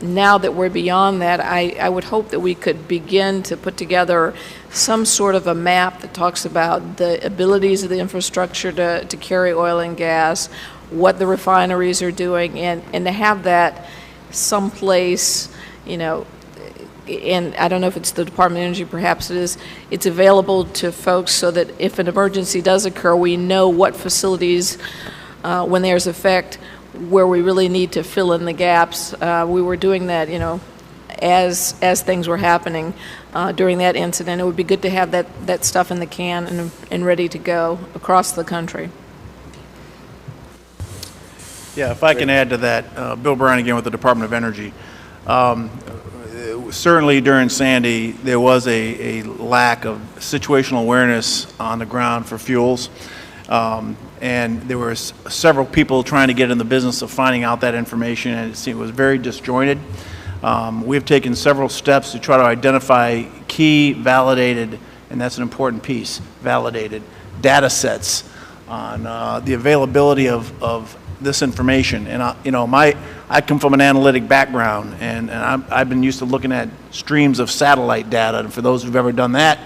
now that we're beyond that, I would hope that we could begin to put together some sort of a map that talks about the abilities of the infrastructure to carry oil and gas, what the refineries are doing, and to have that someplace, and I don't know if it's the Department of Energy, perhaps it is, it's available to folks so that if an emergency does occur, we know what facilities, when there's effect, where we really need to fill in the gaps. We were doing that, as things were happening during that incident. It would be good to have that stuff in the can and ready to go across the country. Yeah, if I can add to that, Bill Brown again with the Department of Energy. Certainly during Sandy, there was a lack of situational awareness on the ground for fuels. And there were several people trying to get in the business of finding out that information, and it was very disjointed. We've taken several steps to try to identify key validated, and that's an important piece, validated data sets on the availability of this information. And I come from an analytic background, and I've been used to looking at streams of satellite data. And for those who've ever done that,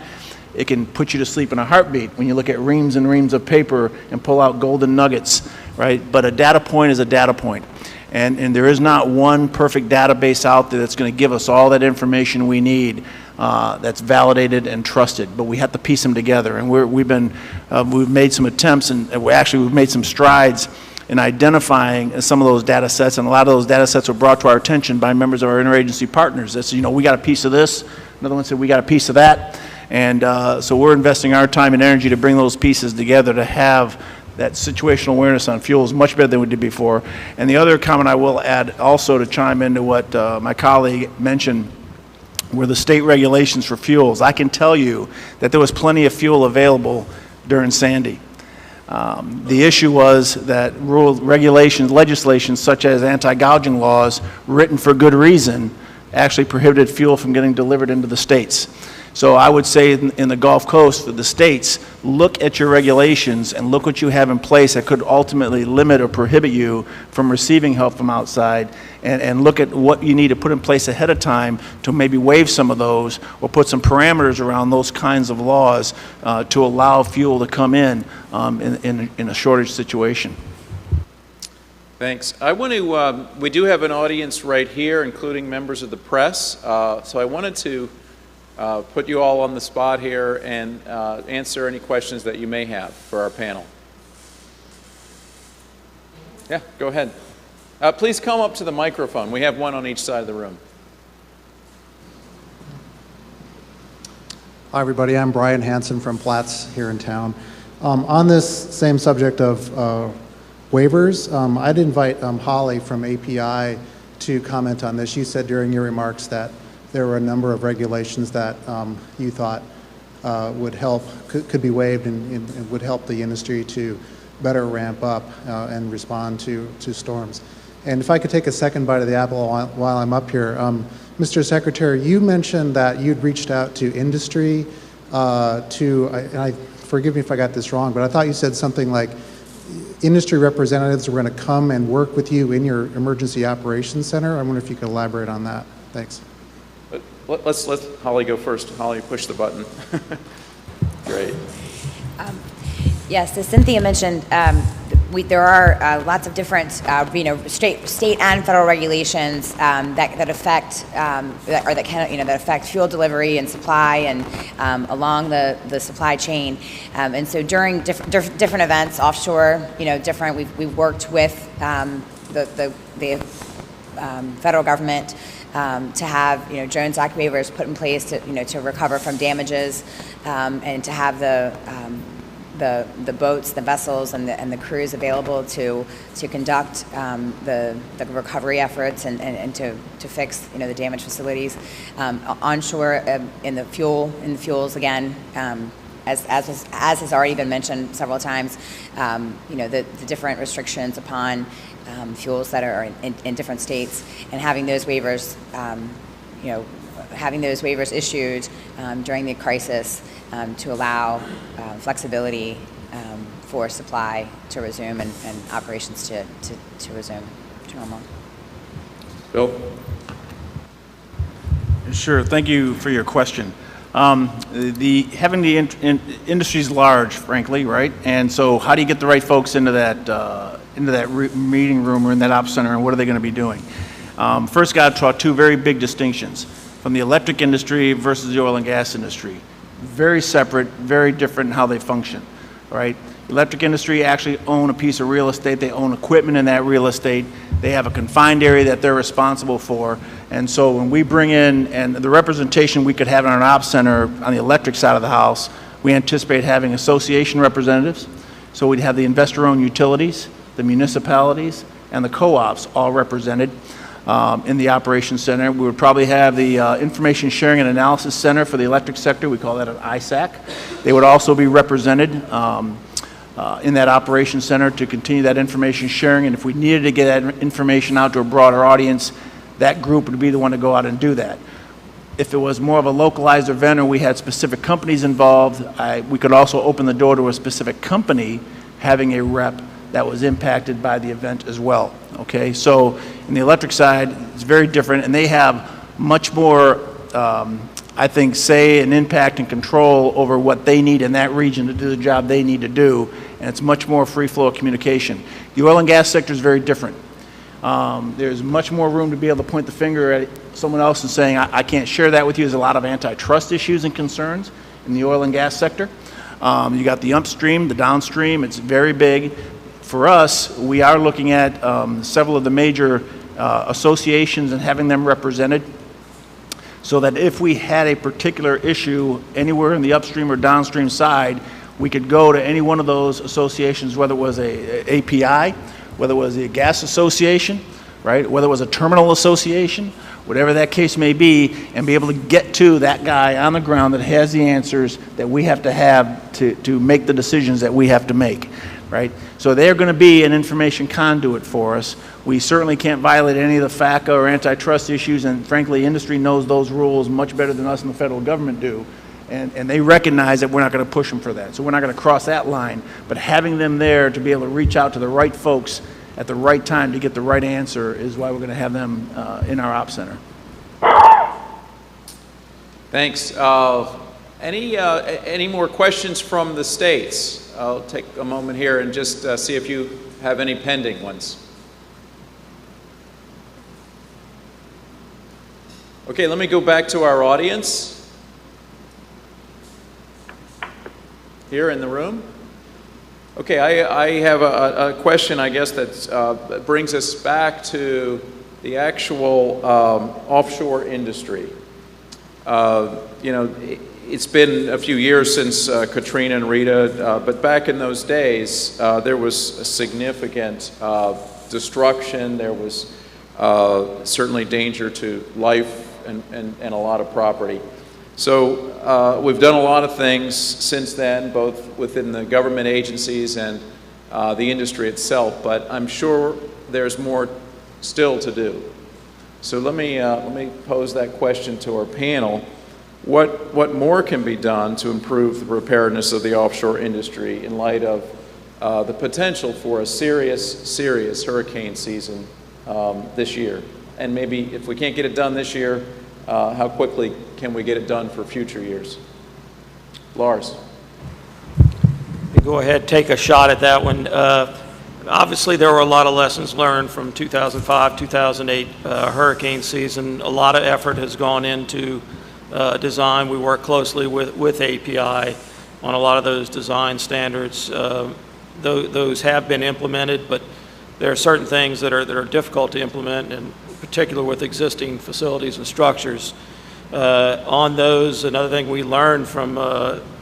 it can put you to sleep in a heartbeat when you look at reams and reams of paper and pull out golden nuggets, right? But a data point is a data point. And there is not one perfect database out there that's going to give us all that information we need that's validated and trusted. But we have to piece them together. And we've made some attempts, and we've made some strides in identifying some of those data sets. And a lot of those data sets were brought to our attention by members of our interagency partners. That said, we got a piece of this. Another one said, we got a piece of that. And so we're investing our time and energy to bring those pieces together to have that situational awareness on fuels much better than we did before. And the other comment I will add also to chime into what my colleague mentioned were the state regulations for fuels. I can tell you that there was plenty of fuel available during Sandy. The issue was that regulations, legislation such as anti-gouging laws written for good reason actually prohibited fuel from getting delivered into the states. So I would say in the Gulf Coast, the states, look at your regulations and look what you have in place that could ultimately limit or prohibit you from receiving help from outside, and look at what you need to put in place ahead of time to maybe waive some of those or put some parameters around those kinds of laws to allow fuel to come in a shortage situation. Thanks. I want to, we do have an audience right here, including members of the press, so I wanted to put you all on the spot here and answer any questions that you may have for our panel. Yeah, go ahead. Please come up to the microphone. We have one on each side of the room. Hi, everybody. I'm Brian Hansen from Platts here in town. On this same subject of waivers, I'd invite Holly from API to comment on this. You said during your remarks that there were a number of regulations that you thought would help, could be waived and would help the industry to better ramp up and respond to storms. And if I could take a second bite of the apple while I'm up here. Mr. Secretary, you mentioned that you'd reached out to industry forgive me if I got this wrong, but I thought you said something like industry representatives were going to come and work with you in your emergency operations center. I wonder if you could elaborate on that. Thanks. Let's let Holly go first. Holly, push the button. Great. Yes, as Cynthia mentioned, there are lots of different, state and federal regulations that affect that affect fuel delivery and supply and along the supply chain. And so during different events, offshore, different. We've worked with the federal government. To have Jones Act waivers put in place to recover from damages, and to have the boats, the vessels, and the crews available to conduct the recovery efforts and to fix the damaged facilities. Onshore in the fuels again. As has already been mentioned several times, the different restrictions upon fuels that are in different states, and having those waivers, issued during the crisis to allow flexibility for supply to resume and operations to resume to normal. Bill? Sure. Thank you for your question. Having the industry's large, frankly, right? And so how do you get the right folks into that meeting room or in that ops center, and what are they going to be doing? First, got to draw two very big distinctions from the electric industry versus the oil and gas industry. Very separate, very different in how they function, right? Electric industry actually own a piece of real estate. They own equipment in that real estate. They have a confined area that they're responsible for. And so when we bring in, and the representation we could have in our ops center on the electric side of the house, we anticipate having association representatives. So we'd have the investor-owned utilities, the municipalities, and the co-ops all represented in the operations center. We would probably have the Information Sharing and Analysis Center for the electric sector. We call that an ISAC. They would also be represented in that operations center to continue that information sharing. And if we needed to get that information out to a broader audience, that group would be the one to go out and do that. If it was more of a localized event or we had specific companies involved, we could also open the door to a specific company having a rep that was impacted by the event as well. Okay, so in the electric side, it's very different, and they have much more, I think, say and impact and control over what they need in that region to do the job they need to do, and it's much more free flow of communication. The oil and gas sector is very different. There's much more room to be able to point the finger at someone else and saying, I can't share that with you. There's a lot of antitrust issues and concerns in the oil and gas sector. You got the upstream, the downstream, it's very big. For us, we are looking at several of the major associations and having them represented, so that if we had a particular issue anywhere in the upstream or downstream side, we could go to any one of those associations, whether it was a API, whether it was a gas association, right, whether it was a terminal association, whatever that case may be, and be able to get to that guy on the ground that has the answers that we have to make the decisions that we have to make, right? So they're going to be an information conduit for us. We certainly can't violate any of the FACA or antitrust issues, and frankly, industry knows those rules much better than us and the federal government do. And they recognize that we're not going to push them for that. So we're not going to cross that line. But having them there to be able to reach out to the right folks at the right time to get the right answer is why we're going to have them in our ops center. Thanks. Any more questions from the states? I'll take a moment here and just see if you have any pending ones. Okay, let me go back to our audience here in the room. Okay, I have a question, I guess, that brings us back to the actual offshore industry. You know, it's been a few years since Katrina and Rita, but back in those days, there was a significant destruction. There was certainly danger to life and a lot of property. So we've done a lot of things since then, both within the government agencies and the industry itself, but I'm sure there's more still to do. So let me pose that question to our panel. What more can be done to improve the preparedness of the offshore industry in light of the potential for a serious hurricane season this year? And maybe if we can't get it done this year, how quickly can we get it done for future years? Lars. Go ahead, take a shot at that one. Obviously, there were a lot of lessons learned from 2005, 2008 hurricane season. A lot of effort has gone into design. We work closely with API on a lot of those design standards. Those have been implemented, but there are certain things that are difficult to implement, and in particular with existing facilities and structures. On those, another thing we learned from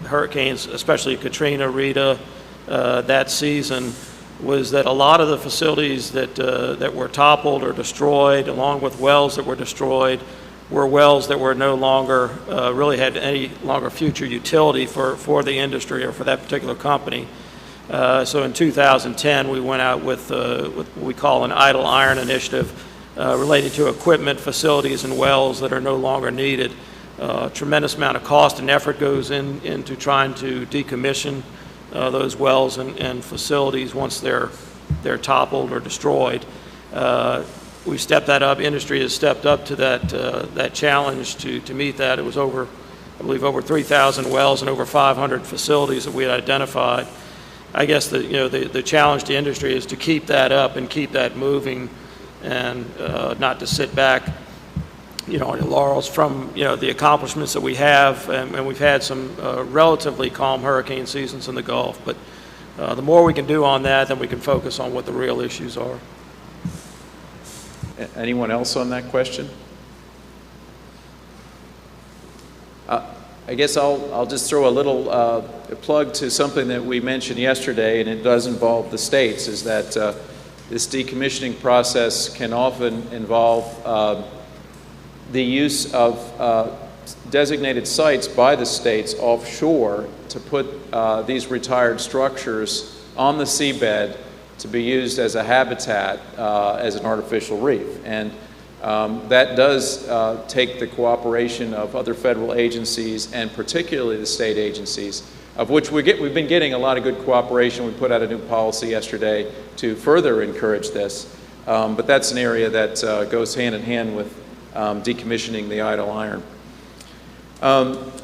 hurricanes, especially Katrina, Rita, that season, was that a lot of the facilities that were toppled or destroyed, along with wells that were destroyed, were wells that were no longer, really had any longer future utility for the industry or for that particular company. So in 2010, we went out with what we call an idle iron initiative related to equipment, facilities, and wells that are no longer needed. A tremendous amount of cost and effort goes into trying to decommission those wells and facilities once they're toppled or destroyed. We stepped that up. Industry has stepped up to that challenge to meet that. It was I believe over 3,000 wells and over 500 facilities that we had identified. I guess the challenge to industry is to keep that up and keep that moving, and not to sit back, on your laurels from the accomplishments that we have, and we've had some relatively calm hurricane seasons in the Gulf. But the more we can do on that, then we can focus on what the real issues are. Anyone else on that question? I guess I'll just throw a little plug to something that we mentioned yesterday, and it does involve the states, is that this decommissioning process can often involve the use of designated sites by the states offshore to put these retired structures on the seabed to be used as a habitat, as an artificial reef. And that does take the cooperation of other federal agencies, and particularly the state agencies, of which we've been getting a lot of good cooperation. We put out a new policy yesterday to further encourage this. But that's an area that goes hand in hand with decommissioning the idle iron.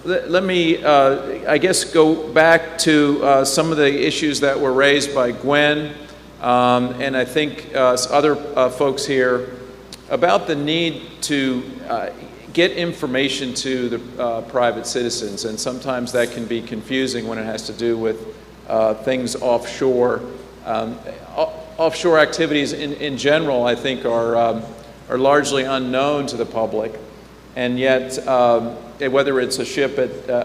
Let me, I guess, go back to some of the issues that were raised by Gwen and I think other folks here about the need to get information to the private citizens, and sometimes that can be confusing when it has to do with things offshore. Offshore activities in general, I think, are largely unknown to the public, and yet whether it's a ship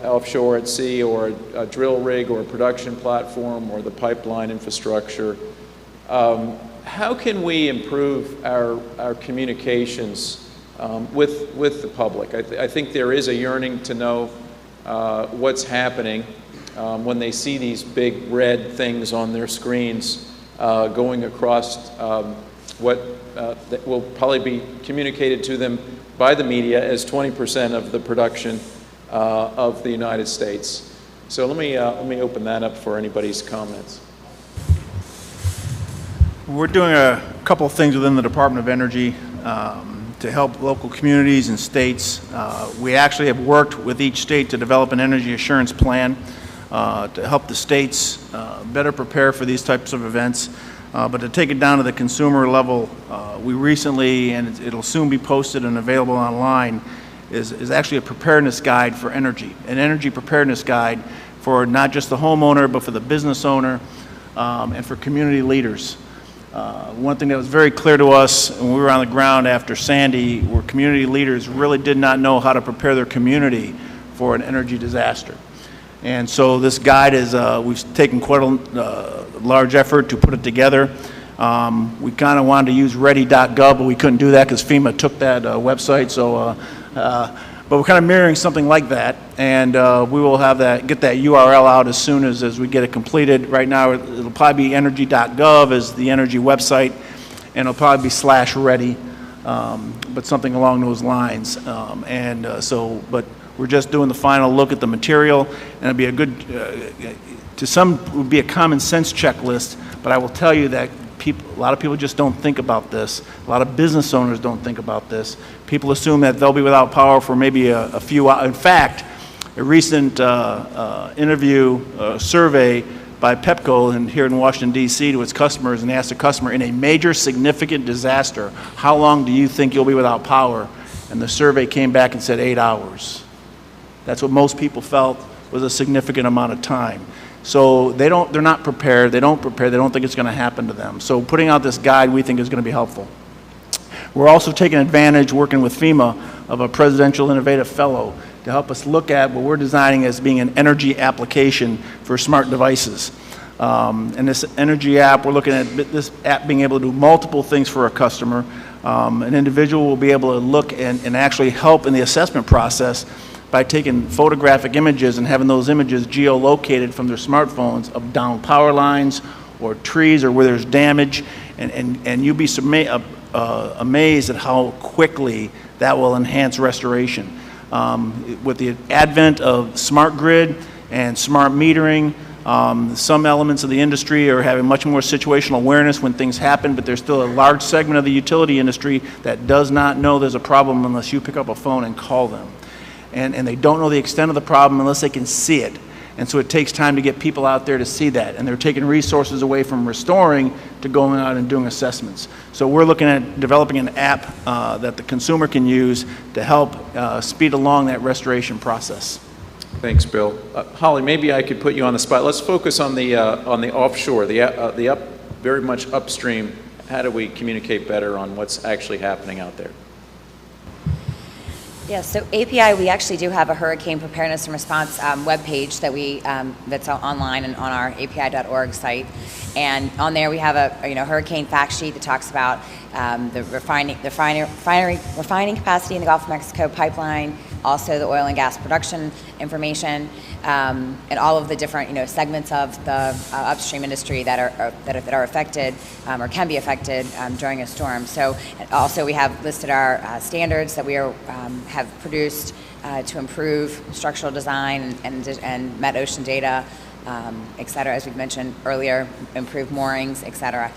offshore at sea or a drill rig or a production platform or the pipeline infrastructure, how can we improve our communications with the public? I think there is a yearning to know what's happening when they see these big red things on their screens going across what will probably be communicated to them by the media as 20% of the production of the United States. So let me open that up for anybody's comments. We're doing a couple of things within the Department of Energy to help local communities and states. We actually have worked with each state to develop an energy assurance plan to help the states better prepare for these types of events. But to take it down to the consumer level, we recently, and it'll soon be posted and available online, is actually a preparedness guide for energy, an energy preparedness guide for not just the homeowner, but for the business owner and for community leaders. One thing that was very clear to us when we were on the ground after Sandy, where community leaders really did not know how to prepare their community for an energy disaster. And so this guide is, we've taken quite a large effort to put it together. We kind of wanted to use ready.gov, but we couldn't do that because FEMA took that website. So, but we're kind of mirroring something like that, and we will have get that URL out as soon as we get it completed. Right now, it'll probably be energy.gov as the energy website, and it'll probably be /ready, but something along those lines. But we're just doing the final look at the material, and it'll be a good, to some, it would be a common sense checklist, but I will tell you that a lot of people just don't think about this. A lot of business owners don't think about this. People assume that they'll be without power for maybe a few hours. In fact, a recent survey by Pepco here in Washington, D.C. to its customers, and they asked the customer, in a major significant disaster, how long do you think you'll be without power? And the survey came back and said 8 hours. That's what most people felt was a significant amount of time. So they're not prepared, they don't think it's going to happen to them. So putting out this guide we think is going to be helpful. We're also taking advantage, working with FEMA, of a Presidential Innovative Fellow to help us look at what we're designing as being an energy application for smart devices. And this energy app, we're looking at this app being able to do multiple things for a customer. An individual will be able to look and actually help in the assessment process by taking photographic images and having those images geolocated from their smartphones of downed power lines or trees or where there's damage, and you'll be amazed at how quickly that will enhance restoration. With the advent of smart grid and smart metering, some elements of the industry are having much more situational awareness when things happen, but there's still a large segment of the utility industry that does not know there's a problem unless you pick up a phone and call them. And they don't know the extent of the problem unless they can see it. And so it takes time to get people out there to see that. And they're taking resources away from restoring to going out and doing assessments. So we're looking at developing an app that the consumer can use to help speed along that restoration process. Thanks, Bill. Holly, maybe I could put you on the spot. Let's focus on the offshore, the very much upstream. How do we communicate better on what's actually happening out there? Yeah, so API, we actually do have a hurricane preparedness and response webpage that that's online and on our api.org site. And on there we have a hurricane fact sheet that talks about the refining capacity in the Gulf of Mexico pipeline, also the oil and gas production information, and all of the different segments of the upstream industry that are affected or can be affected during a storm. So also we have listed our standards that we have produced to improve structural design and met ocean data, et cetera, as we've mentioned earlier, improve moorings, et cetera.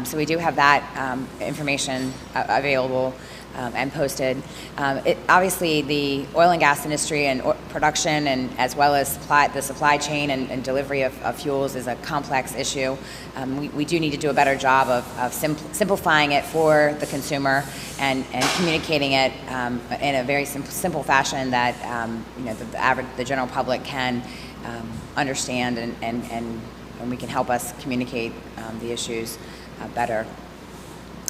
So we do have that information available and posted. Obviously, the oil and gas industry and production, and as well as the supply chain and delivery of fuels, is a complex issue. We do need to do a better job of simplifying it for the consumer and communicating it in a very simple fashion that the general public can understand, and we can help us communicate the issues better.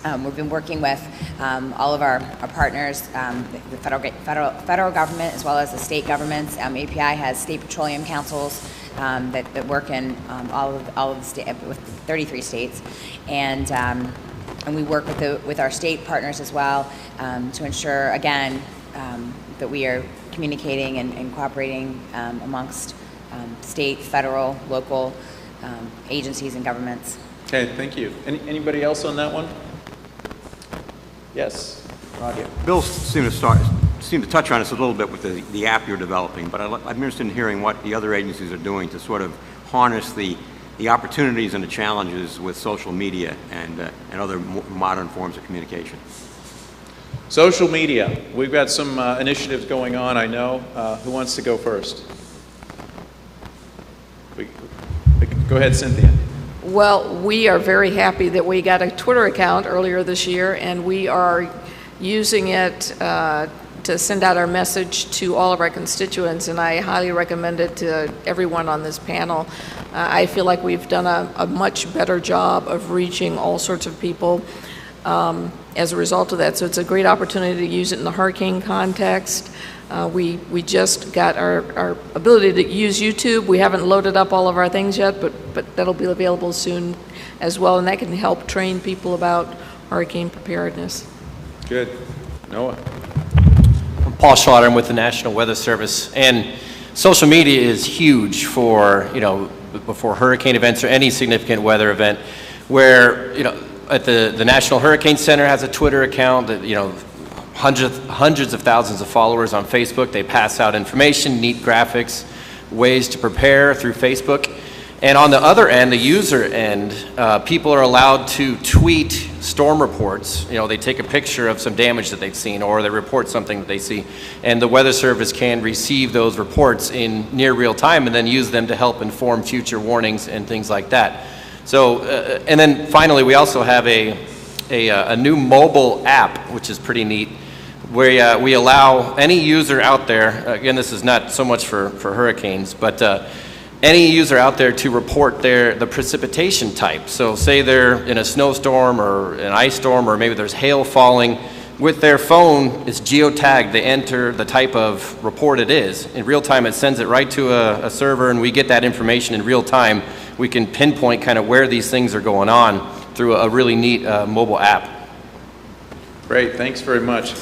We've been working with all of our partners, the federal government as well as the state governments. API has state petroleum councils that work in all of the state, with 33 states, and we work with our state partners as well to ensure, again, that we are communicating and cooperating amongst state, federal, local agencies and governments. Okay, thank you. Anybody else on that one? Yes, Nadia. Bill seemed to touch on this a little bit with the app you're developing, but I'm interested in hearing what the other agencies are doing to sort of harness the opportunities and the challenges with social media and other modern forms of communication. Social media. We've got some initiatives going on, I know. Who wants to go first? Go ahead, Cynthia. Well, we are very happy that we got a Twitter account earlier this year, and we are using it to send out our message to all of our constituents, and I highly recommend it to everyone on this panel. I feel like we've done a much better job of reaching all sorts of people as a result of that. So it's a great opportunity to use it in the hurricane context. We just got our ability to use YouTube. We haven't loaded up all of our things yet, but that'll be available soon as well, and that can help train people about hurricane preparedness. Good. Noah. I'm Paul Schroeder. I'm with the National Weather Service, and social media is huge for, before hurricane events or any significant weather event, where, at the National Hurricane Center has a Twitter account that, hundreds of thousands of followers on Facebook. They pass out information, neat graphics, ways to prepare through Facebook. And on the other end, the user end, people are allowed to tweet storm reports. They take a picture of some damage that they've seen, or they report something that they see. And the Weather Service can receive those reports in near real time and then use them to help inform future warnings and things like that. So, and then finally, we also have a new mobile app, which is pretty neat, where we allow any user out there, again, this is not so much for hurricanes, but any user out there to report the precipitation type. So say they're in a snowstorm or an ice storm, or maybe there's hail falling. With their phone, it's geotagged. They enter the type of report it is. In real time, it sends it right to a server, and we get that information in real time. We can pinpoint kind of where these things are going on through a really neat mobile app. Great, thanks very much.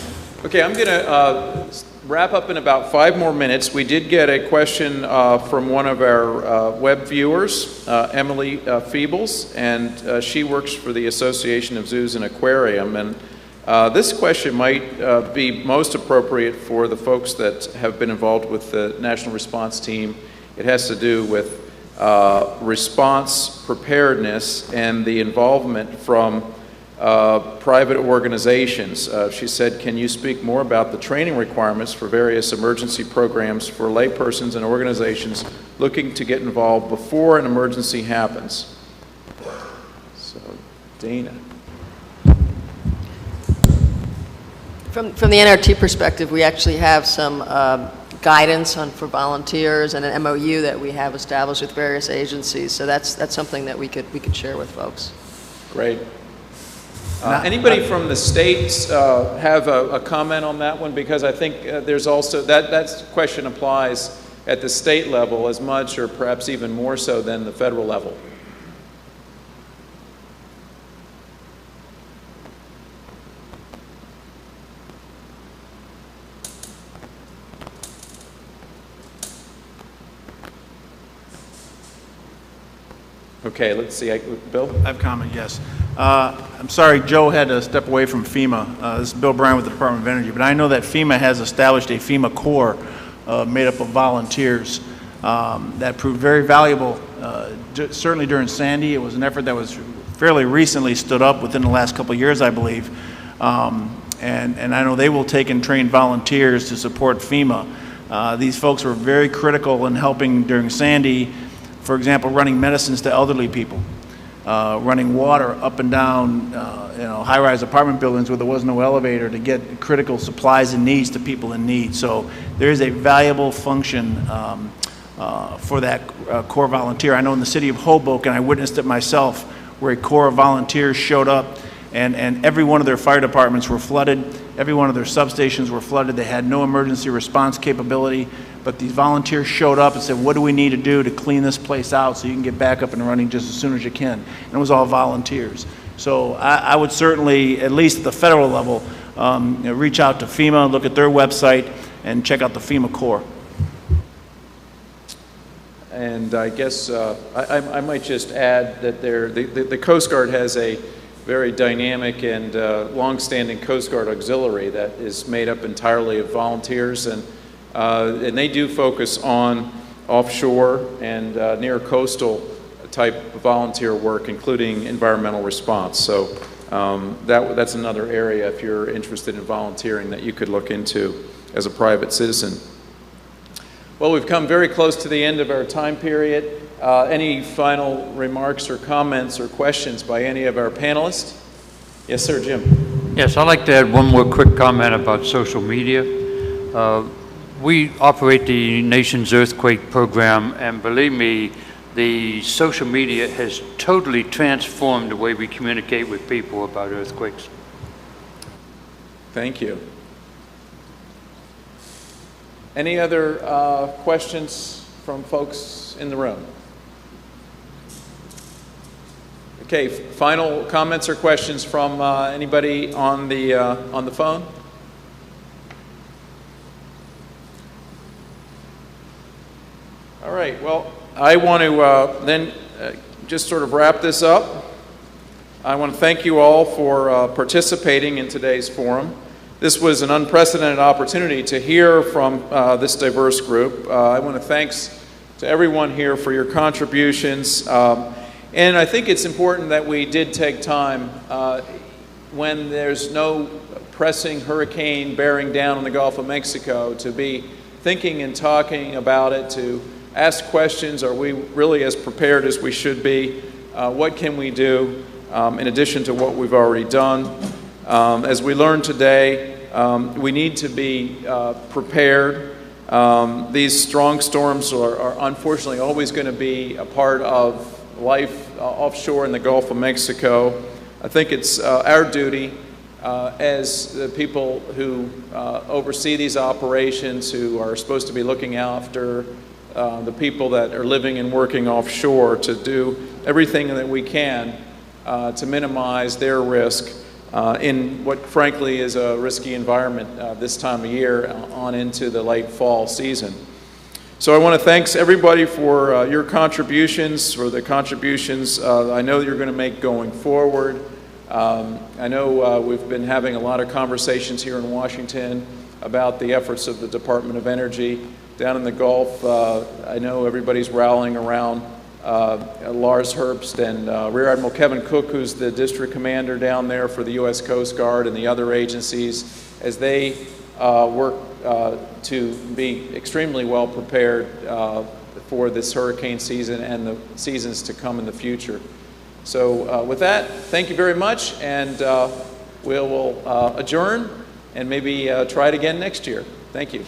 Okay, I'm going to wrap up in about 5 more minutes. We did get a question from one of our web viewers, Emily Feebles, and she works for the Association of Zoos and Aquarium. And this question might be most appropriate for the folks that have been involved with the National Response Team. It has to do with response preparedness and the involvement from private organizations. She said, can you speak more about the training requirements for various emergency programs for laypersons and organizations looking to get involved before an emergency happens? So, Dana. From the NRT perspective, we actually have some guidance for volunteers and an MOU that we have established with various agencies. So that's something that we could share with folks. Great. Anybody from the states have a comment on that one? Because I think there's also, that question applies at the state level as much or perhaps even more so than the federal level. Okay, let's see. Bill? I have a comment, yes. I'm sorry, Joe had to step away from FEMA. This is Bill Bryan with the Department of Energy, but I know that FEMA has established a FEMA Corps made up of volunteers that proved very valuable, certainly during Sandy. It was an effort that was fairly recently stood up within the last couple of years, I believe. And I know they will take and train volunteers to support FEMA. These folks were very critical in helping during Sandy, for example, running medicines to elderly people, running water up and down high-rise apartment buildings where there was no elevator to get critical supplies and needs to people in need. So there is a valuable function for that Corps volunteer. I know in the city of Hoboken, I witnessed it myself, where a Corps of volunteers showed up and every one of their fire departments were flooded. Every one of their substations were flooded. They had no emergency response capability, but these volunteers showed up and said, what do we need to do to clean this place out so you can get back up and running just as soon as you can? And it was all volunteers. So I would certainly, at least at the federal level, reach out to FEMA, look at their website, and check out the FEMA Corps. And I guess I might just add that the Coast Guard has a very dynamic and long-standing Coast Guard auxiliary that is made up entirely of volunteers, and they do focus on offshore and near coastal type of volunteer work, including environmental response. So that's another area, if you're interested in volunteering, that you could look into as a private citizen. Well, we've come very close to the end of our time period. Any final remarks or comments or questions by any of our panelists? Yes, sir, Jim. Yes, I'd like to add one more quick comment about social media. We operate the nation's earthquake program, and believe me, the social media has totally transformed the way we communicate with people about earthquakes. Thank you. Any other questions from folks in the room? Okay, final comments or questions from anybody on the phone? All right, well, I want to then just sort of wrap this up. I want to thank you all for participating in today's forum. This was an unprecedented opportunity to hear from this diverse group. I want to thanks to everyone here for your contributions. And I think it's important that we did take time when there's no pressing hurricane bearing down on the Gulf of Mexico to be thinking and talking about it, to ask questions. Are we really as prepared as we should be? What can we do in addition to what we've already done? As we learned today, we need to be prepared. These strong storms are unfortunately always going to be a part of life offshore in the Gulf of Mexico. I think it's our duty as the people who oversee these operations, who are supposed to be looking after the people that are living and working offshore, to do everything that we can to minimize their risk in what frankly is a risky environment this time of year on into the late fall season. So I want to thank everybody for your contributions, for the contributions I know you're going to make going forward. I know we've been having a lot of conversations here in Washington about the efforts of the Department of Energy down in the Gulf. I know everybody's rallying around Lars Herbst and Rear Admiral Kevin Cook, who's the district commander down there for the U.S. Coast Guard, and the other agencies as they work to be extremely well prepared for this hurricane season and the seasons to come in the future. So with that, thank you very much, and we'll adjourn and maybe try it again next year. Thank you.